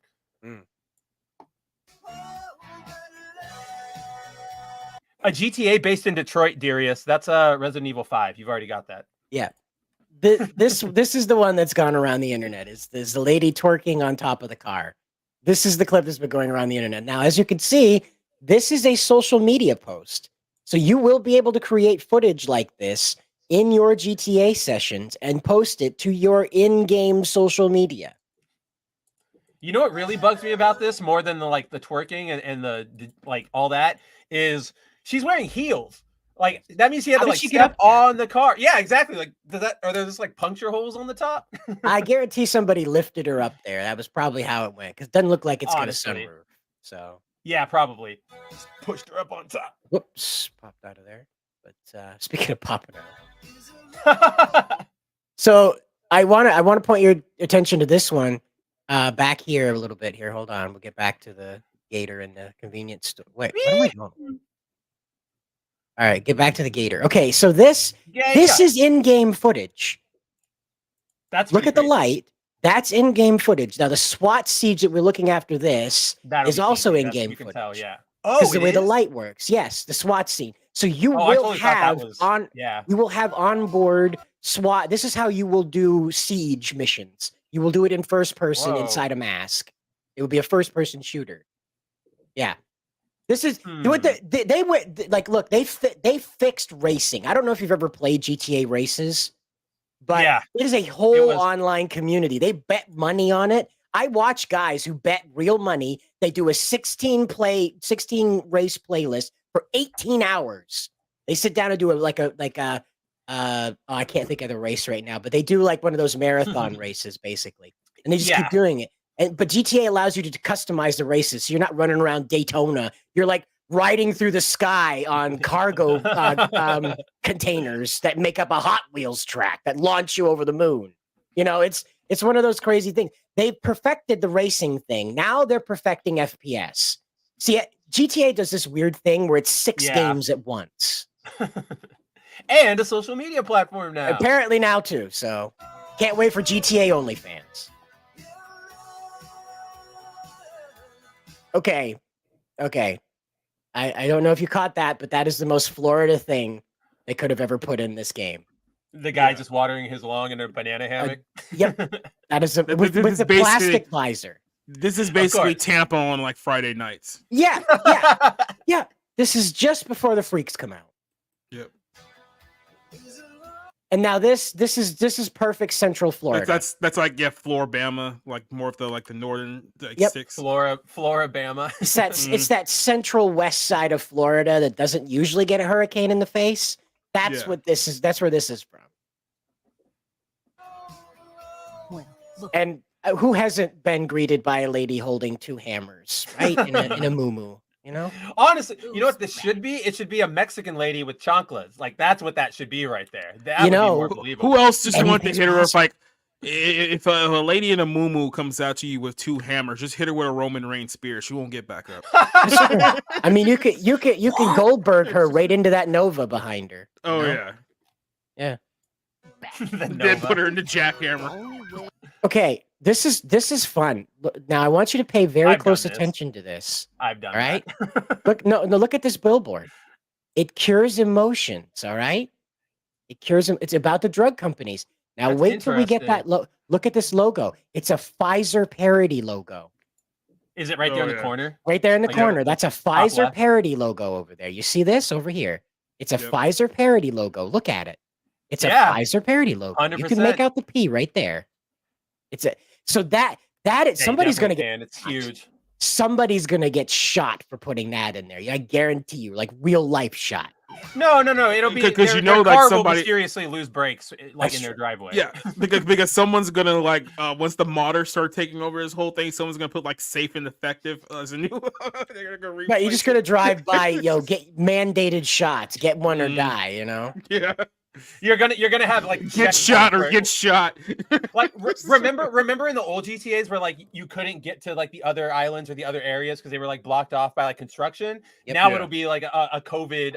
A GTA based in Detroit, Darius. That's Resident Evil 5. You've already got that. Yeah. This is the one that's gone around the internet. Is the lady twerking on top of the car. This is the clip that's been going around the internet. Now, as you can see, this is a social media post. So you will be able to create footage like this in your GTA sessions and post it to your in-game social media. You know what really bugs me about this more than the twerking and the like all that is she's wearing heels. Like that means she had to step on the car. Yeah, exactly. Like are there just like puncture holes on the top? I guarantee somebody lifted her up there. That was probably how it went because it doesn't look like it's got a sunroof. So yeah, probably just pushed her up on top. Whoops, popped out of there. But speaking of popping out, so I want to point your attention to this one. Back here a little bit here. Hold on. We'll get back to the gator and the convenience store. Wait, what am I doing? All right, get back to the gator. Okay, so this is in-game footage. Look at the light. That's in-game footage. Now the SWAT siege that we're looking after this is also in-game footage. Tell, yeah. Because the way the light works. Yes, the SWAT scene. So you will have you will have onboard SWAT. This is how you will do siege missions. You will do it in first person inside a mask. It will be a first person shooter. Yeah. This is what they went like. Look, they fixed racing. I don't know if you've ever played GTA races, but it is a whole online community. They bet money on it. I watch guys who bet real money. They do a 16 race playlist for 18 hours. They sit down and do a I can't think of the race right now, but they do like one of those marathon races basically, and they just keep doing it. But GTA allows you to customize the races, so you're not running around Daytona. You're like riding through the sky on cargo containers that make up a Hot Wheels track that launch you over the moon. You know, it's one of those crazy things. They perfected the racing thing. Now they're perfecting FPS. See, GTA does this weird thing where it's 6 games at once. And a social media platform now. Apparently now too. So can't wait for GTA OnlyFans. Okay. I don't know if you caught that, but that is the most Florida thing they could have ever put in this game. The guy just watering his lawn in a banana hammock. Yep. That is with the plastic visor. This is basically Tampa on like Friday nights. Yeah. This is just before the freaks come out. Yep. And now this is perfect Central Florida. That's like Floribama, like more of the northern six. Floribama. It's that central west side of Florida that doesn't usually get a hurricane in the face. That's what this is. That's where this is from. Well, look. And who hasn't been greeted by a lady holding 2 hammers, right? In a muumuu, you know? Honestly, you know what this should be? It should be a Mexican lady with chanclas. Like, that's what that should be right there. That would be more believable. Who else just want to hit her if a lady in a muumuu comes out to you with 2 hammers, just hit her with a Roman Reigns spear. She won't get back up. I mean, you can Goldberg her right into that Nova behind her. Oh, know? Yeah. Then put her in the jackhammer. Okay, this is fun. Now I want you to pay very close attention to this. I've done. All right. Look at this billboard. It cures emotions. All right. It cures them. It's about the drug companies. Now wait till we get that. Look at this logo. It's a Pfizer parody logo. Is it right there in the corner? Right there in the corner. That's a Pfizer parody logo over there. You see this over here? It's a Pfizer parody logo. Look at it. It's a Pfizer parody logo. 100%. You can make out the P right there. Somebody's gonna get. It's huge. Somebody's gonna get shot for putting that in there. I guarantee you, like real life shot. No. It'll be because their car will mysteriously lose brakes like in their driveway. Yeah, because someone's gonna once the modders start taking over this whole thing, someone's gonna put like safe and effective as a new. They're gonna right, you're just gonna drive by, get mandated shots, get one or die. You know. Yeah. You're gonna have like get shot or get shot. Like remember in the old GTAs where like you couldn't get to like the other islands or the other areas because they were like blocked off by like construction. Now it'll be like a COVID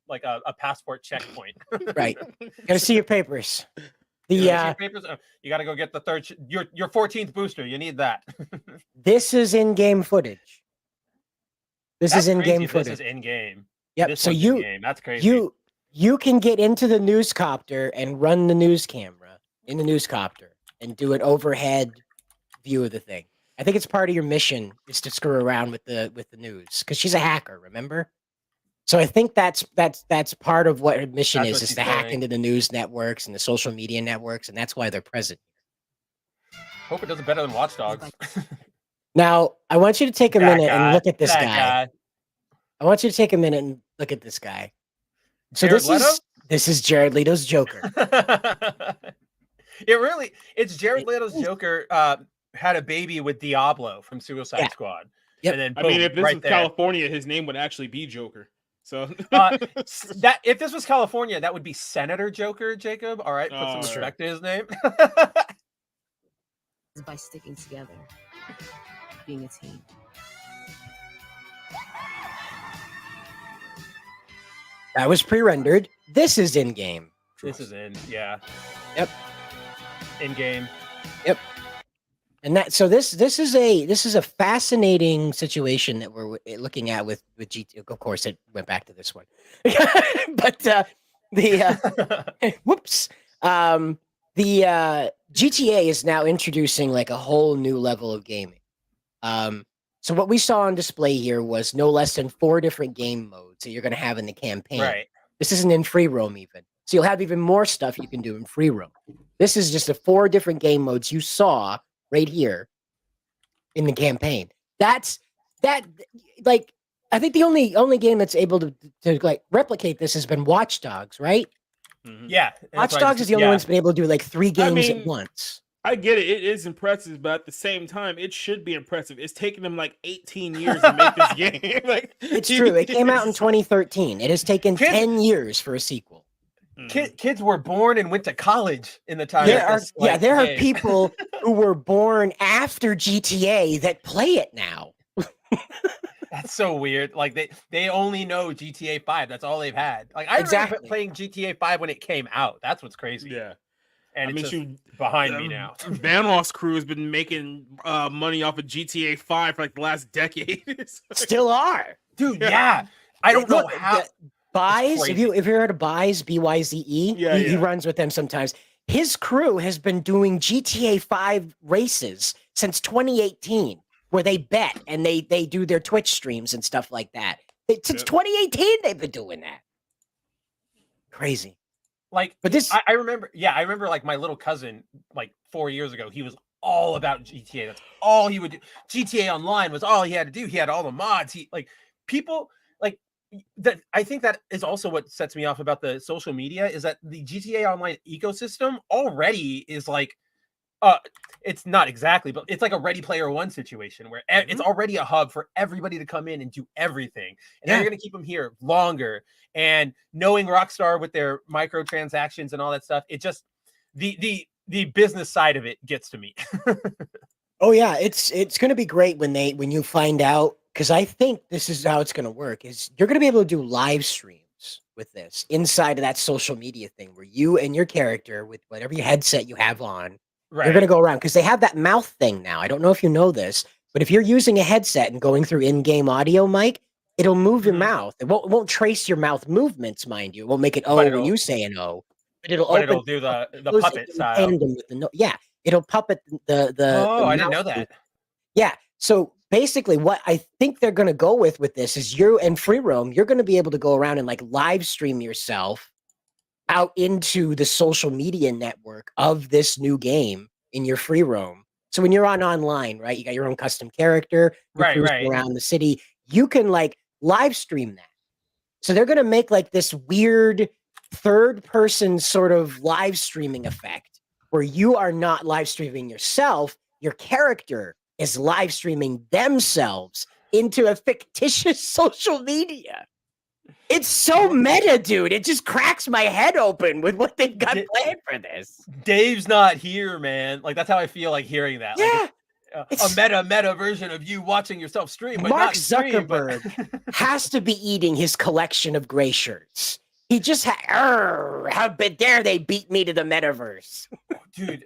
like a passport checkpoint. Right. Gotta see your papers. You gotta go get the your 14th booster. You need that. This is in-game footage. This is in-game footage. This is in-game. Yep. So that's crazy. You can get into the newscopter and run the news camera in the newscopter and do an overhead view of the thing. I think it's part of your mission is to screw around with the news because she's a hacker, remember? So I think that's part of what her mission is to hack into the news networks and the social media networks, and that's why they're present. Hope it does it better than Watch Dogs. Now, I want you to take a minute and look at this guy. I want you to take a minute and look at this guy. So this is Jared Leto's Joker. It's Jared Leto's Joker had a baby with Diablo from Suicide Squad. Yep. And then boom, if this was California, his name would actually be Joker. So that if this was California, that would be Senator Joker, Jacob. All right, put some respect to his name. By sticking together, being a team. That was pre-rendered. This is in-game. This is yeah. Yep. In-game. Yep. And this is a fascinating situation that we're looking at with GT. Of course, it went back to this one, but whoops. The GTA is now introducing like a whole new level of gaming. So what we saw on display here was no less than 4 different game modes that you're going to have in the campaign. Right. This isn't in free roam even. So you'll have even more stuff you can do in free roam. This is just the 4 different game modes you saw right here in the campaign. That's like, I think the only game that's able to like replicate this has been Watch Dogs, right? Yeah, Watch Dogs is the only one that's been able to do like 3 games at once. I get it. It is impressive, but at the same time, it should be impressive. It's taken them like 18 years to make this game. Like, it's true. It came out in 2013. It has taken 10 years for a sequel. Kids were born and went to college in the time. There are people who were born after GTA that play it now. That's so weird. Like they only know GTA 5. That's all they've had. Like I remember playing GTA 5 when it came out. That's what's crazy. Yeah. And behind me now. Banross crew has been making money off of GTA 5 for like the last decade. Still are. Dude, yeah. I don't know how. Buys, if you heard of Buys, BYZE, he runs with them sometimes. His crew has been doing GTA 5 races since 2018, where they bet and they do their Twitch streams and stuff like that. Since 2018, they've been doing that. Crazy. Like, but this, I remember like my little cousin, like 4 years ago, he was all about GTA. That's all he would do. GTA Online was all he had to do. He had all the mods. That I think that is also what sets me off about the social media is that the GTA Online ecosystem already is like, it's not exactly, but it's like a Ready Player One situation where it's already a hub for everybody to come in and do everything. And they're going to keep them here longer. And knowing Rockstar with their microtransactions and all that stuff, it just the business side of it gets to me. Oh yeah, it's going to be great when you find out, because I think this is how it's going to work. Is you're going to be able to do live streams with this inside of that social media thing, where you and your character with whatever headset you have on, you're going to go around, because they have that mouth thing now. I don't know if you know this, but if you're using a headset and going through in-game audio, Mike, it'll move your mouth. It won't trace your mouth movements, mind you. It won't make it when you say an O, but it'll do the puppet style. It'll puppet the. Oh, I didn't know that. Yeah. So basically, what I think they're going to go with this is you and Free Roam. You're going to be able to go around and like live stream yourself out into the social media network of this new game in your Free Roam. So when you're online, right, you got your own custom character, right around the city. You can like live stream that. So they're going to make like this weird third person sort of live streaming effect where you are not live streaming yourself. Your character is live streaming themselves into a fictitious social media. It's so meta, dude. It just cracks my head open with what they've got planned for this. Dave's not here, man. Like, that's how I feel like hearing that. Yeah. Like, a meta version of you watching yourself stream. But Mark Zuckerberg has to be eating his collection of gray shirts. He just how dare they beat me to the metaverse. Dude,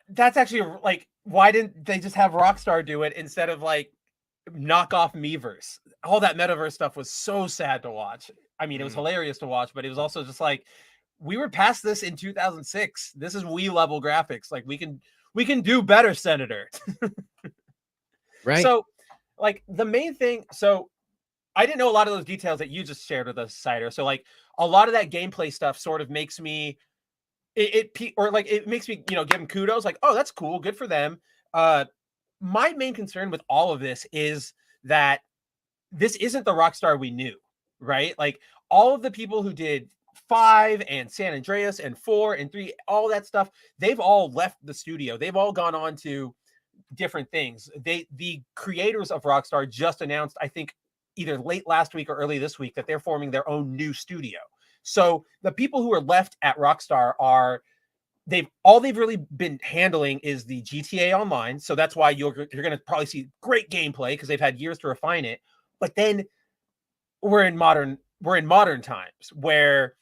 that's actually like, why didn't they just have Rockstar do it instead of like knock off Miiverse? All that metaverse stuff was so sad to watch. I mean, it was hilarious to watch, but it was also just like, we were past this in 2006. This is Wii level graphics. Like, we can do better, Senator. Right. So, like, the main thing, so I didn't know a lot of those details that you just shared with us, Cider. So, like, a lot of that gameplay stuff sort of makes me it makes me, give them kudos. Like, oh, that's cool, good for them. My main concern with all of this is that this isn't the Rockstar we knew, right? Like, all of the people who did 5 and San Andreas and 4 and 3, all that stuff, they've all left the studio. They've all gone on to different things. The creators of Rockstar just announced, I think, either late last week or early this week, that they're forming their own new studio. So the people who are left at Rockstar they've really been handling is the GTA Online. So that's why you're going to probably see great gameplay, because they've had years to refine it. But then we're in modern times where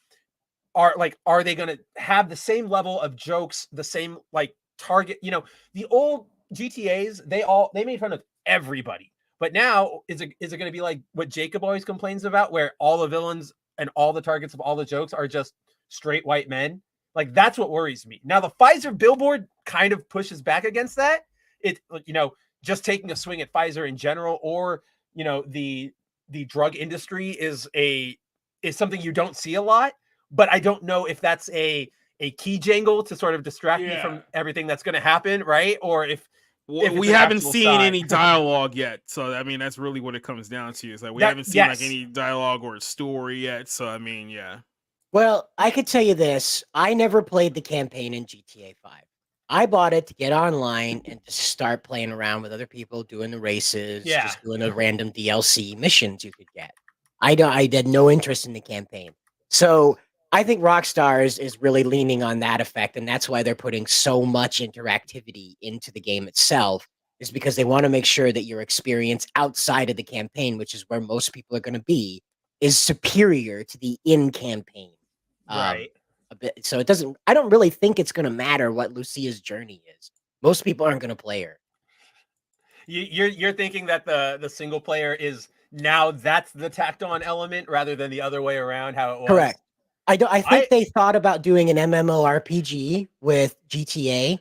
are they going to have the same level of jokes, the same like target? The old GTAs, they made fun of everybody. But now is it going to be like what Jacob always complains about, where all the villains and all the targets of all the jokes are just straight white men? Like, that's what worries me. Now, the Pfizer billboard kind of pushes back against that. It, just taking a swing at Pfizer in general, or, the drug industry is something you don't see a lot. But I don't know if that's a key jangle to sort of distract me from everything that's going to happen, right? Or if we haven't seen any dialogue yet. So, I mean, that's really what it comes down to. Is like we haven't seen like any dialogue or story yet. So, I mean, yeah. Well, I could tell you this. I never played the campaign in GTA 5. I bought it to get online and just start playing around with other people, doing the races, Yeah. just doing the random DLC missions you could get. I had no interest in the campaign. So I think Rockstar is really leaning on that effect, and that's why they're putting so much interactivity into the game itself, is because they want to make sure that your experience outside of the campaign, which is where most people are going to be, is superior to the in-campaign. Right. A bit. So it doesn't. I don't really think it's going to matter what Lucia's journey is. Most people aren't going to play her. You're thinking that the single player is now that's the tacked on element rather than the other way around how it was. Correct. I think they thought about doing an MMORPG with GTA,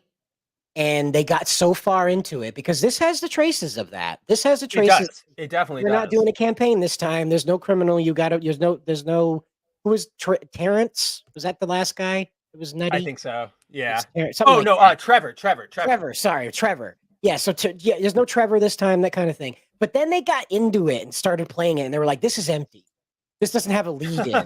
and they got so far into it because this has the traces of that. This has the traces. It does. It definitely We're does. not doing a campaign this time. There's no criminal. You got to. There's no. Who was Terrence? Was that the last guy? It was Nutty. I think so. Yeah. Oh no, Trevor. Sorry, Trevor. Yeah. So there's no Trevor this time. That kind of thing. But then they got into it and started playing it, and they were like, "This is empty. This doesn't have a lead in.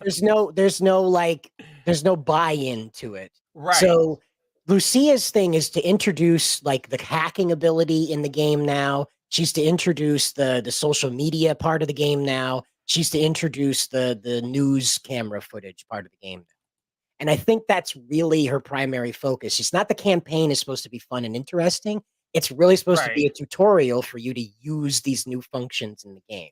There's no buy-in to it." Right. So Lucia's thing is to introduce like the hacking ability in the game now. She's to introduce the social media part of the game now. She's to introduce the news camera footage part of the game now. And I think that's really her primary focus. It's not the campaign is supposed to be fun and interesting. It's really supposed to be a tutorial for you to use these new functions in the game.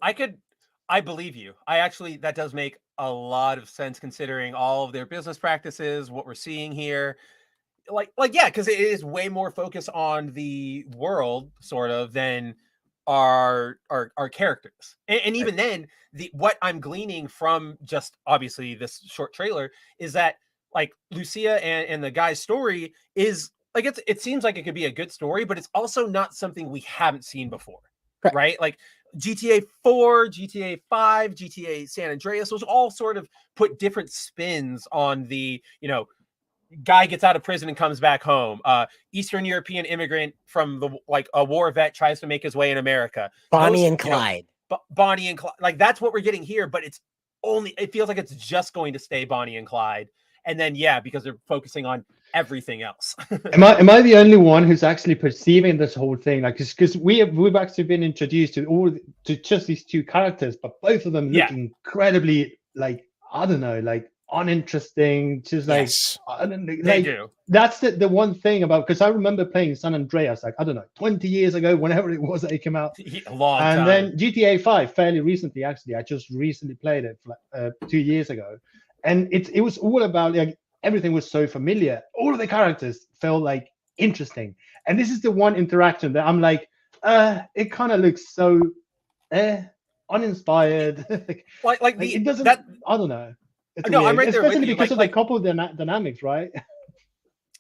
I believe you. That does make a lot of sense considering all of their business practices, what we're seeing here. Yeah, because it is way more focused on the world sort of than our characters. And even then, what I'm gleaning from just obviously this short trailer is that like Lucia and the guy's story is like it seems like it could be a good story, but it's also not something we haven't seen before. Correct. Right? Like GTA 4, GTA 5, GTA San Andreas, those all sort of put different spins on the, guy gets out of prison and comes back home. Eastern European immigrant from a war vet tries to make his way in America. Bonnie and Clyde. Bonnie and Clyde. Like that's what we're getting here, but it feels like it's just going to stay Bonnie and Clyde. And then, because they're focusing on everything else. am I the only one who's actually perceiving this whole thing? Like, because we've actually been introduced to just these two characters, but both of them look incredibly like, I don't know, like uninteresting. Just like, I don't know, they do. That's the one thing about, because I remember playing San Andreas, like, I don't know, 20 years ago, whenever it was that it came out. A long time. And then GTA 5 fairly recently, actually. I just recently played it 2 years ago. And it was all about like everything was so familiar. All of the characters felt like interesting. And this is the one interaction that I'm like, it kind of looks so uninspired. It doesn't. I don't know. It's no, weird. I'm right there especially with you. Because of the couple dynamics, right?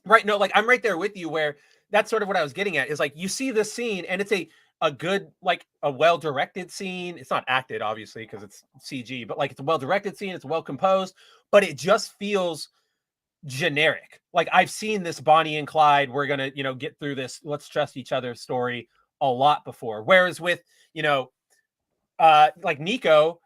Right. No, like I'm right there with you. Where that's sort of what I was getting at is like you see this scene and it's a good, like a well-directed scene. It's not acted, obviously, because it's CG, but like it's a well-directed scene. It's well composed, but it just feels generic. Like I've seen this Bonnie and Clyde, we're going to, get through this, let's trust each other story a lot before. Whereas with, like Nico,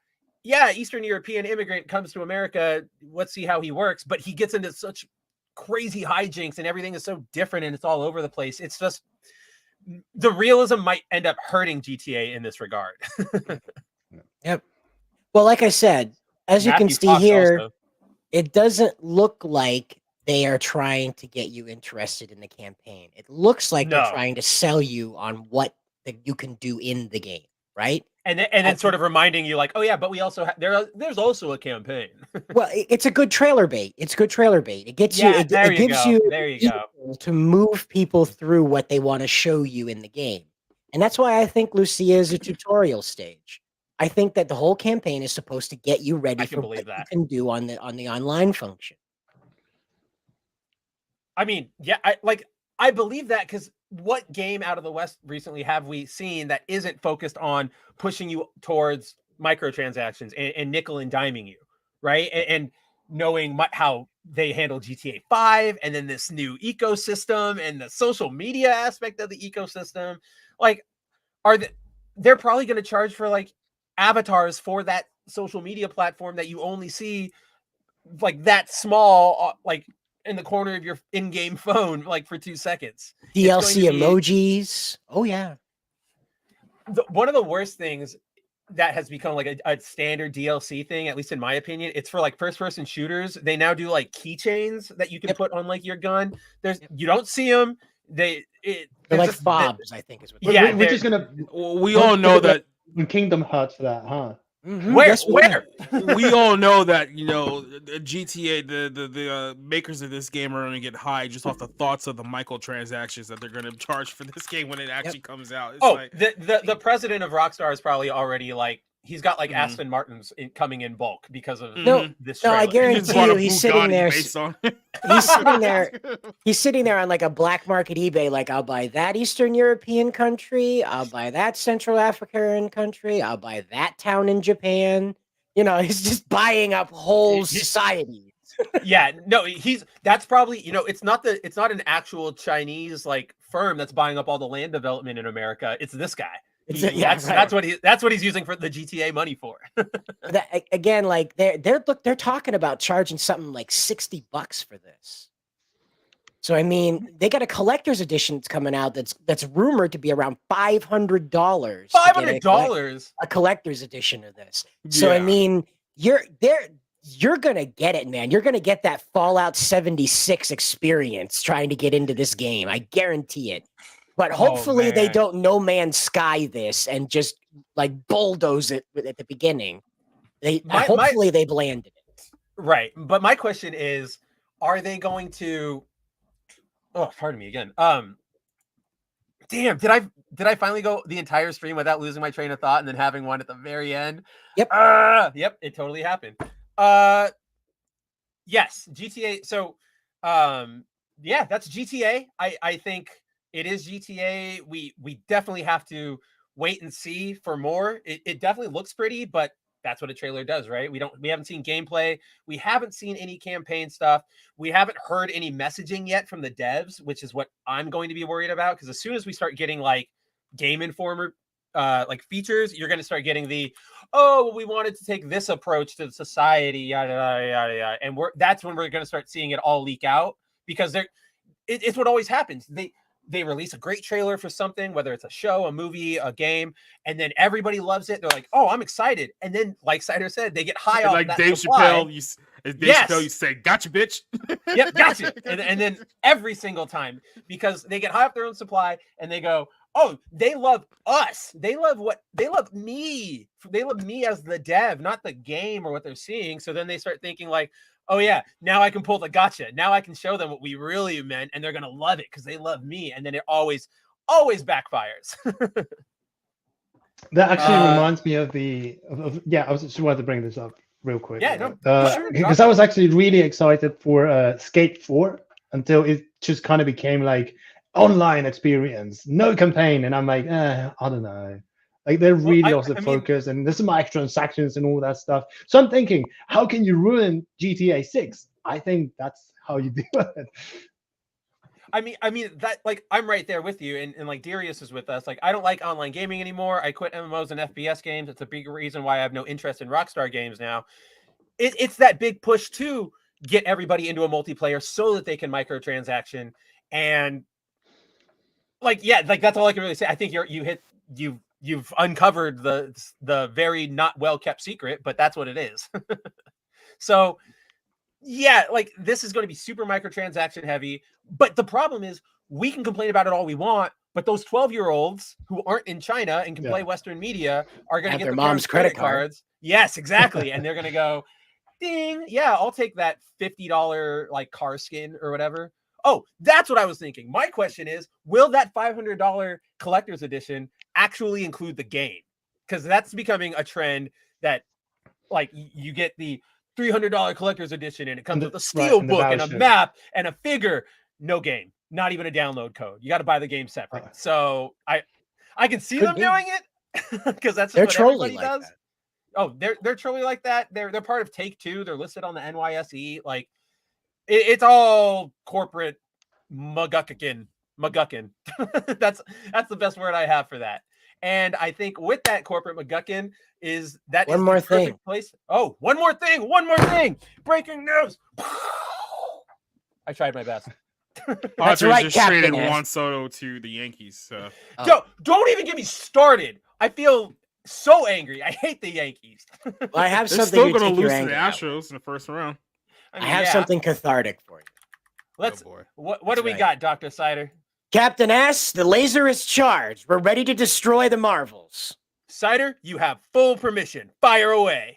Eastern European immigrant comes to America. Let's see how he works. But he gets into such crazy hijinks and everything is so different and it's all over the place. It's just, the realism might end up hurting GTA in this regard. Yep. Well, like I said, as you can see here, it doesn't look like they are trying to get you interested in the campaign. It looks like they're trying to sell you on what you can do in the game, right? And then sort of reminding you like, oh yeah, but we also there's also a campaign. Well, it's a good trailer bait. It gets you. It gives you to move people through what they want to show you in the game, and that's why I think Lucia is a tutorial stage. I think that the whole campaign is supposed to get you ready for what you can do on the online function. I mean, I believe that because what game out of the West recently have we seen that isn't focused on pushing you towards microtransactions and nickel and diming you, right? And knowing how they handle GTA 5 and then this new ecosystem and the social media aspect of the ecosystem. Like, they're probably going to charge for like avatars for that social media platform that you only see like that small, like in the corner of your in-game phone, like for 2 seconds. DLC emojis. Oh yeah. One of the worst things that has become like a standard DLC thing, at least in my opinion, it's for like first-person shooters. They now do like keychains that you can put on like your gun. You don't see them. They're like fobs, I think is what. Yeah, we're just gonna. We all know that Kingdom Hearts for that, huh? Mm-hmm. Where? Yes, Where? We all know that, you know, the GTA, the makers of this game are going to get high just off the thoughts of the microtransactions that they're going to charge for this game when it actually comes out. It's like, the president of Rockstar is probably already like, he's got like Aston Martins coming in bulk because of this trailer. No, I guarantee you, he's sitting there. He's sitting there on like a black market eBay. Like, I'll buy that Eastern European country. I'll buy that Central African country. I'll buy that town in Japan. You know, he's just buying up whole societies. Yeah, no, that's probably, you know, it's not an actual Chinese like firm that's buying up all the land development in America. It's this guy. That's what he's using for the GTA money for. Again, like they're talking about charging something like $60 for this. So I mean, they got a collector's edition that's coming out that's rumored to be around $500. $500, a collector's edition of this. So I mean, you're gonna get it, man. You're gonna get that Fallout 76 experience trying to get into this game. I guarantee it. But hopefully they don't No Man's Sky this and just like bulldoze it at the beginning. Hopefully they landed it. Right. But my question is, are they going to? Oh, pardon me again. Damn, did I finally go the entire stream without losing my train of thought and then having one at the very end? Yep. Yep, it totally happened. Yes, GTA. So yeah, that's GTA. I think it is GTA. We definitely have to wait and see for more. It definitely looks pretty, but that's what a trailer does, right? We haven't seen gameplay. We haven't seen any campaign stuff. We haven't heard any messaging yet from the devs, which is what I'm going to be worried about. Because as soon as we start getting like Game Informer like features, you're going to start getting we wanted to take this approach to society, yada yada yada, yada. And that's when we're going to start seeing it all leak out, because it's what always happens. They release a great trailer for something, whether it's a show, a movie, a game, and then everybody loves it. They're like, "Oh, I'm excited!" And then, like Cider said, they get high off like that Dave supply. Chappelle, you say, "Gotcha, bitch." Yep, gotcha. And then every single time, because they get high off their own supply, and they go, "Oh, they love us. They love me. They love me as the dev, not the game or what they're seeing." So then they start thinking like, "Oh yeah, now I can pull the gotcha. Now I can show them what we really meant, and they're gonna love it because they love me." And then it always backfires. That actually reminds me of I was just wanted to bring this up real quick. Yeah, no, because I was actually really excited for Skate 4 until it just kind of became like online experience, no campaign, and I'm like, I don't know. Like they're really also focused, and there's some microtransactions and all that stuff. So I'm thinking, how can you ruin GTA 6? I think that's how you do it. I mean that, like, I'm right there with you, and like Darius is with us. Like, I don't like online gaming anymore. I quit MMOs and FPS games. It's a big reason why I have no interest in Rockstar games now. It's that big push to get everybody into a multiplayer so that they can microtransaction, and like, yeah, like that's all I can really say. I think you've uncovered the very not well kept secret, but that's what it is. So yeah, like this is going to be super microtransaction heavy, but the problem is we can complain about it all we want, but those 12-year-olds who aren't in China and can play Western media are going to get their mom's credit cards. Yes, exactly. And they're going to go, ding, yeah, I'll take that $50 like car skin or whatever. Oh, that's what I was thinking. My question is, will that $500 collector's edition actually include the game? Because that's becoming a trend that, like, you get the $300 collector's edition and it comes with a steel book and a map and a figure. No game, not even a download code. You got to buy the game separate. So I can see them doing it because that's what everybody does. That. Oh, they're trolling like that. They're part of Take-Two. They're listed on the NYSE. Like it's all corporate McGuckin. That's the best word I have for that. And I think with that corporate McGuckin is that One is more the perfect thing. place. Oh, one more thing. Breaking news. I tried my best. That's Padres right, just Captain traded S. Juan Soto to the Yankees. So. Don't even get me started. I feel so angry. I hate the Yankees. Well, I have They're something still to going take to your lose to the anger out. Astros in the first round. I have something cathartic for you. Let's. Oh boy. What do we got, Dr. Cider? Captain S, the laser is charged. We're ready to destroy the Marvels. Cider, you have full permission. Fire away.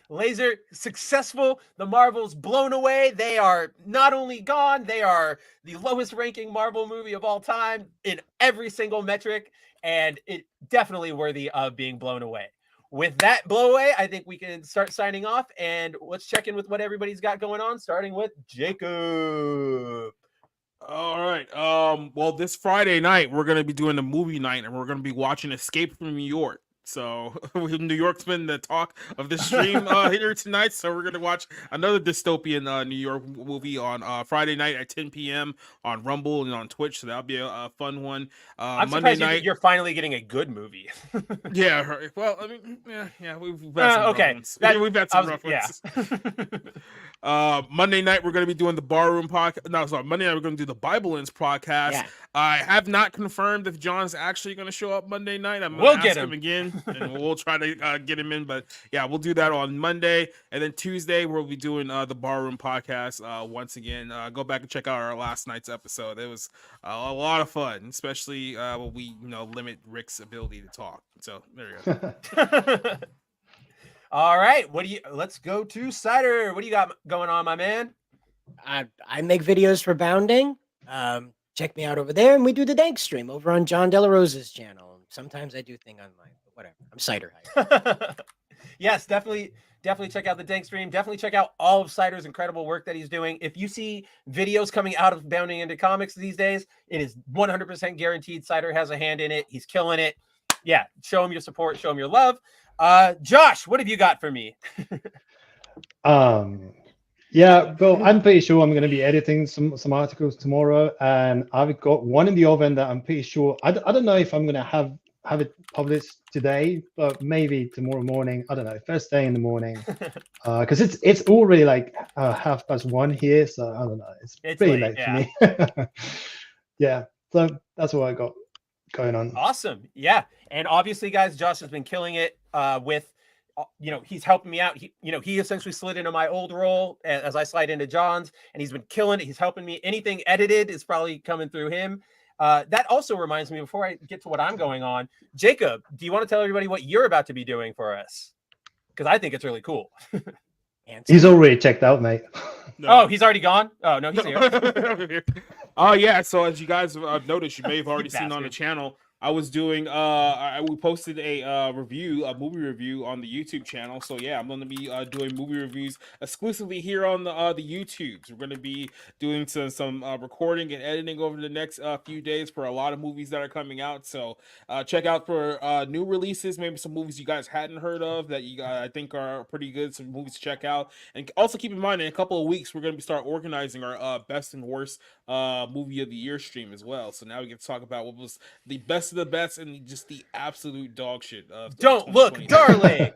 Laser successful. The Marvels blown away. They are not only gone, they are the lowest ranking Marvel movie of all time in every single metric, and it definitely worthy of being blown away. With that blow away, I think we can start signing off, and let's check in with what everybody's got going on, starting with Jacob. All right. Well, this Friday night we're gonna be doing a movie night, and we're gonna be watching Escape from New York. So New York's been the talk of the stream here tonight. So we're gonna watch another dystopian New York movie on Friday night at 10 p.m. on Rumble and on Twitch. So that'll be a fun one. I'm Monday surprised night, you're finally getting a good movie. yeah. Well, I mean, yeah. We've had some okay. rough ones. We've had some rough ones. Monday night we're gonna be doing the Barroom podcast. No, sorry. Monday night we're gonna do the Bible Ins podcast. Yeah. I have not confirmed if John's actually gonna show up Monday night. We'll ask get him again, and we'll try to get him in. But yeah, we'll do that on Monday, and then Tuesday we'll be doing the Barroom podcast once again. Go back and check out our last night's episode. It was a lot of fun, especially when we limit Rick's ability to talk. So there you go. All right, let's go to Cider. What do you got going on, my man? I make videos for Bounding. Check me out over there, and we do the Dank stream over on John De La Rosa's channel. Sometimes I do thing on mine, but whatever. I'm Cider. Yes, definitely check out the Dank stream. Definitely check out all of Cider's incredible work that he's doing. If you see videos coming out of Bounding into Comics these days, it is 100% guaranteed Cider has a hand in it. He's killing it. Yeah, show him your support, show him your love. Josh, what have you got for me? Yeah, well, I'm pretty sure I'm going to be editing some articles tomorrow, and I've got one in the oven that I'm pretty sure I don't know if I'm going to have it published today, but maybe tomorrow morning. I don't know, first thing in the morning, because it's already like 1:30 here, so I don't know. It's pretty late for me. Yeah, so that's what I got going on. Awesome. Yeah, and obviously, guys, Josh has been killing it with. He's helping me out. He essentially slid into my old role as I slide into John's, and he's been killing it. He's helping me. Anything edited is probably coming through him. That also reminds me, before I get to what I'm going on, Jacob, do you want to tell everybody what you're about to be doing for us? Because I think it's really cool. He's already checked out, mate. No. Oh, he's already gone? Oh, no, he's here. Oh, yeah. So as you guys have noticed, you may have already seen on the channel, I was doing we posted a movie review on the YouTube channel. So yeah, I'm gonna be doing movie reviews exclusively here on the YouTubes. We're gonna be doing some recording and editing over the next few days for a lot of movies that are coming out. So check out for new releases, maybe some movies you guys hadn't heard of that you I think are pretty good, some movies to check out. And also keep in mind, in a couple of weeks we're gonna start organizing our best and worst movie of the year stream as well. So now we get to talk about what was the best of the best and just the absolute dog shit of Don't look, darling.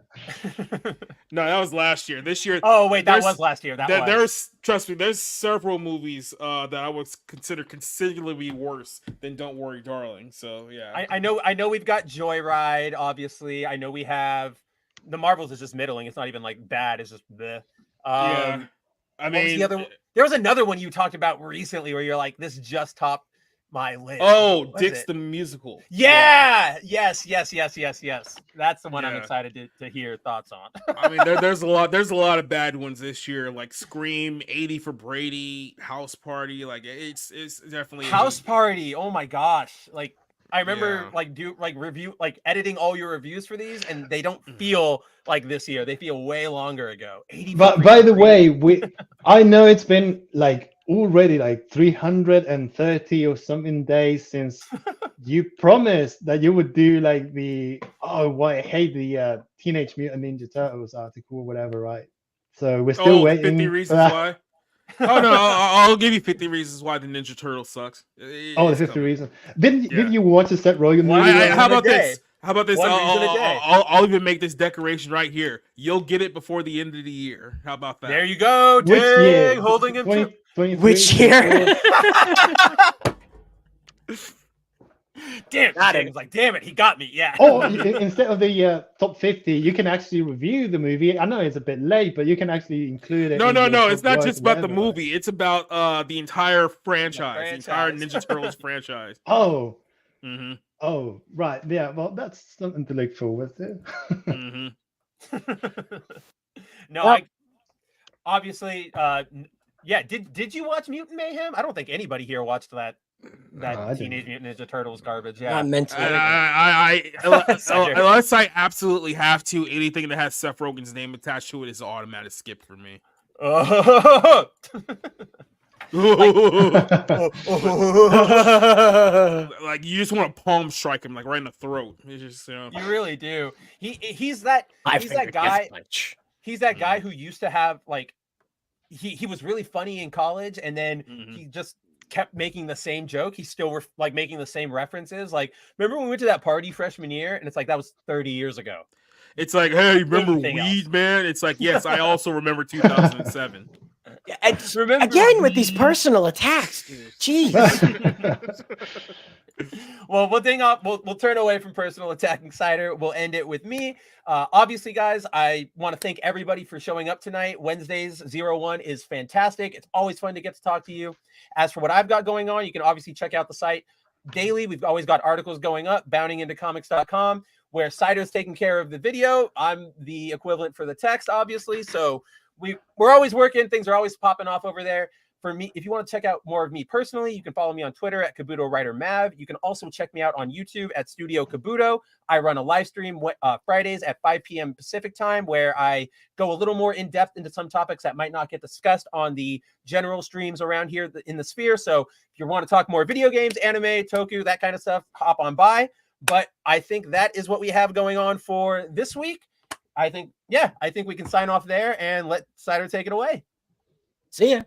No, that was last year. This year, oh wait, that was last year. There's trust me, there's several movies that I would consider considerably worse than Don't Worry, Darling. So yeah, I know we've got Joyride. Obviously, I know we have the Marvels is just middling. It's not even like bad. It's just the yeah. I mean, there was another one you talked about recently where you're like, this just topped my list. Oh, Dick's the Musical. Yeah. Yes. That's the one I'm excited to hear thoughts on. I mean, there's a lot of bad ones this year, like Scream, 80 for Brady, House Party. Like it's definitely House Party. Oh my gosh. Like I remember editing all your reviews for these, and they don't feel like this year. They feel way longer ago. But by the way, I know it's been like already like 330 or something days since you promised that you would do like I hate the Teenage Mutant Ninja Turtles article or whatever, right? So we're still waiting. 50 Reasons Why. Oh no, I'll give you 50 Reasons Why the Ninja Turtle sucks. The 50 Reasons. Didn't you watch the Seth Rogen movie? How about this? How about this? One reason a day. I'll even make this decoration right here. You'll get it before the end of the year. How about that? There you go. Which year? Holding him to 23, Which year? Damn, James, like, damn it, he got me. Yeah. Instead of the top 50, you can actually review the movie. I know it's a bit late, but you can actually include it. No. It's not just about the movie. It's about the entire franchise, the entire Ninja Turtles franchise. Oh. Mm-hmm. Oh, right. Yeah. Well, that's something to look forward to. Mm-hmm. No, I obviously. Yeah. Did you watch Mutant Mayhem? I don't think anybody here watched that. Teenage Mutant Ninja Turtles garbage. Yeah. Not meant to. Unless I absolutely have to, anything that has Seth Rogen's name attached to it is an automatic skip for me. Like you just want to palm strike him like right in the throat. It's just, you really do. He's that guy. He's that guy who used to have like he was really funny in college, and then he just kept making the same joke. He's still like making the same references. Like, remember when we went to that party freshman year, and it's like that was 30 years ago. It's like, hey, remember Weed, man? It's like, yes, I also remember 2007. Remember again with these personal attacks, dude. Jeez. Well, we'll turn away from personal attack Insider. We'll end it with me. Obviously, guys, I want to thank everybody for showing up tonight. Wednesdays 01 is fantastic. It's always fun to get to talk to you. As for what I've got going on, you can obviously check out the site daily. We've always got articles going up, boundingintocomics.com, where Cider's taking care of the video. I'm the equivalent for the text, obviously. So we're always working. Things are always popping off over there. For me, if you want to check out more of me personally, you can follow me on Twitter at Kabuto Writer Mav. You can also check me out on YouTube at Studio Kabuto. I run a live stream Fridays at 5 p.m. Pacific time, where I go a little more in depth into some topics that might not get discussed on the general streams around here in the sphere. So if you want to talk more video games, anime, toku, that kind of stuff, hop on by. But I think that is what we have going on for this week. I think we can sign off there and let Cider take it away. See ya.